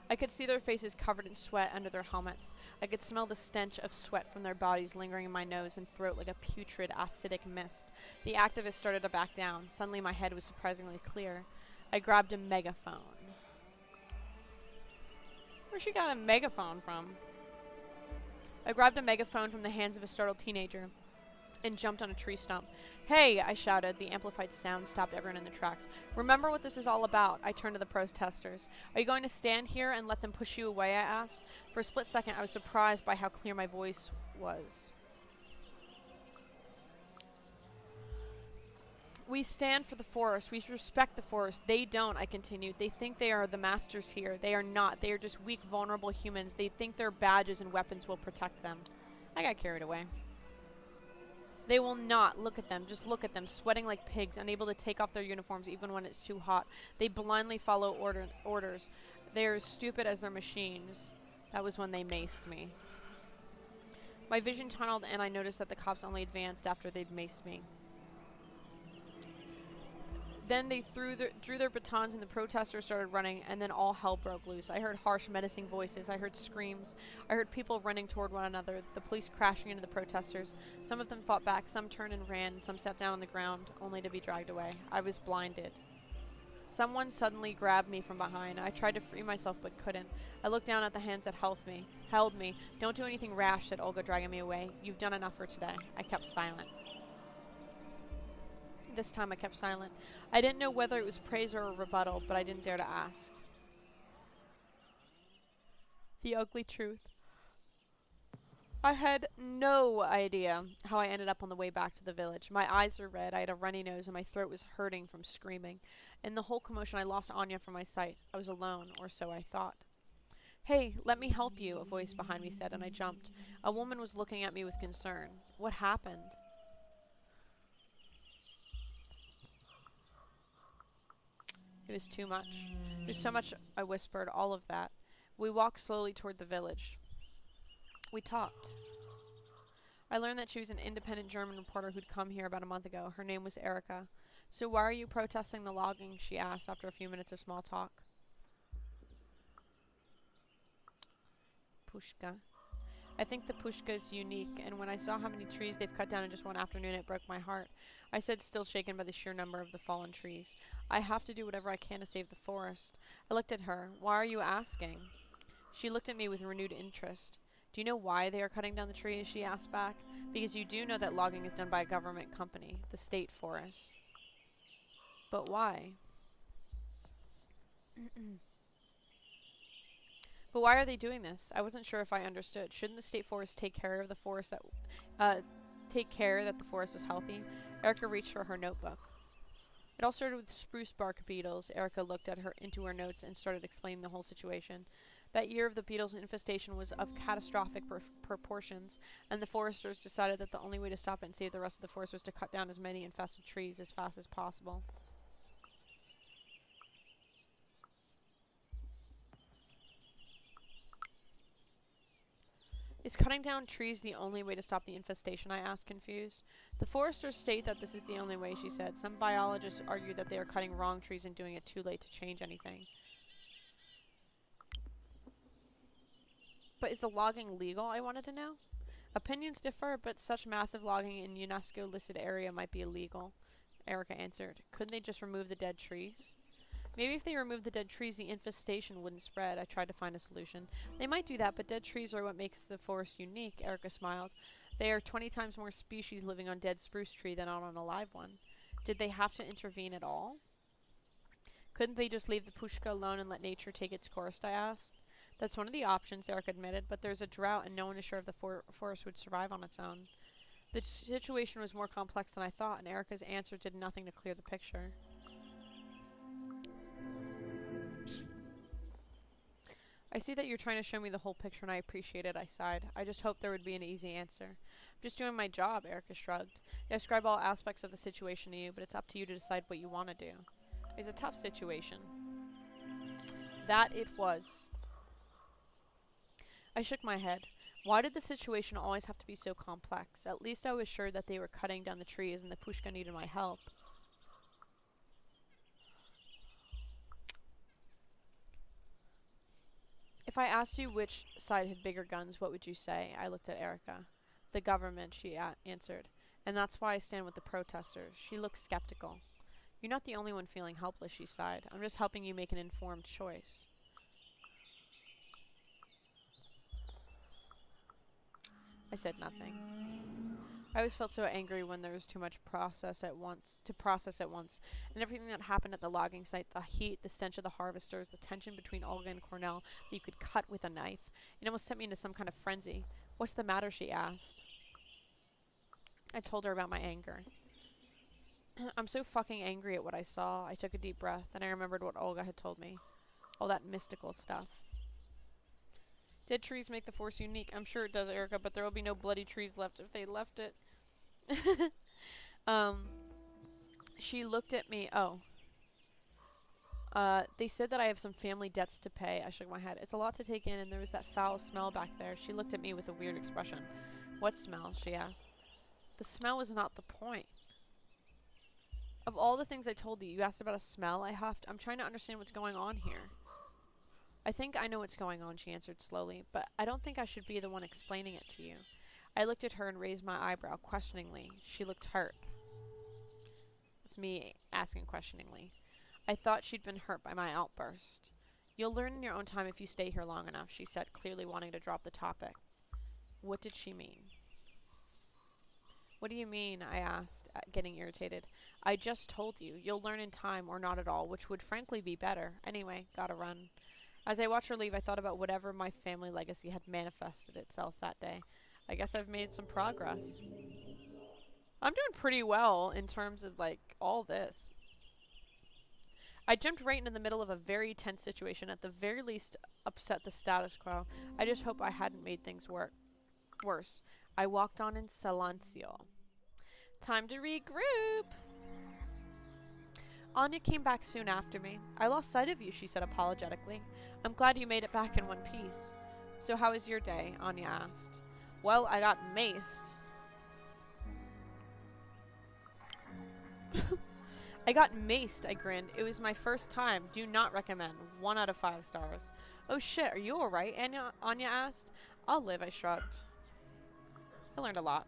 I could see their faces covered in sweat under their helmets. I could smell the stench of sweat from their bodies lingering in my nose and throat like a putrid, acidic mist. The activists started to back down. Suddenly my head was surprisingly clear. I grabbed a megaphone. Where's she got a megaphone from? I grabbed a megaphone from the hands of a startled teenager and jumped on a tree stump. Hey, I shouted. The amplified sound stopped everyone in their tracks. Remember what this is all about. I turned to the protesters. Are you going to stand here and let them push you away, I asked. For a split second, I was surprised by how clear my voice was. We stand for the forest. We respect the forest. They don't, I continued. They think they are the masters here. They are not. They are just weak, vulnerable humans. They think their badges and weapons will protect them. I got carried away. They will not. Look at them. Just look at them, sweating like pigs, unable to take off their uniforms even when it's too hot. They blindly follow orders. They are as stupid as their machines. That was when they maced me. My vision tunneled, and I noticed that the cops only advanced after they'd maced me. Then they drew their batons and the protesters started running, and then all hell broke loose. I heard harsh, menacing voices. I heard screams. I heard people running toward one another, the police crashing into the protesters. Some of them fought back, some turned and ran, and some sat down on the ground, only to be dragged away. I was blinded. Someone suddenly grabbed me from behind. I tried to free myself but couldn't. I looked down at the hands that held me. Don't do anything rash, said Olga, dragging me away. You've done enough for today. I kept silent. This time I kept silent. I didn't know whether it was praise or a rebuttal, but I didn't dare to ask. The ugly truth. I had no idea how I ended up on the way back to the village. My eyes were red, I had a runny nose, and my throat was hurting from screaming. In the whole commotion, I lost Anya from my sight. I was alone, or so I thought. Hey, let me help you, a voice behind me said, and I jumped. A woman was looking at me with concern. What happened? It was too much. There's so much, I whispered, all of that. We walked slowly toward the village. We talked. I learned that she was an independent German reporter who'd come here about a month ago. Her name was Erica. So why are you protesting the logging? She asked after a few minutes of small talk. Pushka. I think the Pushka is unique, and when I saw how many trees they've cut down in just one afternoon, it broke my heart. I said, still shaken by the sheer number of the fallen trees. I have to do whatever I can to save the forest. I looked at her. Why are you asking? She looked at me with renewed interest. Do you know why they are cutting down the trees? She asked back. Because you do know that logging is done by a government company, the state forest. But why? But why are they doing this? I wasn't sure if I understood. Shouldn't the state forest take care of the forest take care that the forest is healthy? Erica reached for her notebook. It all started with spruce bark beetles. Erica looked at into her notes and started explaining the whole situation. That year of the beetles' infestation was of catastrophic proportions, and the foresters decided that the only way to stop it and save the rest of the forest was to cut down as many infested trees as fast as possible. Is cutting down trees the only way to stop the infestation? I asked, confused. The foresters state that this is the only way, she said. Some biologists argue that they are cutting wrong trees and doing it too late to change anything. But is the logging legal, I wanted to know? Opinions differ, but such massive logging in UNESCO-listed area might be illegal. Erica answered. Couldn't they just remove the dead trees? Maybe if they removed the dead trees, the infestation wouldn't spread. I tried to find a solution. They might do that, but dead trees are what makes the forest unique, Erica smiled. There are 20 times more species living on dead spruce tree than on a live one. Did they have to intervene at all? Couldn't they just leave the pushka alone and let nature take its course, I asked. That's one of the options, Erica admitted, but there's a drought and no one is sure if the forest would survive on its own. The situation was more complex than I thought, and Erica's answer did nothing to clear the picture. I see that you're trying to show me the whole picture and I appreciate it, I sighed. I just hoped there would be an easy answer. I'm just doing my job, Erica shrugged. I describe all aspects of the situation to you, but it's up to you to decide what you want to do. It's a tough situation. That it was. I shook my head. Why did the situation always have to be so complex? At least I was sure that they were cutting down the trees and the pushka needed my help. If I asked you which side had bigger guns, what would you say? I looked at Erica. The government, she answered. And that's why I stand with the protesters. She looked skeptical. You're not the only one feeling helpless, she sighed. I'm just helping you make an informed choice. I said nothing. I always felt so angry when there was too much to process at once, and everything that happened at the logging site, the heat, the stench of the harvesters, the tension between Olga and Cornell that you could cut with a knife. It almost sent me into some kind of frenzy. What's the matter, she asked. I told her about my anger. I'm so fucking angry at what I saw. I took a deep breath, and I remembered what Olga had told me. All that mystical stuff. Dead trees make the forest unique. I'm sure it does, Erica, but there will be no bloody trees left if they left it. She looked at me. They said that I have some family debts to pay. I shook my head. It's a lot to take in, and there was that foul smell back there. She looked at me with a weird expression. What smell? She asked. The smell was not the point. Of all the things I told you, you asked about a smell. I'm trying to understand what's going on here. I think I know what's going on, she answered slowly, but I don't think I should be the one explaining it to you. I looked at her and raised my eyebrow questioningly. She looked hurt. It's me asking questioningly. I thought she'd been hurt by my outburst. You'll learn in your own time if you stay here long enough, she said, clearly wanting to drop the topic. What did she mean? What do you mean? I asked, getting irritated. I just told you. You'll learn in time or not at all, which would frankly be better. Anyway, gotta run. As I watched her leave, I thought about whatever my family legacy had manifested itself that day. I guess I've made some progress. I'm doing pretty well in terms of, like, all this. I jumped right into the middle of a very tense situation, at the very least upset the status quo. I just hope I hadn't made things worse. I walked on in silencio. Time to regroup! Anya came back soon after me. I lost sight of you, she said apologetically. I'm glad you made it back in one piece. So how was your day? Anya asked. Well, I got maced. I got maced, I grinned. It was my first time. Do not recommend. 1 out of 5 stars. Oh shit, are you alright? Anya asked. I'll live, I shrugged. I learned a lot.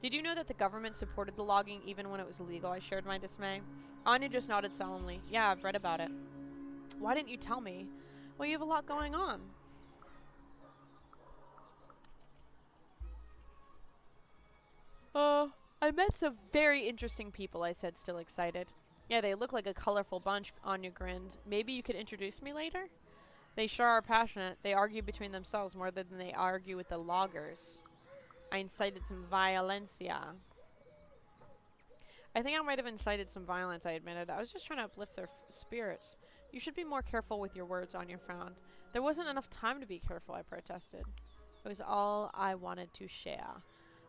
Did you know that the government supported the logging even when it was illegal? I shared my dismay. Anya just nodded solemnly. Yeah, I've read about it. Why didn't you tell me? Well, you have a lot going on. I met some very interesting people, I said, still excited. Yeah, they look like a colorful bunch, Anya grinned. Maybe you could introduce me later? They sure are passionate. They argue between themselves more than they argue with the loggers. I incited some violencia. I think I might have incited some violence, I admitted. I was just trying to uplift their spirits. You should be more careful with your words, Anya frowned. There wasn't enough time to be careful, I protested. It was all I wanted to share.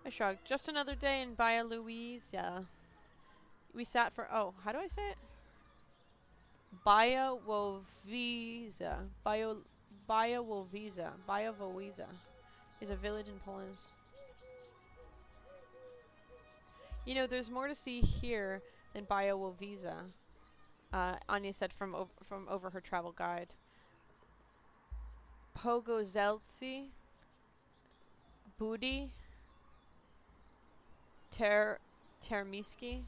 I shrugged. Just another day in Bahia Luisa. We sat for... Oh, how do I say it? Bahia Wowiza. Bahia Wowiza is a village in Poland. You know, there's more to see here than Bahia Wowiza. Anya said from over her travel guide. Pogozeltsi, Budi, Termiski,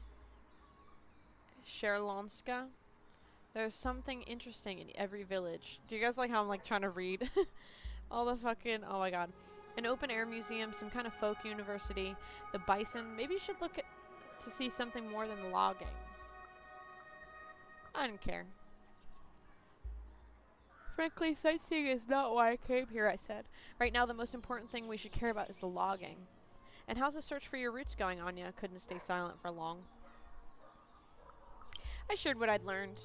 Sherlonska. There's something interesting in every village. Do you guys like how I'm like trying to read all the fucking, oh my god. An open air museum, some kind of folk university, the bison. Maybe you should look at to see something more than the logging. I don't care. Frankly, sightseeing is not why I came here, I said. Right now, the most important thing we should care about is the logging. And how's the search for your roots going, Anya? Couldn't stay silent for long. I shared what I'd learned.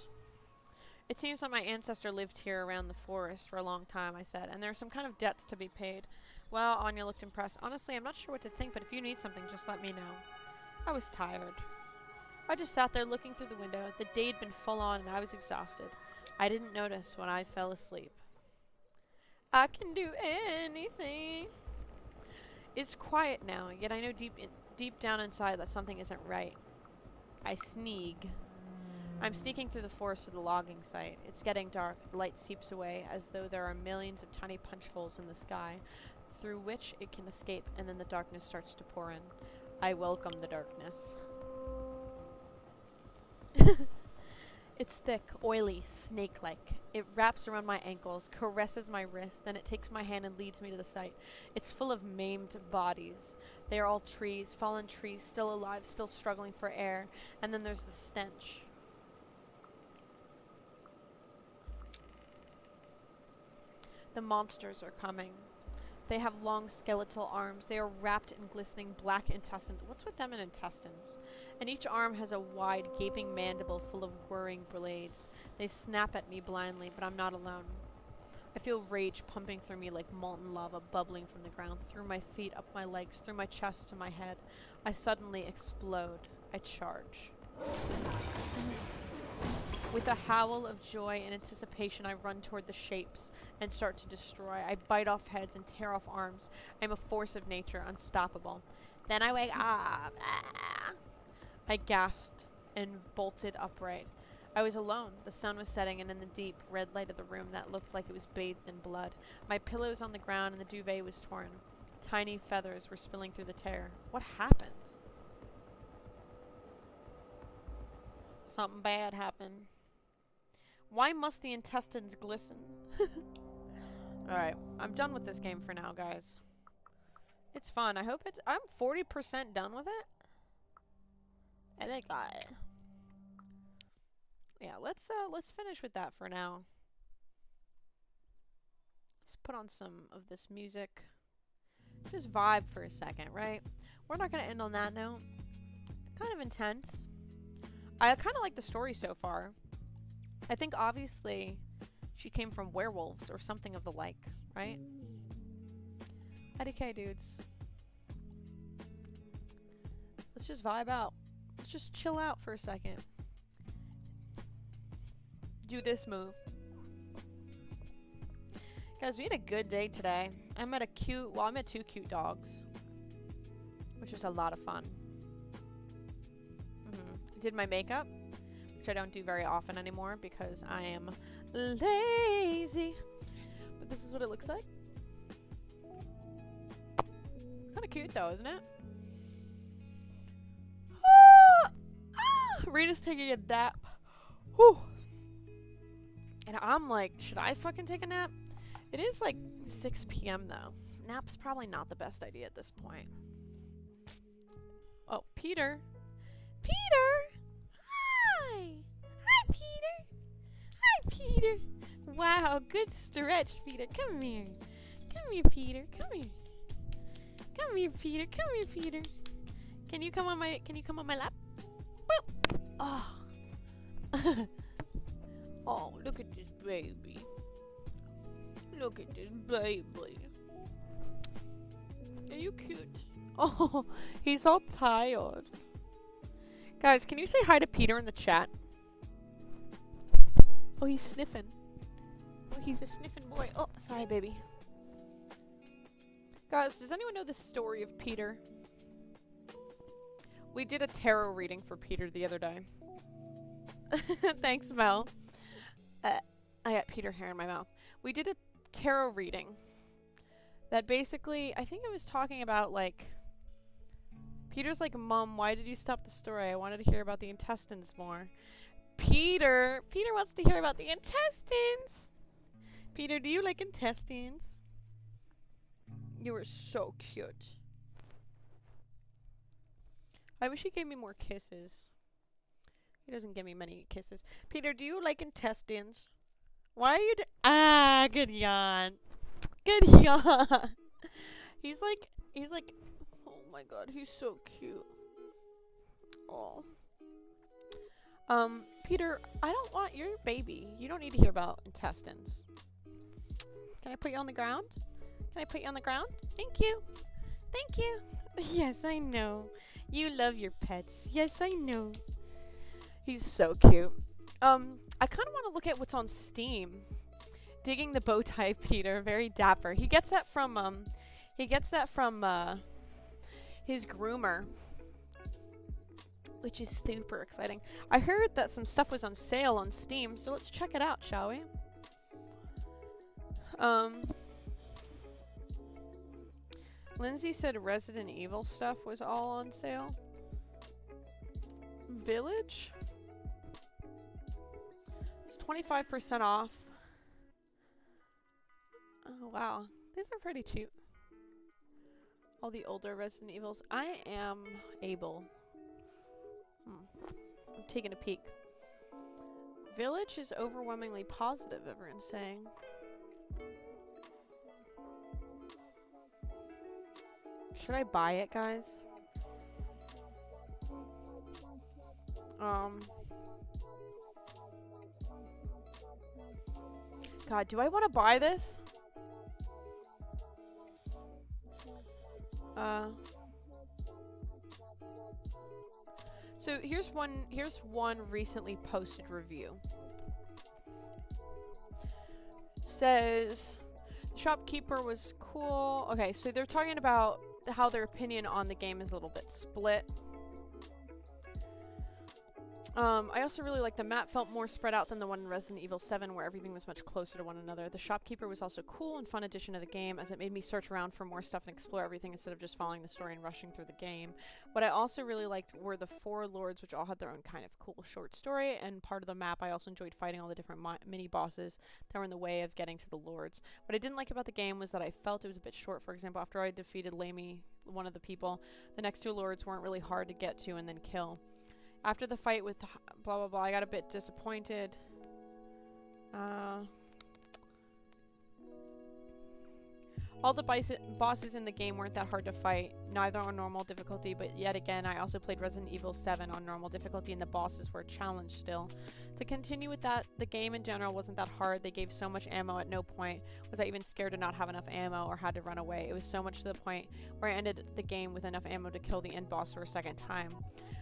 It seems that my ancestor lived here around the forest for a long time, I said, and there are some kind of debts to be paid. Well, Anya looked impressed. Honestly, I'm not sure what to think, but if you need something, just let me know. I was tired. I just sat there looking through the window. The day had been full on, and I was exhausted. I didn't notice when I fell asleep. I can do anything. It's quiet now, yet I know deep down inside that something isn't right. I sneak. I'm sneaking through the forest to the logging site. It's getting dark. The light seeps away as though there are millions of tiny punch holes in the sky through which it can escape, and then the darkness starts to pour in. I welcome the darkness. It's thick, oily, snake-like. It wraps around my ankles, caresses my wrist, then it takes my hand and leads me to the site. It's full of maimed bodies. They are all trees, fallen trees, still alive, still struggling for air. And then there's the stench. The monsters are coming. They have long skeletal arms. They are wrapped in glistening black intestines. What's with them and intestines? And each arm has a wide, gaping mandible full of whirring blades. They snap at me blindly, but I'm not alone. I feel rage pumping through me like molten lava bubbling from the ground, through my feet, up my legs, through my chest to my head. I suddenly explode. I charge. With a howl of joy and anticipation, I run toward the shapes and start to destroy. I bite off heads and tear off arms. I'm a force of nature, unstoppable. Then I wake up. Ah. I gasped and bolted upright. I was alone. The sun was setting, and in the deep red light of the room that looked like it was bathed in blood. My pillow was on the ground, and the duvet was torn. Tiny feathers were spilling through the tear. What happened? Something bad happened. Why must the intestines glisten? Alright, I'm done with this game for now, guys. It's fun. I hope it's... I'm 40% done with it. I think yeah, let's finish with that for now. Let's put on some of this music. Just vibe for a second, right? We're not gonna end on that note. Kind of intense. I kind of like the story so far. I think obviously she came from werewolves or something of the like, right? IDK dudes. Let's just vibe out. Let's just chill out for a second. Do this move. Guys, we had a good day today. I met two cute dogs, which was a lot of fun. Did my makeup, which I don't do very often anymore because I am lazy. But this is what it looks like. Kind of cute though, isn't it? Rita's taking a nap. Whew. And I'm like, should I fucking take a nap? It is like 6 p.m. though. Nap's probably not the best idea at this point. Oh, Peter. Peter! Hi! Hi, Peter! Hi, Peter! Wow, good stretch, Peter. Come here. Come here, Peter. Come here. Come here, Peter. Come here, Peter. Can you come on my lap? Boop! Oh. Oh, look at this baby. Look at this baby. Are you cute? Oh, he's all tired. Guys, can you say hi to Peter in the chat? Oh, he's sniffing. Oh, he's a sniffing boy. Oh, sorry, baby. Guys, does anyone know the story of Peter? We did a tarot reading for Peter the other day. Thanks, Mel. I got Peter hair in my mouth. We did a tarot reading that basically, I think it was talking about, like, Peter's like, Mom, why did you stop the story? I wanted to hear about the intestines more. Peter wants to hear about the intestines. Peter, do you like intestines? You were so cute. I wish he gave me more kisses. He doesn't give me many kisses. Peter, do you like intestines? Why are you good yawn. Good yawn. He's like, oh my god, he's so cute. Oh. Peter, I don't want your baby. You don't need to hear about intestines. Can I put you on the ground? Can I put you on the ground? Thank you. Thank you. Yes, I know. You love your pets. Yes, I know. He's so cute. I kind of want to look at what's on Steam. Digging the bow tie, Peter. Very dapper. He gets that from his groomer, which is super exciting. I heard that some stuff was on sale on Steam, so let's check it out, shall we? Lindsay said Resident Evil stuff was all on sale. Village? It's 25% off. Oh, wow. These are pretty cheap. All the older Resident Evils. I am able. I'm taking a peek. Village is overwhelmingly positive, everyone's saying. Should I buy it, guys? God, do I want to buy this? So here's one recently posted review. Says the shopkeeper was cool. Okay, so they're talking about how their opinion on the game is a little bit split. I also really like the map felt more spread out than the one in Resident Evil 7 where everything was much closer to one another. The shopkeeper was also cool and fun addition to the game as it made me search around for more stuff and explore everything instead of just following the story and rushing through the game. What I also really liked were the 4 lords, which all had their own kind of cool short story, and part of the map I also enjoyed fighting all the different mini bosses that were in the way of getting to the lords. What I didn't like about the game was that I felt it was a bit short. For example, after I defeated Lamy, one of the people, the next 2 lords weren't really hard to get to and then kill. After the fight with blah blah blah, I got a bit disappointed. All the bosses in the game weren't that hard to fight, neither on normal difficulty, but yet again, I also played Resident Evil 7 on normal difficulty and the bosses were a challenge still. To continue with that, the game in general wasn't that hard. They gave so much ammo at no point was I even scared to not have enough ammo or had to run away. It was so much to the point where I ended the game with enough ammo to kill the end boss for a second time.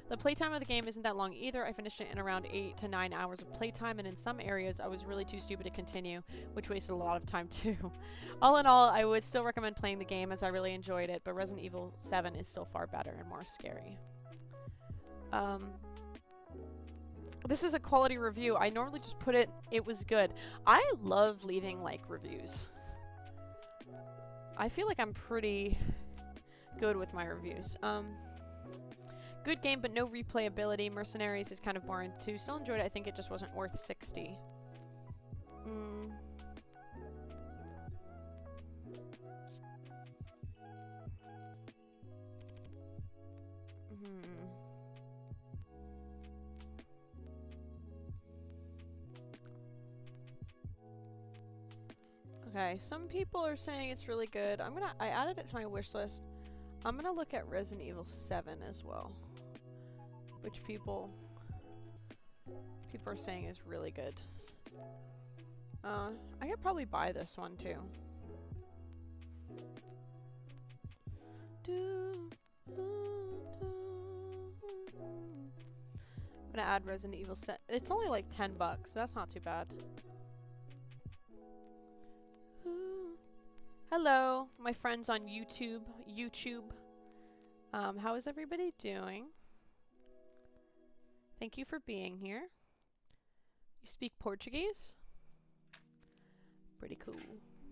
The playtime of the game isn't that long either. I finished it in around 8 to 9 hours of playtime, and in some areas I was really too stupid to continue, which wasted a lot of time too. All in all, I would still recommend playing the game as I really enjoyed it, but Resident Evil 7 is still far better and more scary. This is a quality review. I normally just put it was good. I love leaving like reviews. I feel like I'm pretty good with my reviews. Good game, but no replayability. Mercenaries is kind of boring too. Still enjoyed it. I think it just wasn't worth 60. Okay, some people are saying it's really good. I added it to my wish list. I'm gonna look at Resident Evil 7 as well, which people are saying is really good. I could probably buy this one too. I'm gonna add Resident Evil 7. It's only like $10, so that's not too bad. Hello, my friends on YouTube. How is everybody doing? Thank you for being here. You speak Portuguese? Pretty cool.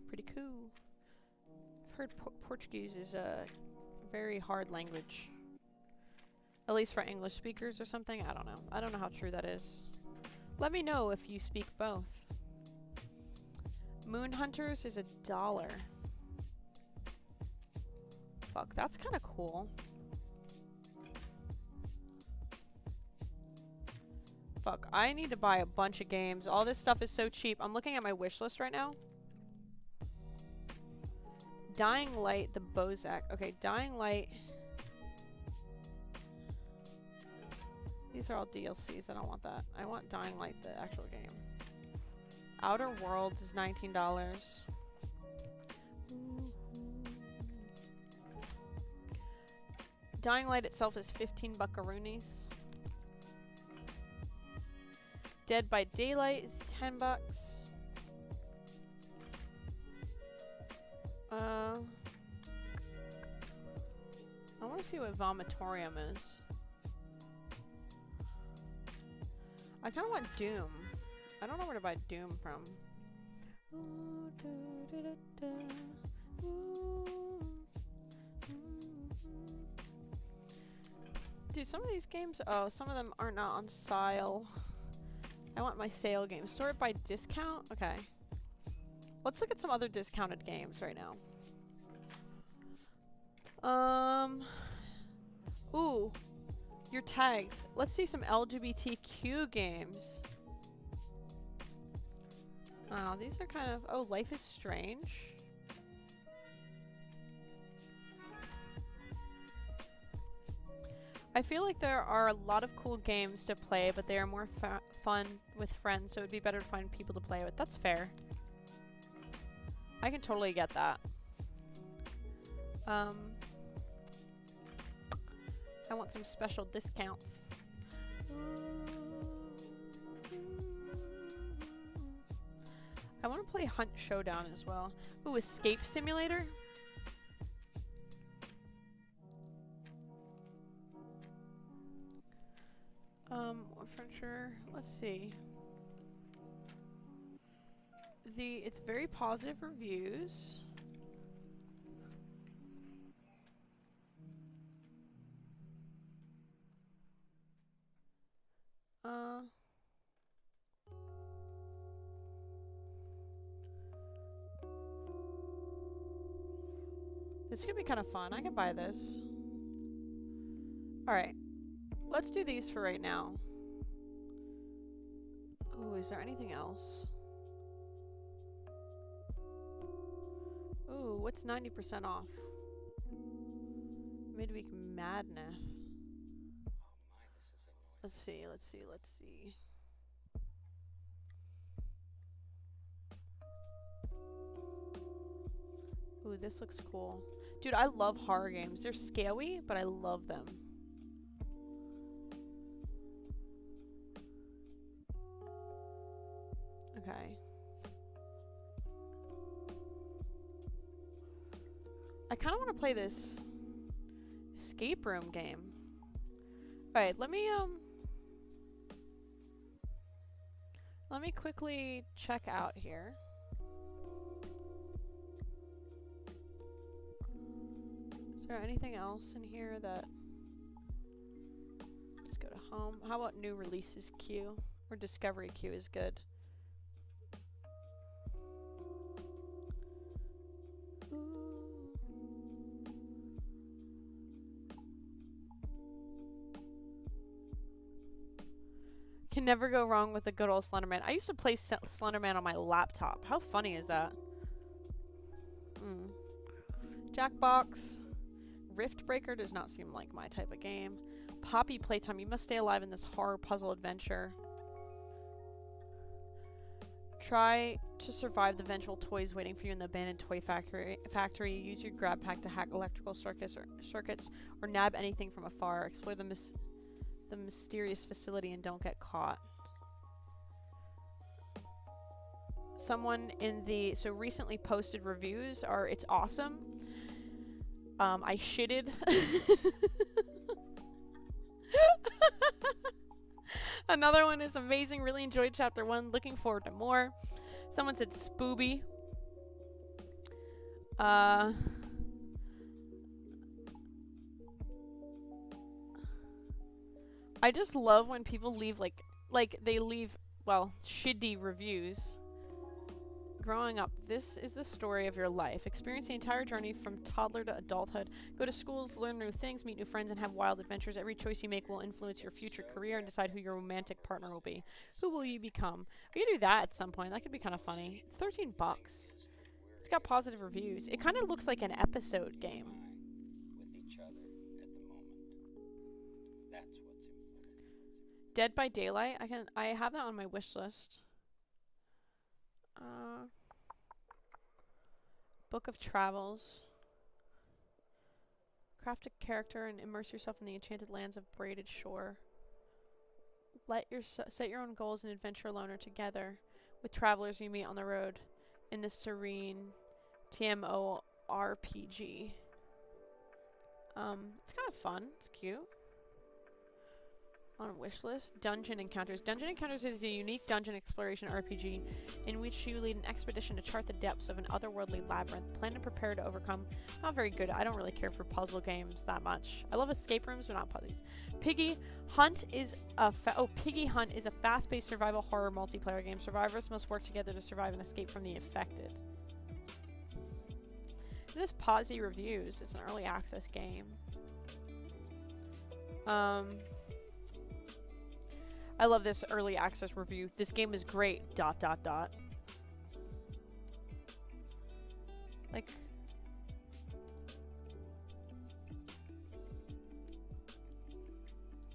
Pretty cool. I've heard Portuguese is a very hard language. At least for English speakers or something. I don't know. I don't know how true that is. Let me know if you speak both. Moon Hunters is $1. Fuck, that's kind of cool. Fuck, I need to buy a bunch of games. All this stuff is so cheap. I'm looking at my wish list right now. Dying Light, the Bozak. Okay, Dying Light. These are all DLCs. I don't want that. I want Dying Light, the actual game. Outer Worlds is $19. Dying Light itself is 15 buckaroonies. Dead by Daylight is 10 bucks. I want to see what Vomitorium is. I kind of want Doom. I don't know where to buy Doom from. Dude, some of these games, oh, some of them are not on sale. I want my sale games. Sort by discount? Okay. Let's look at some other discounted games right now. Ooh. Your tags. Let's see some LGBTQ games. Oh, these are kind of... Oh, Life is Strange. I feel like there are a lot of cool games to play, but they are more fun with friends, so it would be better to find people to play with. That's fair. I can totally get that. I want some special discounts. I want to play Hunt Showdown as well. Ooh, Escape Simulator? Furniture. Let's see. It's very positive reviews. This could be kind of fun. I can buy this. Alright. Let's do these for right now. Ooh, is there anything else? Ooh, what's 90% off? Midweek Madness. Let's see, let's see, let's see. Ooh, this looks cool. Dude, I love horror games. They're scary, but I love them. Okay. I kind of want to play this escape room game. Alright, let me quickly check out here. Is there anything else in here that... Just go to home. How about new releases queue? Or discovery queue is good. Can never go wrong with a good old Slenderman. I used to play Slenderman on my laptop. How funny is that? Jackbox. Rift Breaker does not seem like my type of game. Poppy Playtime. You must stay alive in this horror puzzle adventure. Try to survive the vengeful toys waiting for you in the abandoned toy factory. Use your grab pack to hack electrical circuits or nab anything from afar. Explore the mysterious facility and don't get caught. Someone in the recently posted reviews are it's awesome. I shitted. Another one is amazing. Really enjoyed chapter 1. Looking forward to more. Someone said Spooby. I just love when people leave they leave, well, shitty reviews. Growing up, this is the story of your life. Experience the entire journey from toddler to adulthood. Go to schools, learn new things, meet new friends, and have wild adventures. Every choice you make will influence your future career and decide who your romantic partner will be. Who will you become? We could do that at some point. That could be kind of funny. It's $13. It's got positive reviews. It kind of looks like an episode game. Dead by Daylight. I have that on my wish list. Book of Travels. Craft a character and immerse yourself in the enchanted lands of Braided Shore. Set your own goals and adventure alone or together with travelers you meet on the road in the serene TMORPG. It's kind of fun. It's cute. On wish list, Dungeon Encounters. Dungeon Encounters is a unique dungeon exploration RPG in which you lead an expedition to chart the depths of an otherworldly labyrinth. Plan and prepare to overcome. Not very good. I don't really care for puzzle games that much. I love escape rooms, but not puzzles. Piggy Hunt is a fast-paced survival horror multiplayer game. Survivors must work together to survive and escape from the infected. It has posy reviews. It's an early access game. I love this early access review. This game is great. ... Like,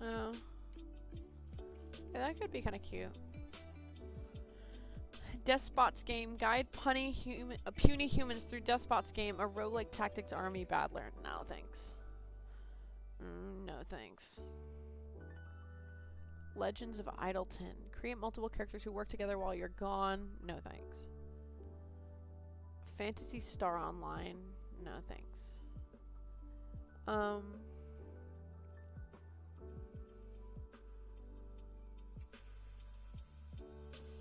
oh, yeah, that could be kind of cute. Despot's game. Guide puny humans through Despot's game. A roguelike tactics army battler. No thanks. No thanks. Legends of Idleton. Create multiple characters who work together while you're gone. No thanks. Phantasy Star Online. No thanks.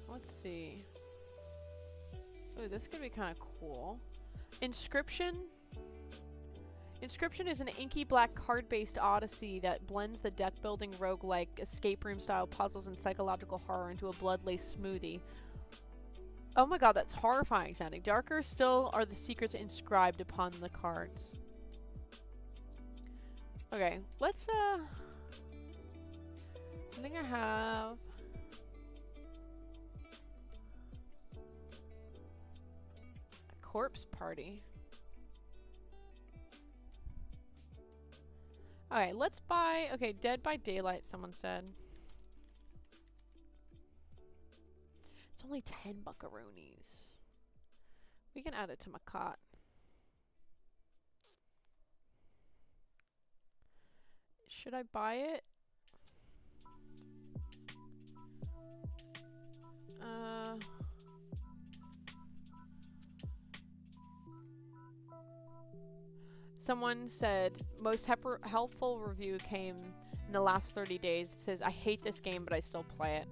Let's see. Oh, this could be kind of cool. Inscription. Inscription is an inky black card-based odyssey that blends the deck-building roguelike escape room-style puzzles and psychological horror into a blood-laced smoothie. Oh my god, that's horrifying sounding. Darker still are the secrets inscribed upon the cards. Okay, let's, I think I have... a corpse party. Okay, let's buy... Okay, Dead by Daylight, someone said. It's only 10 buckaroonies. We can add it to my cart. Should I buy it? Someone said, most helpful review came in the last 30 days. It says, I hate this game, but I still play it.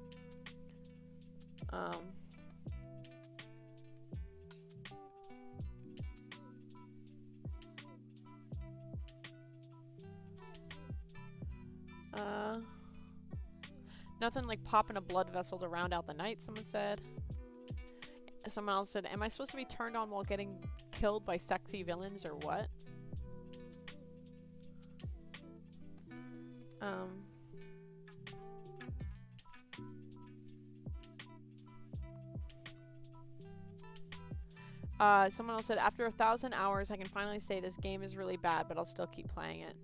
Nothing like popping a blood vessel to round out the night, someone said. Someone else said, am I supposed to be turned on while getting killed by sexy villains or what? Someone else said, after 1,000 hours, I can finally say this game is really bad, but I'll still keep playing it.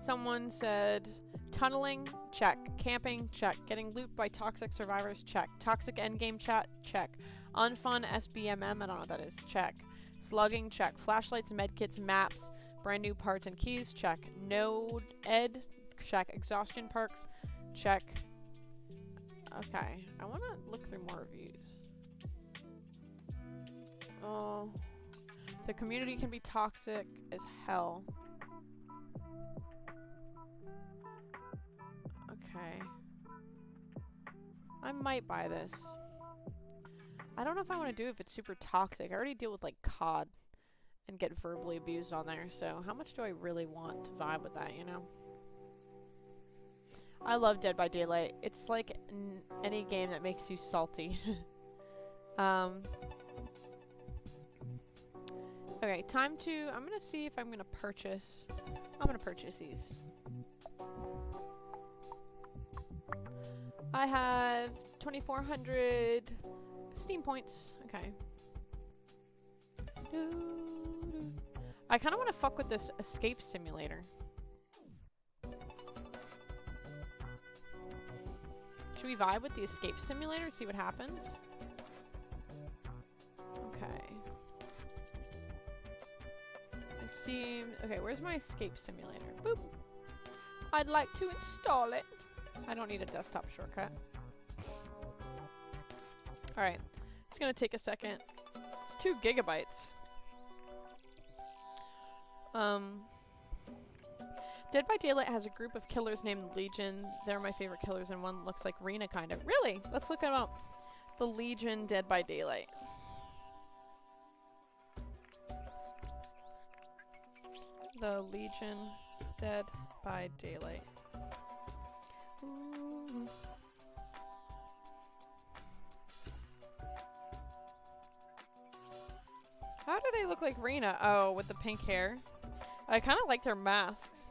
Someone said, tunneling, check. Camping, check. Getting looped by toxic survivors, check. Toxic endgame chat, check. Unfun SBMM, I don't know what that is, check. Slugging, check. Flashlights, medkits, maps, brand new parts and keys, check. Node ed, check. Exhaustion perks, check. Okay, I want to look through more reviews. Oh, The community can be toxic as hell. Okay. I might buy this. I don't know if I want to do it if it's super toxic. I already deal with like COD and get verbally abused on there, so how much do I really want to vibe with that, you know? I love Dead by Daylight. It's like any game that makes you salty. Okay, time to... I'm gonna see if I'm gonna purchase... I'm gonna purchase these. I have 2,400 Steam points. Okay. I kind of want to fuck with this escape simulator. Should we vibe with the escape simulator? See what happens? Okay. It seemed... Okay, where's my escape simulator? Boop. I'd like to install it. I don't need a desktop shortcut. Alright. It's gonna take a second. It's 2 gigabytes. Dead by Daylight has a group of killers named Legion. They're my favorite killers, and one looks like Rena, kind of. Really? Let's look about the Legion Dead by Daylight. The Legion Dead by Daylight. Ooh. How do they look like Rena? Oh, with the pink hair. I kind of like their masks.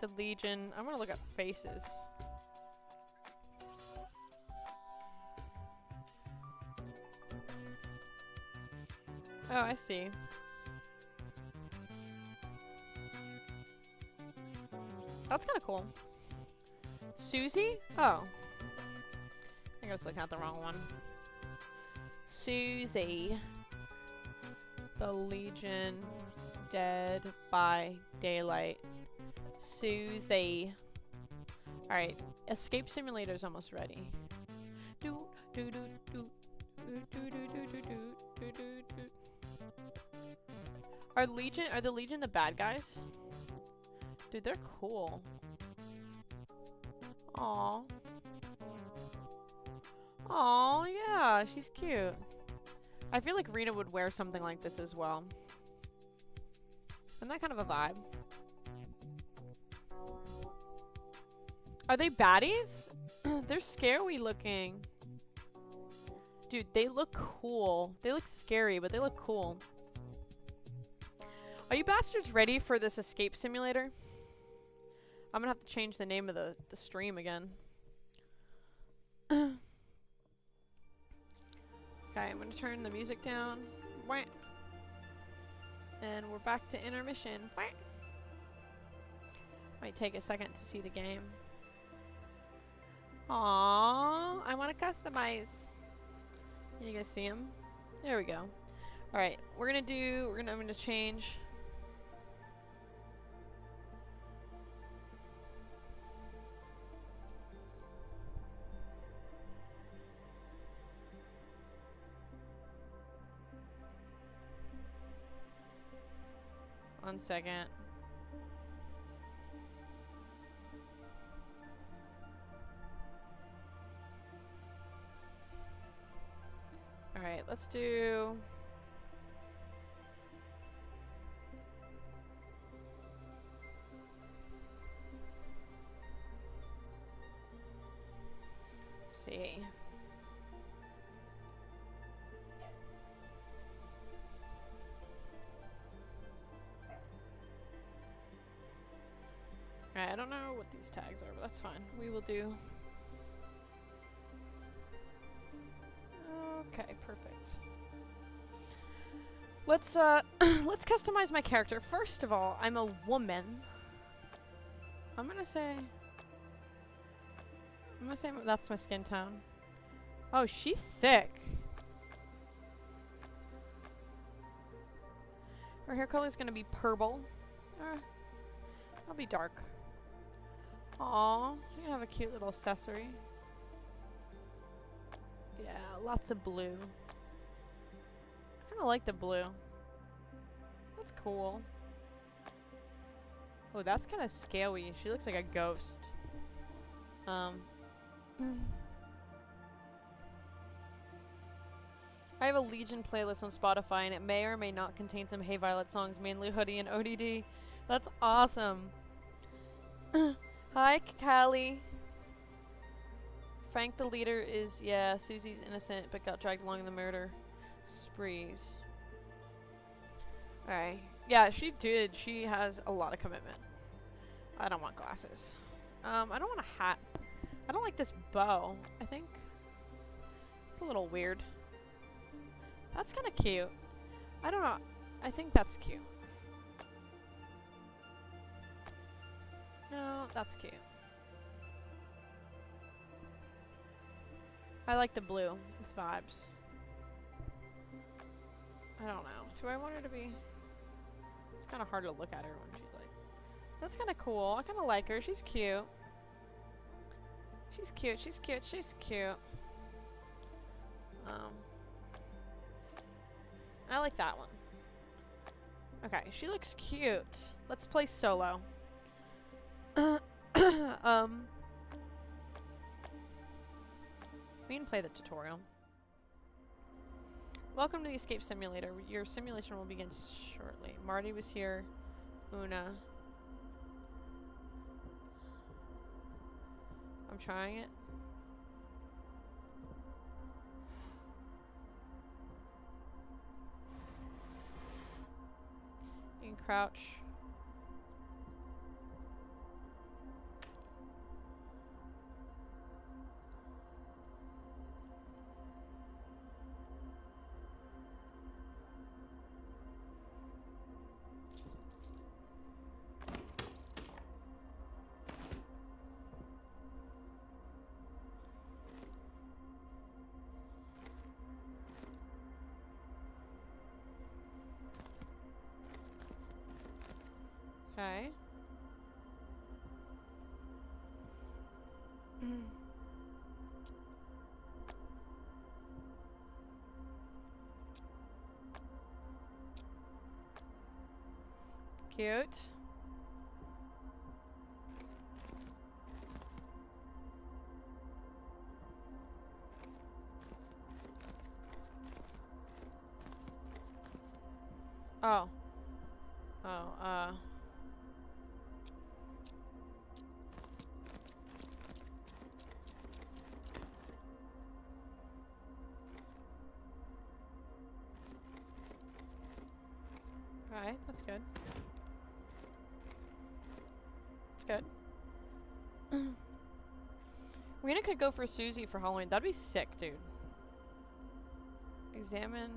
The Legion. I'm gonna look at faces. Oh, I see. That's kind of cool. Susie? Oh. I think I was looking at the wrong one. Susie. The Legion Dead by Daylight. Susie. Alright. Escape Simulator's almost ready. Are the Legion the bad guys? Dude, they're cool. Aww. Aww, yeah, she's cute. I feel like Rena would wear something like this as well. Isn't that kind of a vibe? Are they baddies? They're scary looking. Dude, they look cool. They look scary, but they look cool. Are you bastards ready for this escape simulator? I'm gonna have to change the name of the stream again. Okay, I'm gonna turn the music down. Wah. And we're back to intermission. Wah. Might take a second to see the game. Aww, I want to customize. You guys see him? There we go. Alright, I'm gonna change. One second. Alright, let's do... Let's see. I don't know what these tags are, but that's fine. We will do. Okay, perfect. Let's let's customize my character. First of all, I'm a woman. I'm gonna say that's my skin tone. Oh, she's thick. Her hair color is gonna be purple. I'll be dark. Aw, you're gonna have a cute little accessory. Yeah, lots of blue. I kind of like the blue. That's cool. Oh, that's kind of scaly. She looks like a ghost. I have a Legion playlist on Spotify, and it may or may not contain some Hey Violet songs, mainly Hoodie and ODD. That's awesome. Hi, Callie. Frank the leader is, yeah, Susie's innocent, but got dragged along in the murder sprees. Alright. Yeah, she did. She has a lot of commitment. I don't want glasses. I don't want a hat. I don't like this bow, I think. It's a little weird. That's kind of cute. I don't know. I think that's cute. No, that's cute. I like the blue. It's vibes. I don't know. Do I want her to be... It's kind of hard to look at her when she's like... That's kind of cool. I kind of like her. She's cute. She's cute. She's cute. She's cute. I like that one. Okay, she looks cute. Let's play solo. We can play the tutorial. Welcome to the escape simulator. Your simulation will begin shortly. Marty was here. Una. I'm trying it. You can crouch. Okay. Cute. Oh. Oh, Right, that's good. That's good. Rena could go for Susie for Halloween. That'd be sick, dude. Examine.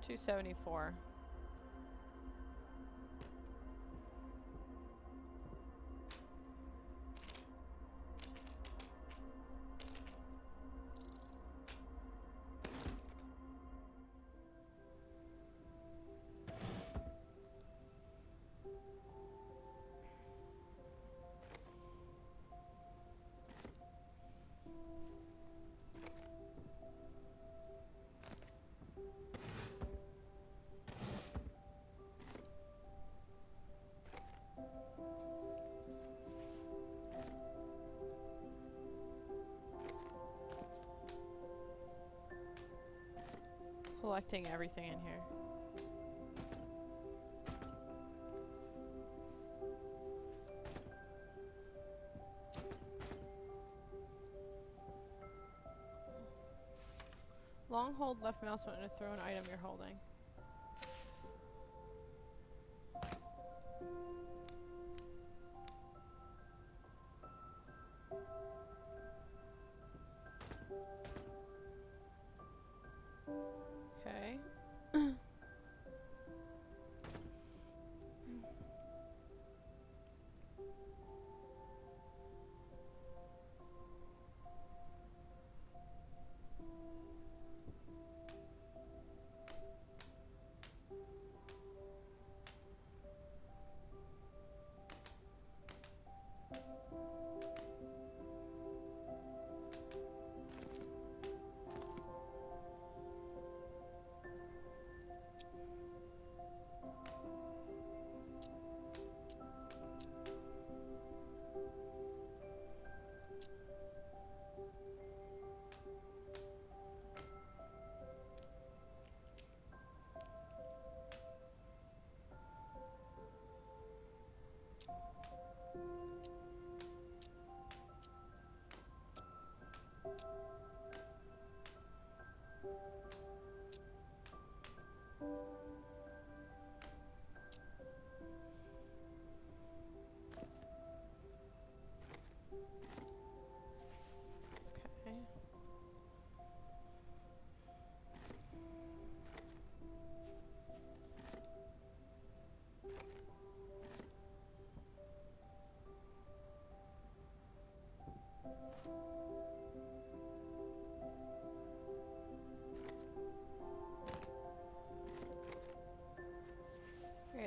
$274. Collecting everything in here. Long hold left mouse button to throw an item you're holding. Okay.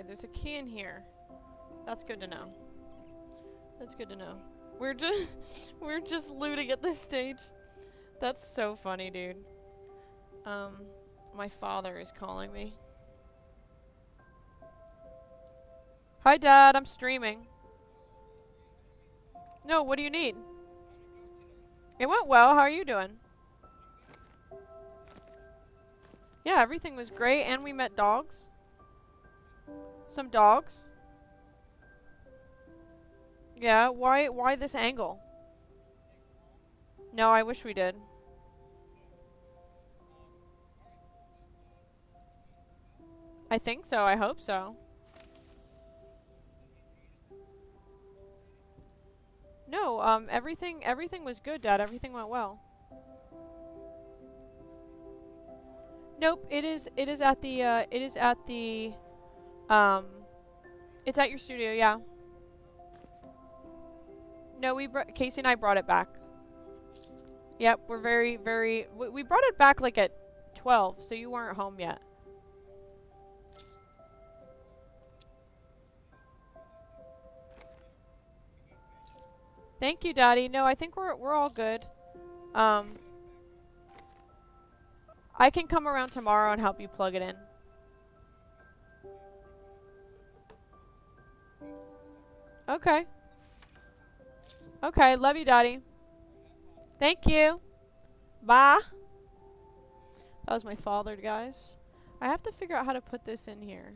Okay, there's a key in here. That's good to know. That's good to know. We're just looting at this stage. That's so funny, dude. My father is calling me. Hi, Dad. I'm streaming. No, what do you need? It went well. How are you doing? Yeah, everything was great, and we met dogs. Some dogs. Yeah, why this angle? No, I wish we did. I think so. I hope so. No, everything was good, Dad. Everything went well. Nope, it is at the, it's at your studio, yeah. No, Casey and I brought it back. Yep, we're we brought it back like at 12, so you weren't home yet. Thank you, Daddy. No, I think we're all good. I can come around tomorrow and help you plug it in. Okay. Okay, love you, Daddy. Thank you. Bye. That was my father, guys. I have to figure out how to put this in here.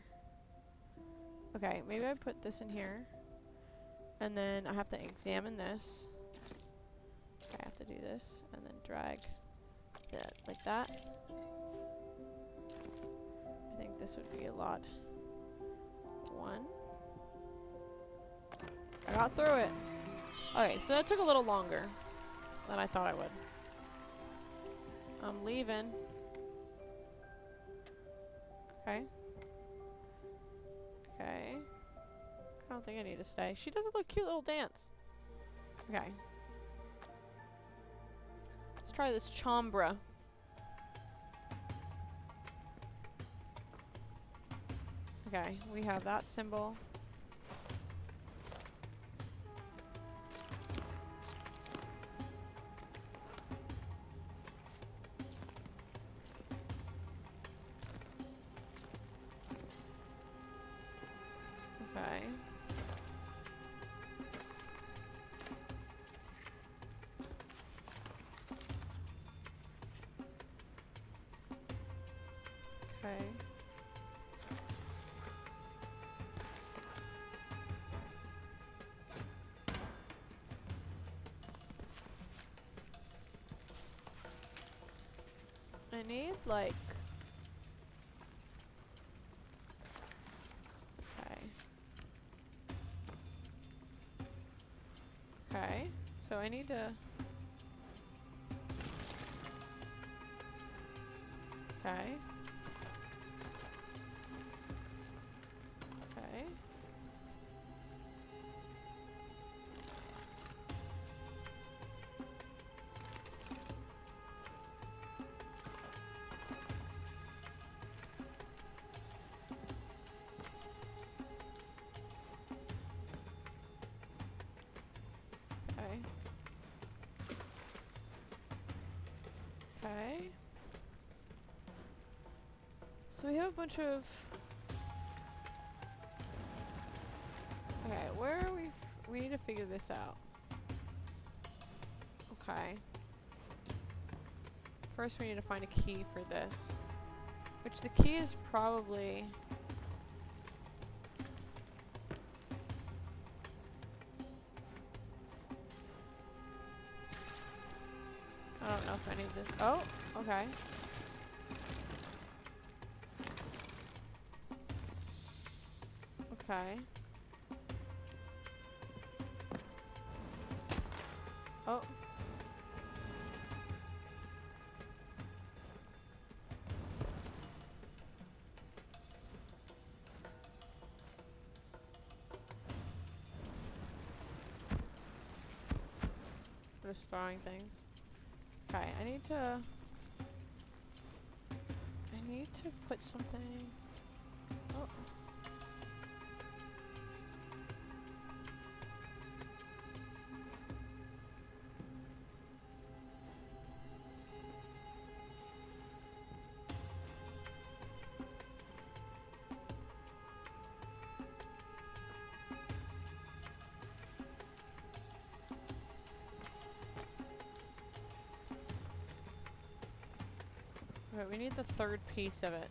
Okay, maybe I put this in here. And then I have to examine this. Okay, I have to do this. And then drag that like that. I think this would be a lot. 1. I got through it. Okay, so that took a little longer than I thought I would. I'm leaving. Okay. Okay. I don't think I need to stay. She does a little cute little dance. Okay. Let's try this chambra. Okay, we have that symbol. Okay. Okay. I need, like... Okay. Okay. So I need to... Okay. Okay. Okay. Okay. So we have a bunch of... Okay, where are we? We need to figure this out. Okay. First we need to find a key for this. Which the key is probably... I don't know if I need this. Oh, okay. Okay. Oh. Just throwing things. Okay, I need to put something. Oh. But we need the third piece of it.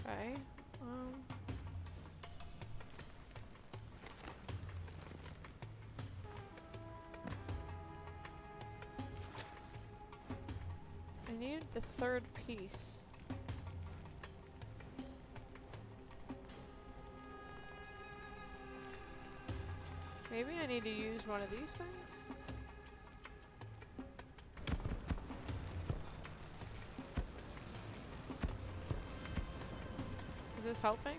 Okay. I need the third piece. Maybe I need to use one of these things? Is this helping?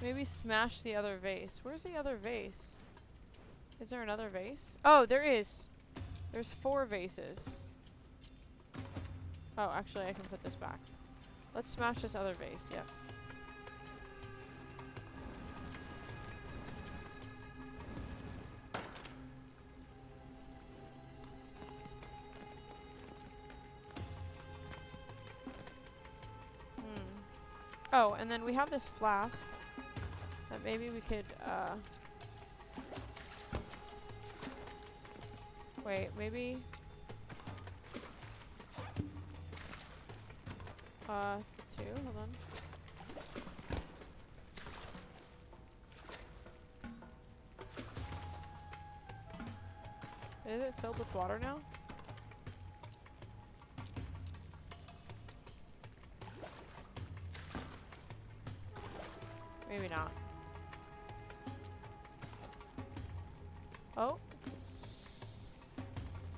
Maybe smash the other vase. Where's the other vase? Is there another vase? Oh, there is! There's 4 vases. Oh, actually I can put this back. Let's smash this other vase, yep. Oh, and then we have this flask that maybe we could, wait, maybe, 2, hold on. Is it filled with water now? Maybe not. Oh.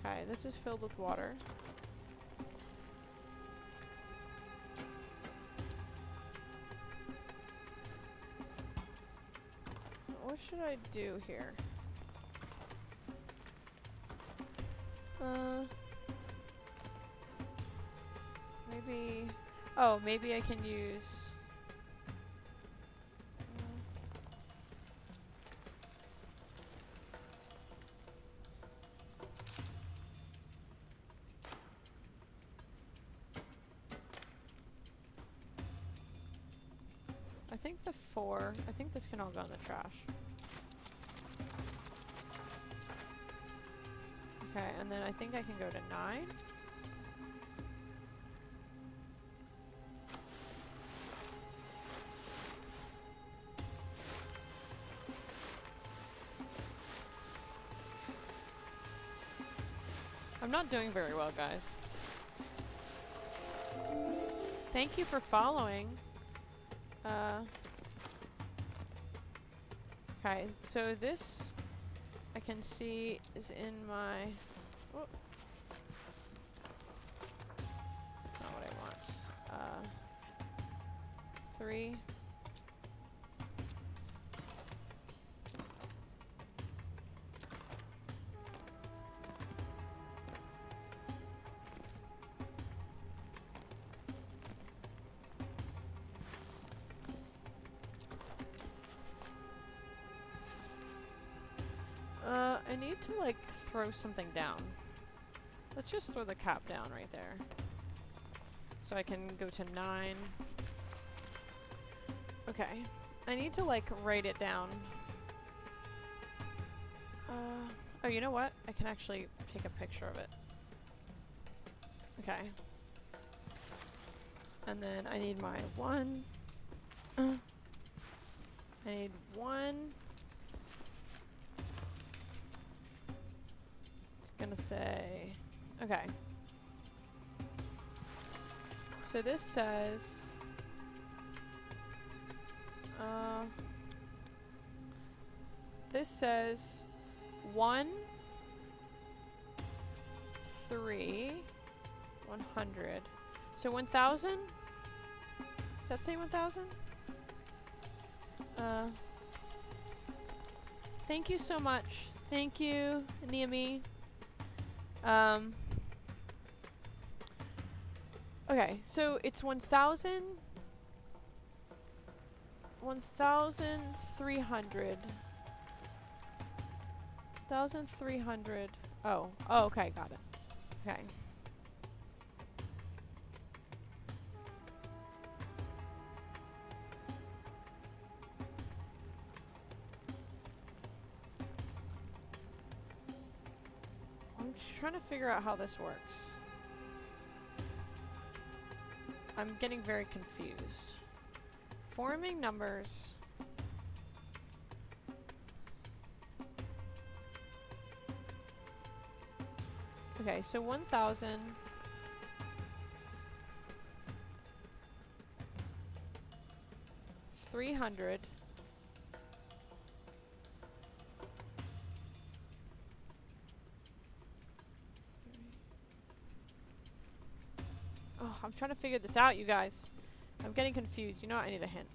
Okay, this is filled with water. What should I do here? Maybe... Oh, maybe I can use... I think the 4, I think this can all go in the trash. Okay, and then I think I can go to 9. I'm not doing very well, guys. Thank you for following. Okay, so this I can see is in my... Oh. Not what I want. 3. I need to, like, throw something down. Let's just throw the cap down right there. So I can go to 9. Okay. I need to, like, write it down. Oh, you know what? I can actually take a picture of it. Okay. And then I need my 1. I need 1. Gonna say, okay, so this says this says 1 3 100, so 1,000. Does that say 1,000? Thank you so much. Thank you, Niami. Okay, so it's 1,300 1,300. Oh. Oh, okay, got it. Okay. I'm trying to figure out how this works. I'm getting very confused. Forming numbers. Okay, so 1,000. $300. Oh, I'm trying to figure this out, you guys. I'm getting confused. You know what? I need a hint.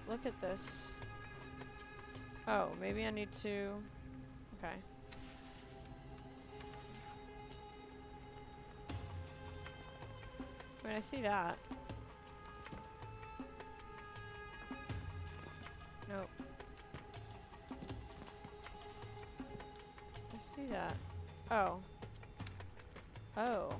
Look at this. Oh, maybe I need to... Okay. I mean, I see that. Nope. I see that. Oh. Oh.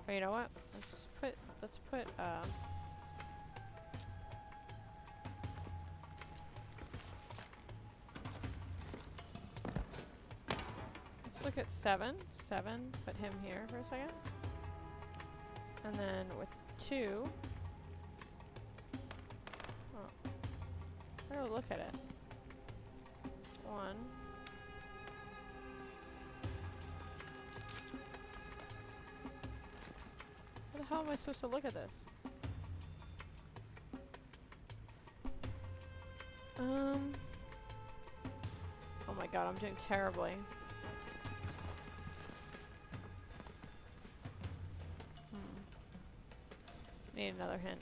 Oh, you know what? Let's put, let's look at 7. 7, put him here for a second. And then with 2. Oh. Oh, look at it. 1. How the hell am I supposed to look at this? Oh my god, I'm doing terribly. Need another hint.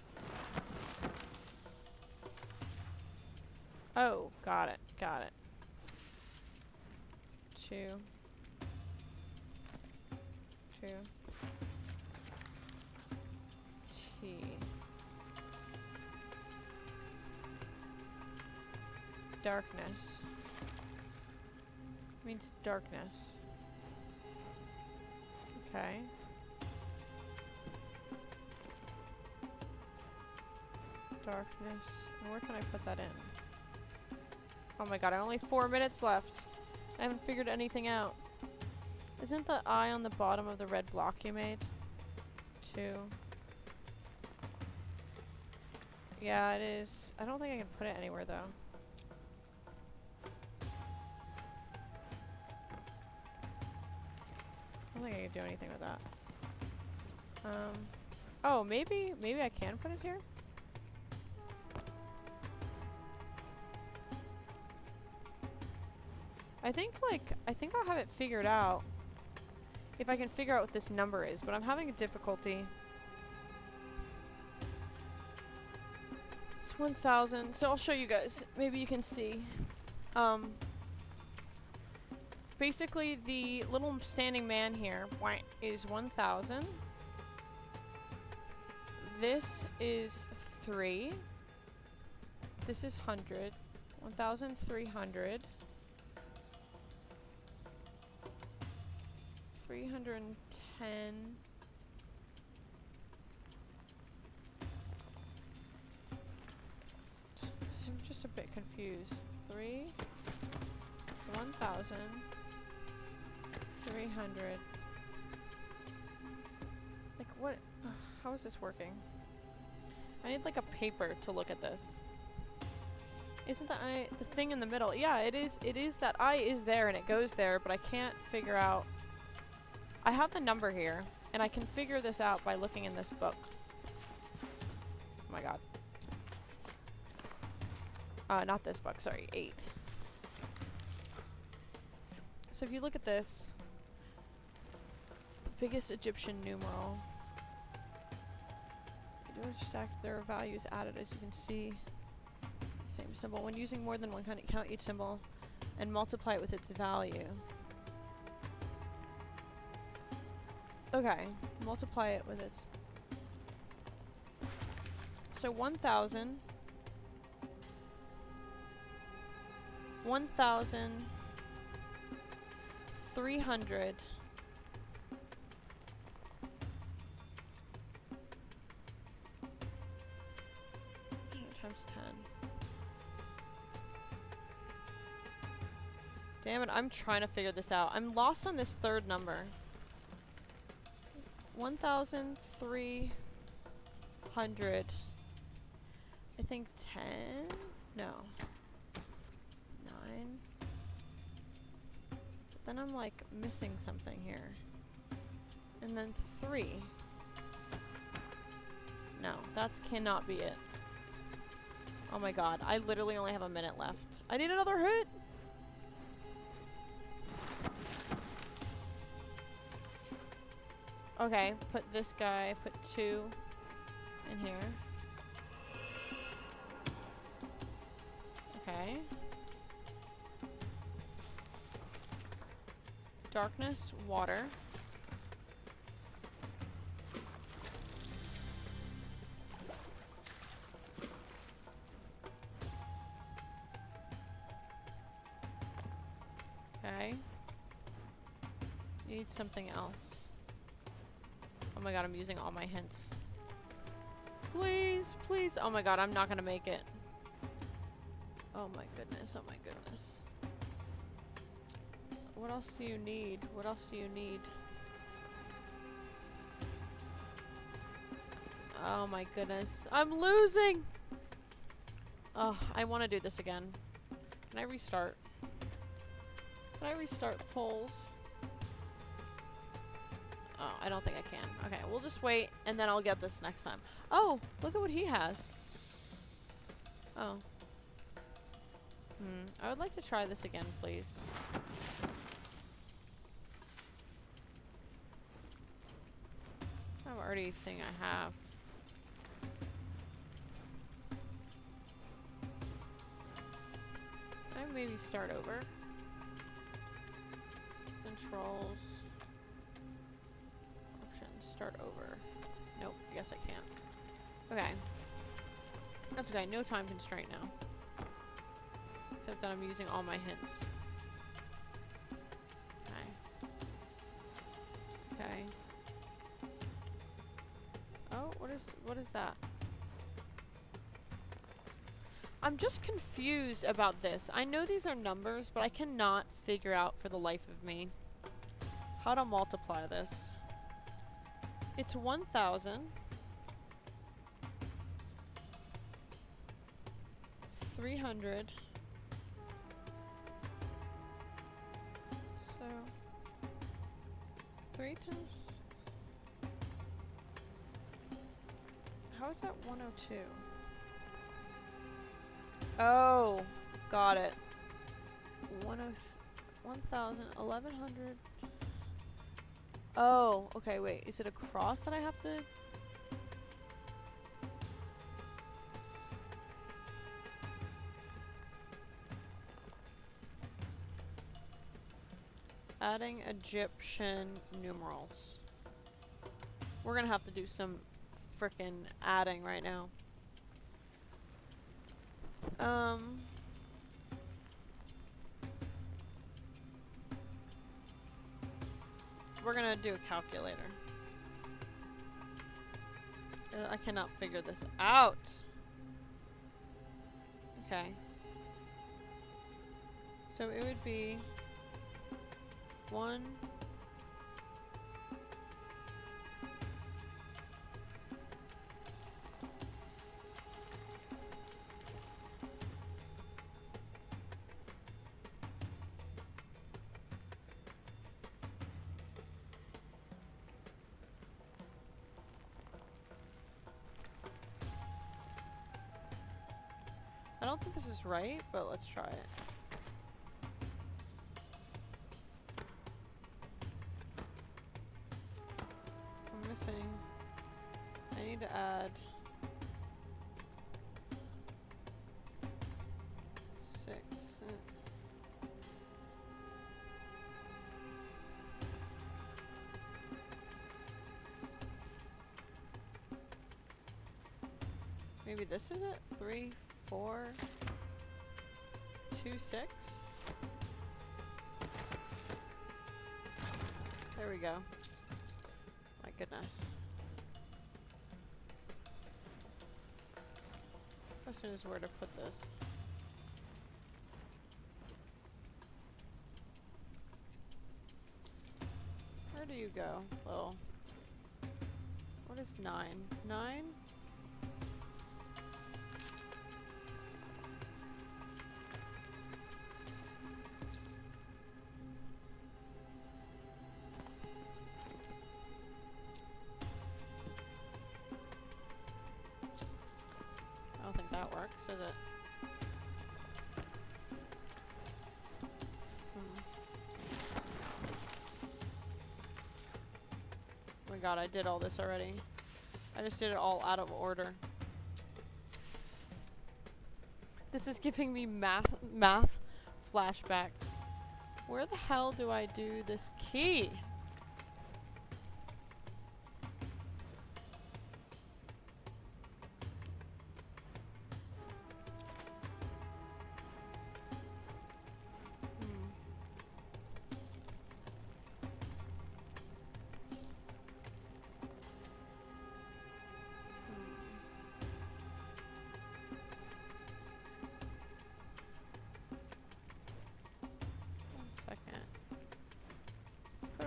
Oh, got it, got it. 2. 2. T. Darkness. Means darkness. Okay. Darkness. And where can I put that in? Oh my god, I only 4 minutes left. I haven't figured anything out. Isn't the eye on the bottom of the red block you made? 2. Yeah, it is. I don't think I can put it anywhere though. I don't think I can do anything with that. Oh, maybe I can put it here? I think I'll have it figured out if I can figure out what this number is, but I'm having a difficulty. It's 1,000, so I'll show you guys. Maybe you can see. Basically, the little standing man here is 1,000. This is 3. This is 100. 1,300. 310. I'm just a bit confused. 1,000. 300. Like what? How is this working? I need like a paper to look at this. Isn't the eye the thing in the middle? Yeah, it is. It is. That eye is there and it goes there, but I can't figure out. I have the number here, and I can figure this out by looking in this book. Oh my god. Not this book. Sorry, 8. So if you look at this. Biggest Egyptian numeral. Stack, there are values added, as you can see. Same symbol. When using more than one kind, count each symbol and multiply it with its value. Okay, multiply it with its. So 1,000. 1,300 times 10. Damn it, I'm trying to figure this out. I'm lost on this third number. 1,300. I think 10? No. 9. But then I'm like missing something here. And then 3. No, that cannot be it. Oh my god, I literally only have a minute left. I need another hit! Okay, put this guy, put 2 in here. Okay. Darkness, water. Okay. Need something else. Oh my god, I'm using all my hints. Please, please. Oh my god, I'm not gonna make it. Oh my goodness, oh my goodness. What else do you need? What else do you need? Oh my goodness. I'm losing! Oh, I want to do this again. Can I restart? Can I restart polls? Oh, I don't think I can. Okay, we'll just wait, and then I'll get this next time. Oh, look at what he has. Oh. I would like to try this again, please. I already think I have. Can I maybe start over? Controls. Options. Start over. Nope, I guess I can't. Okay. That's okay, no time constraint now. Except that I'm using all my hints. Okay. Okay. Oh, what is that? I'm just confused about this. I know these are numbers, but I cannot figure out for the life of me how to multiply this. It's 1,000. 300. So 3 times. How is that 102? Oh, got it. 1,000, 1,100. Oh, okay, wait. Is it a cross that I have to? Adding Egyptian numerals. We're gonna have to do some frickin' adding right now. We're gonna do a calculator. I cannot figure this out. Okay. So it would be 1. I don't think this is right, but let's try it. I'm missing. I need to add 6. Maybe this is it? 3, 4, 2, 6? There we go. My goodness. Question is where to put this. Where do you go? Well, what is 9? 9? I don't think that works, does it? Oh my god, I did all this already. I just did it all out of order. This is giving me math flashbacks. Where the hell do I do this key?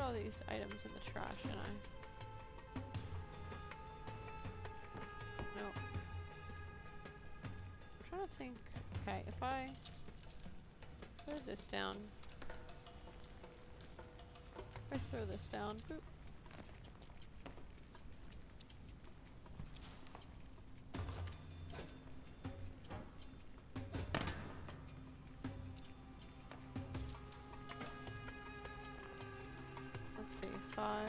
All these items in the trash, and nope. I'm trying to think. Okay, if I put this down, if I throw this down, boop. See, 5. I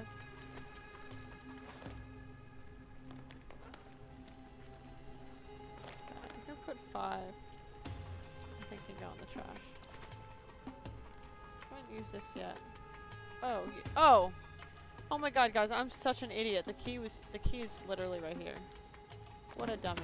can put 5. I think can go in the trash. I haven't used this yet. Oh, oh! Oh my god, guys, I'm such an idiot. The key is literally right here. What a dummy.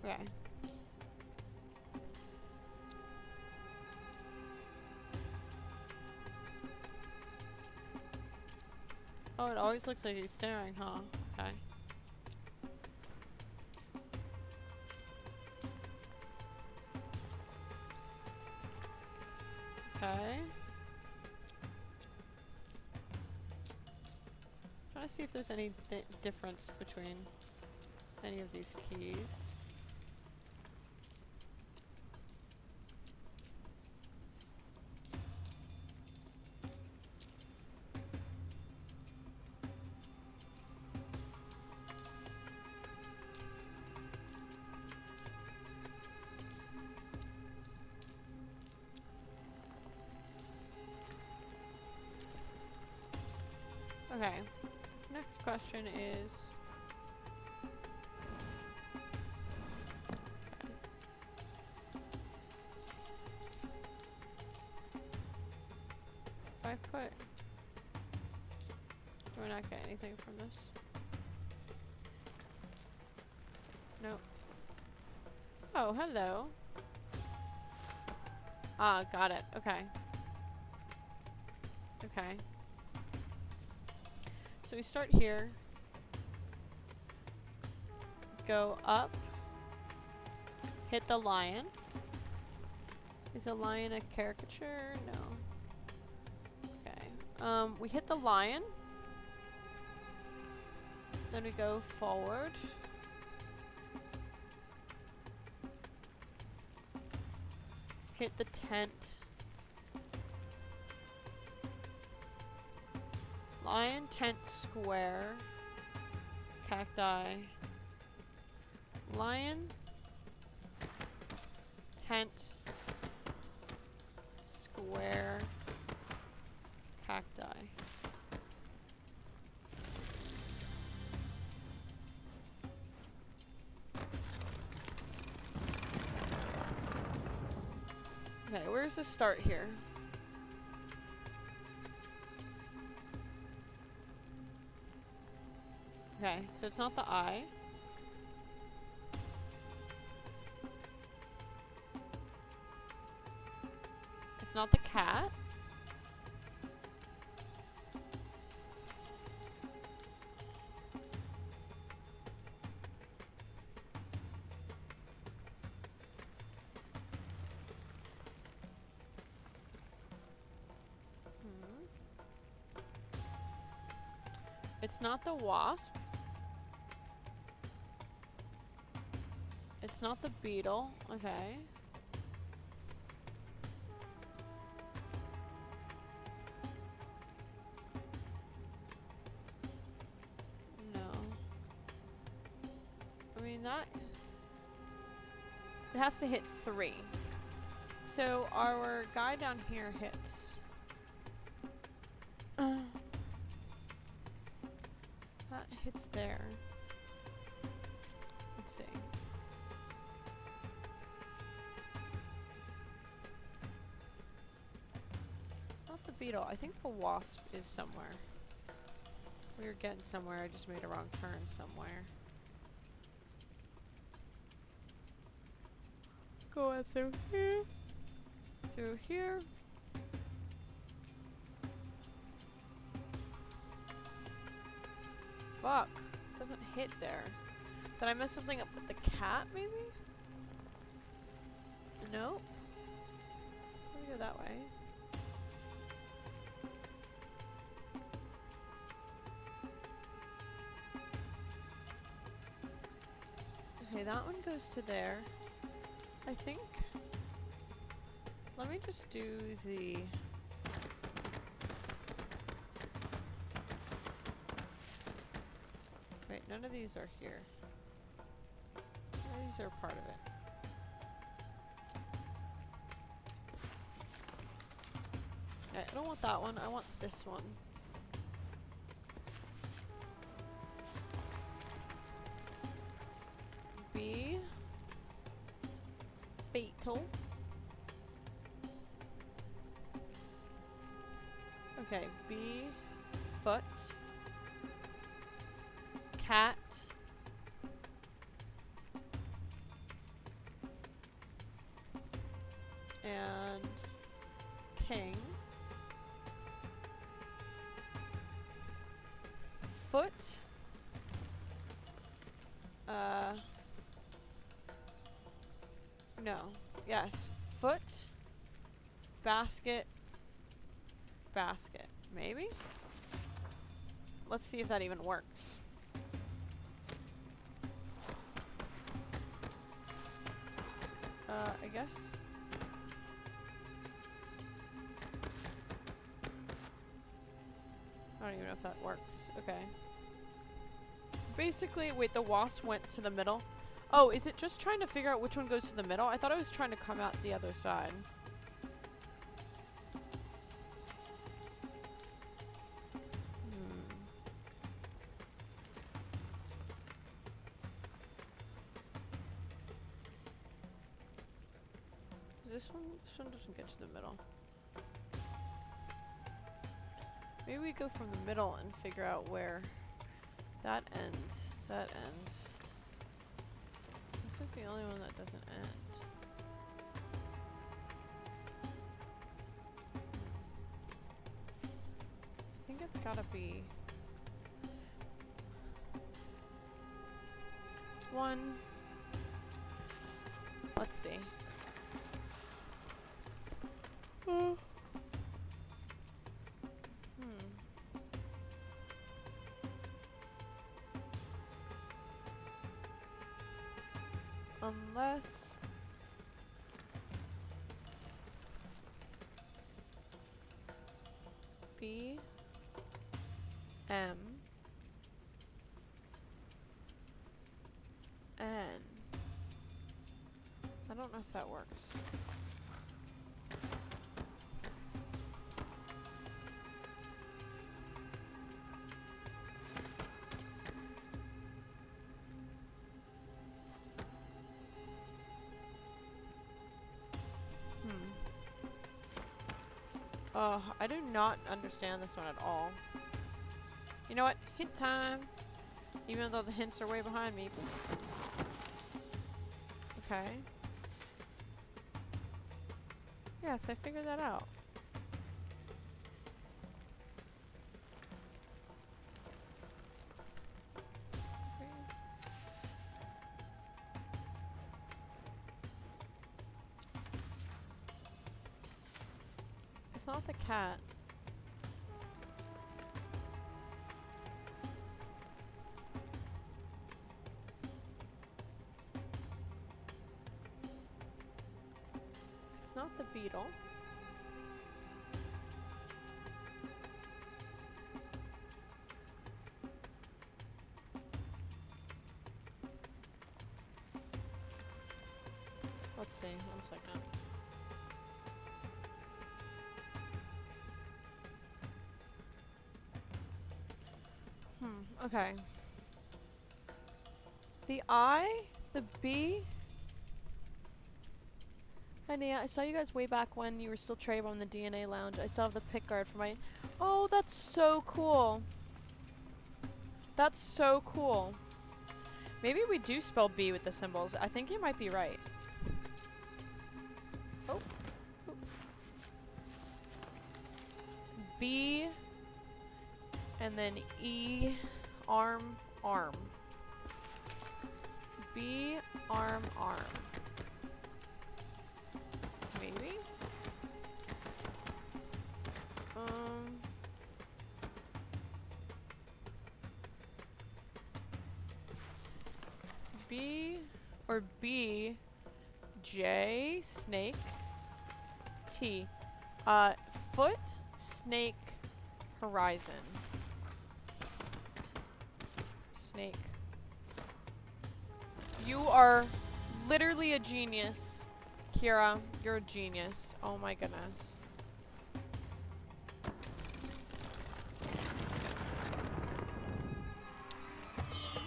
Okay. Oh, it always looks like he's staring, huh? Okay. Okay. Trying to see if there's any difference between any of these keys. Okay, next question is... Okay. If I put... Do I not get anything from this? Nope. Oh, hello. Ah, got it. Okay. Okay. So we start here, go up, hit the lion. Is the lion a caricature? No. Okay. We hit the lion. Then we go forward. Hit the tent. Lion, tent, square, cacti, Lion. Tent. Square. Cacti. Okay, where's the start here? Okay, so it's not the eye. It's not the cat. It's not the wasp. It's not the beetle. Okay. No. I mean, that... It has to hit 3. So our guy down here hits... that hits there. Let's see. It's not the beetle. I think the wasp is somewhere. We were getting somewhere. I just made a wrong turn somewhere. Going through here. Through here. Fuck. Doesn't hit there. Did I mess something up with the cat, maybe? Nope. Let me go that way. Okay, that one goes to there. I think. Let me just do the... Wait, none of these are here. None of these are part of it. Okay, I don't want that one. I want this one. B. Beetle. Okay, B. Foot. Cat. And king. Foot. No. Yes. Foot. Basket. Basket. Maybe? Let's see if that even works. I guess. I don't even know if that works. Okay. Basically, wait, the wasp went to the middle. Oh, is it just trying to figure out which one goes to the middle? I thought it was trying to come out the other side. This one doesn't get to the middle. Maybe we go from the middle and figure out where that ends. That ends. This is the only one that doesn't end. I think it's gotta be one. Let's see. Unless B M N don't know if that works. Oh, I do not understand this one at all. You know what? Hint time! Even though the hints are way behind me. Okay. Yes, I figured that out. It's not the cat. It's not the beetle. Let's see, 1 second. Okay. The I, the B. Hi Nia, I saw you guys way back when you were still Trayvon in the DNA lounge. I still have the pick guard for my... Oh, that's so cool. That's so cool. Maybe we do spell B with the symbols. I think you might be right. Oh. Ooh. B and then E, arm, arm. B, arm, arm. Maybe? B or B, J, snake, T. Foot, snake, horizon. Snake. You are literally a genius, Kira. You're a genius. Oh my goodness.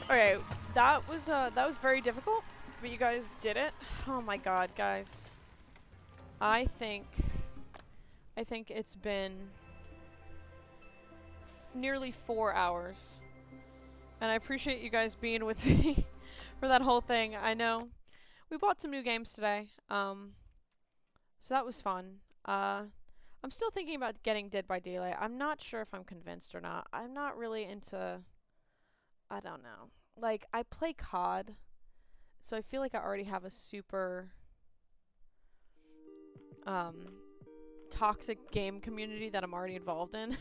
Okay, that was very difficult, but you guys did it. Oh my god, guys. I think it's been nearly 4 hours. And I appreciate you guys being with me for that whole thing. I know we bought some new games today. So that was fun. I'm still thinking about getting Dead by Daylight. I'm not sure if I'm convinced or not. I'm not really into, I don't know. Like, I play COD, so I feel like I already have a super toxic game community that I'm already involved in.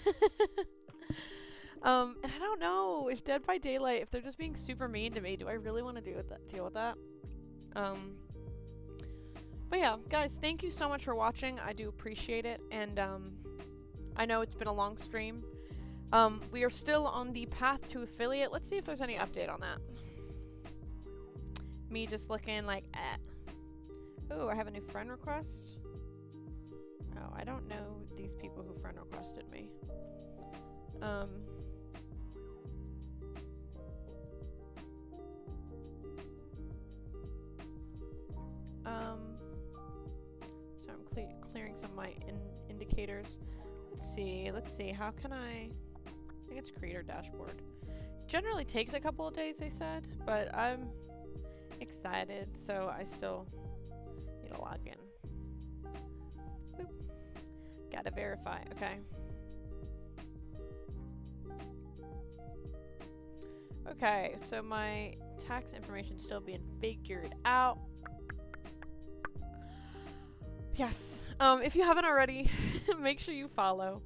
And I don't know if Dead by Daylight, if they're just being super mean to me, do I really want to deal with that? But yeah, guys, thank you so much for watching. I do appreciate it, and I know it's been a long stream. We are still on the path to affiliate. Let's see if there's any update on that. Me just looking like, Oh, I have a new friend request. Oh, I don't know these people who friend requested me. So I'm clearing some of my indicators. Let's see, how can I think it's creator dashboard. Generally takes a couple of days, they said, but I'm excited, so I still need to log in. Boop. Gotta verify, okay. Okay, so my tax information's still being figured out. Yes. If you haven't already, make sure you follow.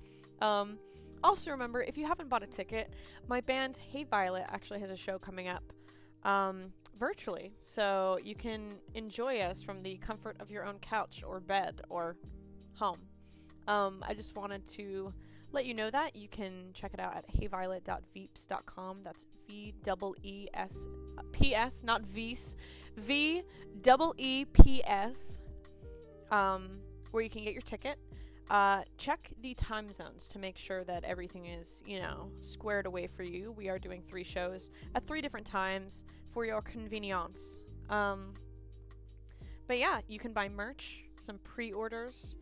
Also remember, if you haven't bought a ticket, my band Hey Violet actually has a show coming up virtually. So you can enjoy us from the comfort of your own couch or bed or home. I just wanted to let you know that, you can check it out at heyviolet.veeps.com. That's VEEPS, not Vees. VEEPS, where you can get your ticket. Check the time zones to make sure that everything is, you know, squared away for you. We are doing 3 shows at 3 different times for your convenience. But yeah, you can buy merch, some pre-orders.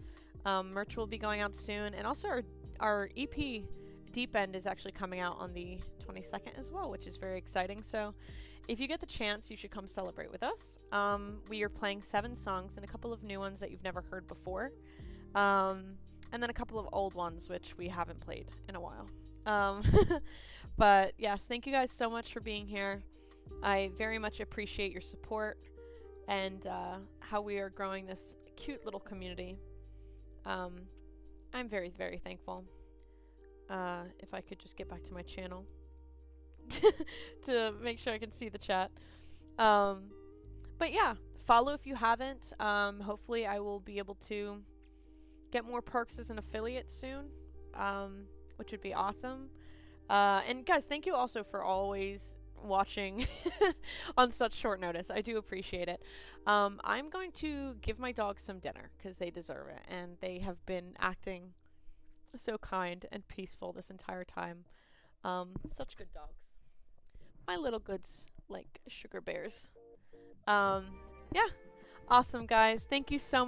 Merch will be going out soon, and also our EP Deep End is actually coming out on the 22nd as well, which is very exciting. So if you get the chance, you should come celebrate with us. We are playing 7 songs and a couple of new ones that you've never heard before. And then a couple of old ones, which we haven't played in a while. But yes, thank you guys so much for being here. I very much appreciate your support and how we are growing this cute little community. I'm very, very thankful. If I could just get back to my channel to make sure I can see the chat. But yeah, follow if you haven't. Hopefully I will be able to get more perks as an affiliate soon, which would be awesome. And guys, thank you also for always watching on such short notice. I do appreciate it. I'm going to give my dogs some dinner because they deserve it, and they have been acting so kind and peaceful this entire time. Such good dogs. My little goods, like sugar bears. Yeah, awesome guys. Thank you so much.